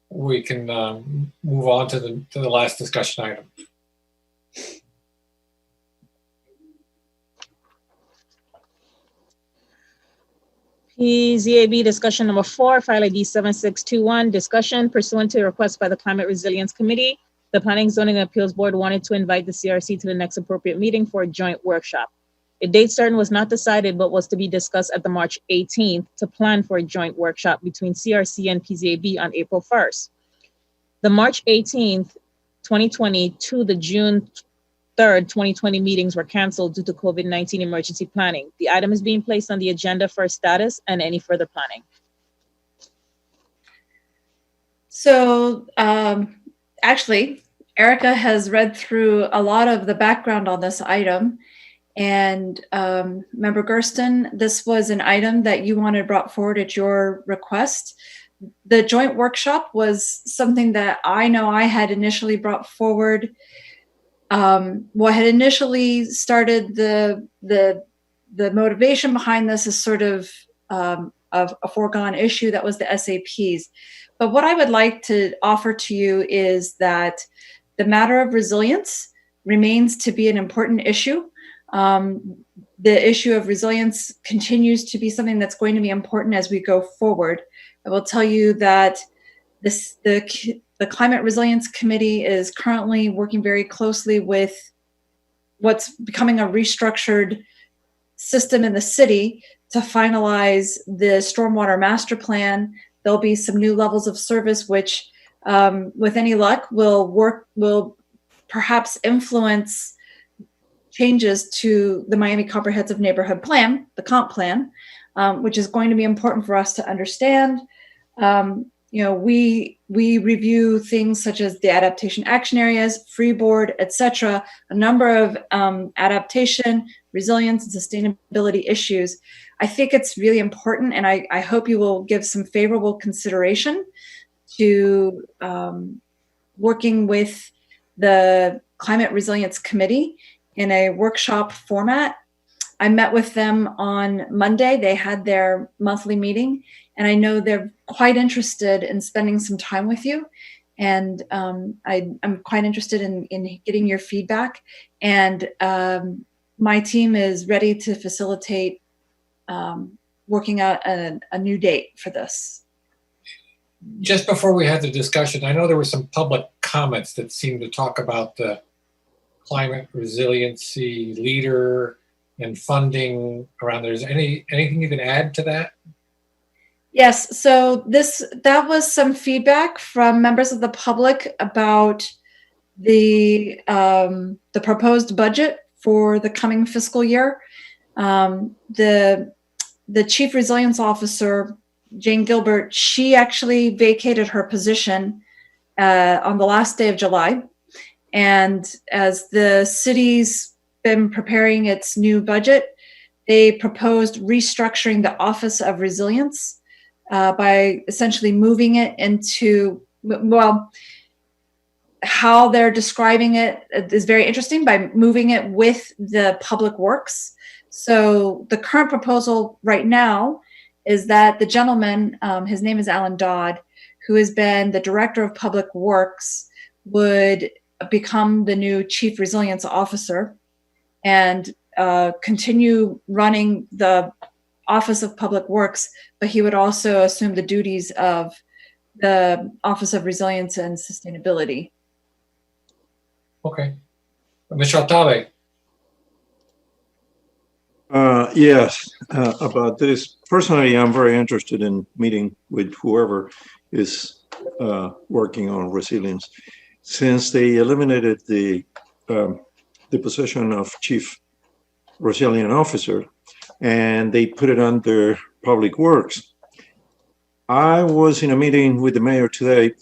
we can move on to the last discussion item. PZAB discussion number 4, file ID 7621, discussion pursuant to a request by the Climate Resilience Committee. The Planning, Zoning, and Appeals Board wanted to invite the CRC to the next appropriate meeting for a joint workshop. A date certain was not decided, but was to be discussed at the March 18th to plan for a joint workshop between CRC and PZAB on April 1st. The March 18th, 2020 to the June 3rd, 2020 meetings were canceled due to COVID-19 emergency planning. The item is being placed on the agenda for status and any further planning. So actually, Erica has read through a lot of the background on this item. And Member Gersten, this was an item that you wanted brought forward at your request. The joint workshop was something that I know I had initially brought forward. What had initially started the motivation behind this is sort of a foregone issue. That was the SAPs. But what I would like to offer to you is that the matter of resilience remains to be an important issue. The issue of resilience continues to be something that's going to be important as we go forward. I will tell you that the Climate Resilience Committee is currently working very closely with what's becoming a restructured system in the city to finalize the stormwater master plan. There'll be some new levels of service, which with any luck will perhaps influence changes to the Miami Comprehensive Neighborhood Plan, the comp plan, which is going to be important for us to understand. We review things such as the adaptation action areas, freeboard, etc., a number of adaptation, resilience, and sustainability issues. I think it's really important, and I hope you will give some favorable consideration to working with the Climate Resilience Committee in a workshop format. I met with them on Monday. They had their monthly meeting, and I know they're quite interested in spending some time with you. And I'm quite interested in getting your feedback. And my team is ready to facilitate working out a new date for this. Just before we had the discussion, I know there were some public comments that seemed to talk about the climate resiliency leader and funding around there. Is anything you can add to that? Yes, so that was some feedback from members of the public about the proposed budget for the coming fiscal year. The Chief Resilience Officer, Jane Gilbert, she actually vacated her position on the last day of July. And as the city's been preparing its new budget, they proposed restructuring the Office of Resilience by essentially moving it into, well, how they're describing it is very interesting, by moving it with the Public Works. So the current proposal right now is that the gentleman, his name is Alan Dodd, who has been the Director of Public Works, would become the new Chief Resilience Officer and continue running the Office of Public Works, but he would also assume the duties of the Office of Resilience and Sustainability. Okay. Mr. Altave. Yes, about this. Personally, I'm very interested in meeting with whoever is working on resilience. Since they eliminated the position of Chief Resilient Officer and they put it under Public Works, I was in a meeting with the mayor today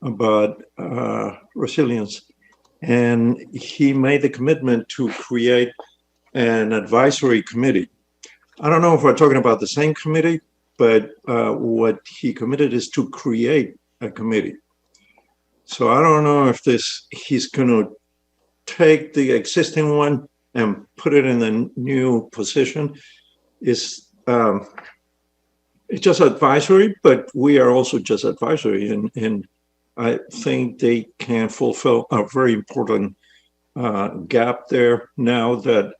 about resilience, and he made the commitment to create an advisory committee. I don't know if we're talking about the same committee, but what he committed is to create a committee. So I don't know if he's going to take the existing one and put it in the new position. It's just advisory, but we are also just advisory, and I think they can fulfill a very important gap there now that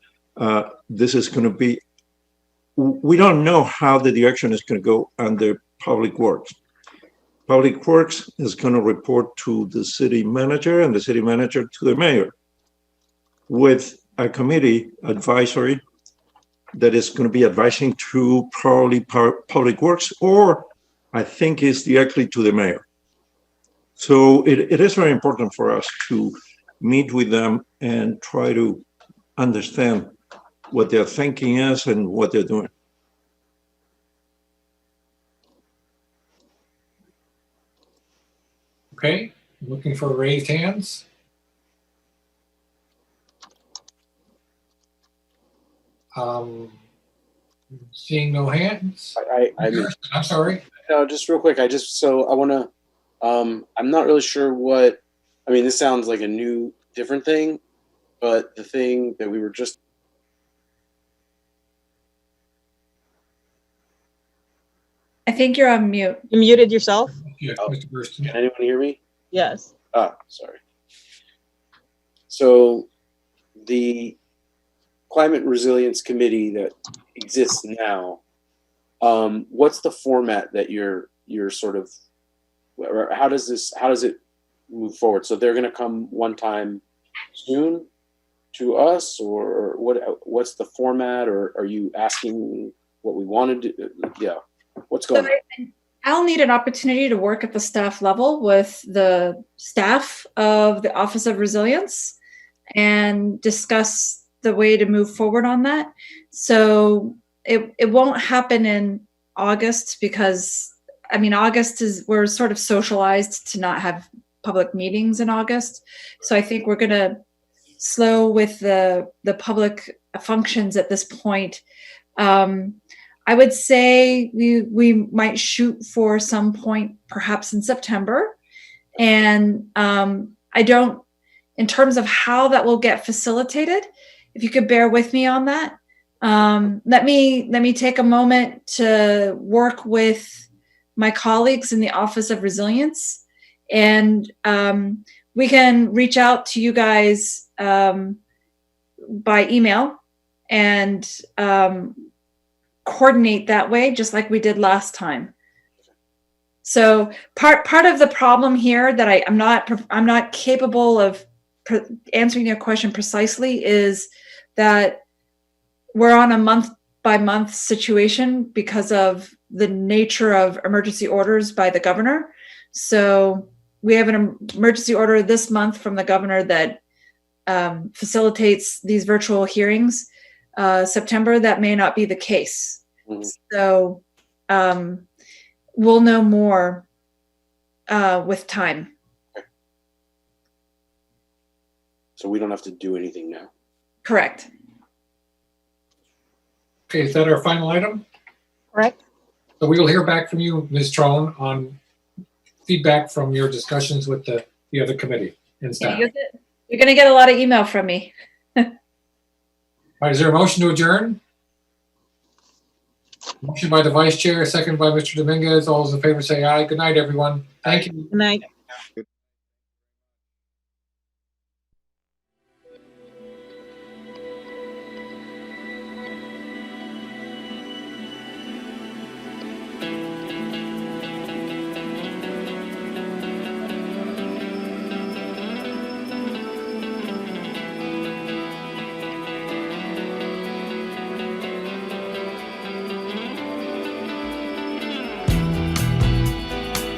this is going to be, we don't know how the direction is going to go under Public Works. Public Works is going to report to the city manager and the city manager to the mayor with a committee advisory that is going to be advising to probably Public Works, or I think is directly to the mayor. So it is very important for us to meet with them and try to understand what their thinking is and what they're doing. Okay, looking for raised hands. Seeing no hands. I'm sorry. No, just real quick. I want to. I'm not really sure what. I mean, this sounds like a new, different thing, but the thing that we were just. I think you're on mute. You muted yourself? Yes, Mr. Burston. Can anyone hear me? Yes. Sorry. So the Climate Resilience Committee that exists now, what's the format that you're sort of, how does it move forward? So they're going to come one time soon to us, or what's the format, or are you asking what we want to do? Yeah, what's going on? I'll need an opportunity to work at the staff level with the staff of the Office of Resilience and discuss the way to move forward on that. So it won't happen in August because, I mean, we're sort of socialized to not have public meetings in August. So I think we're going to slow with the public functions at this point. I would say we might shoot for some point perhaps in September. And in terms of how that will get facilitated, if you could bear with me on that, let me take a moment to work with my colleagues in the Office of Resilience, and we can reach out to you guys by email and coordinate that way, just like we did last time. So part of the problem here that I'm not capable of answering your question precisely is that we're on a month-by-month situation because of the nature of emergency orders by the governor. So we have an emergency order this month from the governor that facilitates these virtual hearings. September, that may not be the case. Mm-hmm. So we'll know more with time. So we don't have to do anything now. Correct. Okay, is that our final item? Correct. So we will hear back from you, Ms. Trone, on feedback from your discussions with the other committee and staff. You're going to get a lot of email from me. All right, is there a motion to adjourn? Motion by the vice chair, second by Mr. Dominguez. All those in favor say aye. Good night, everyone. Thank you. Good night.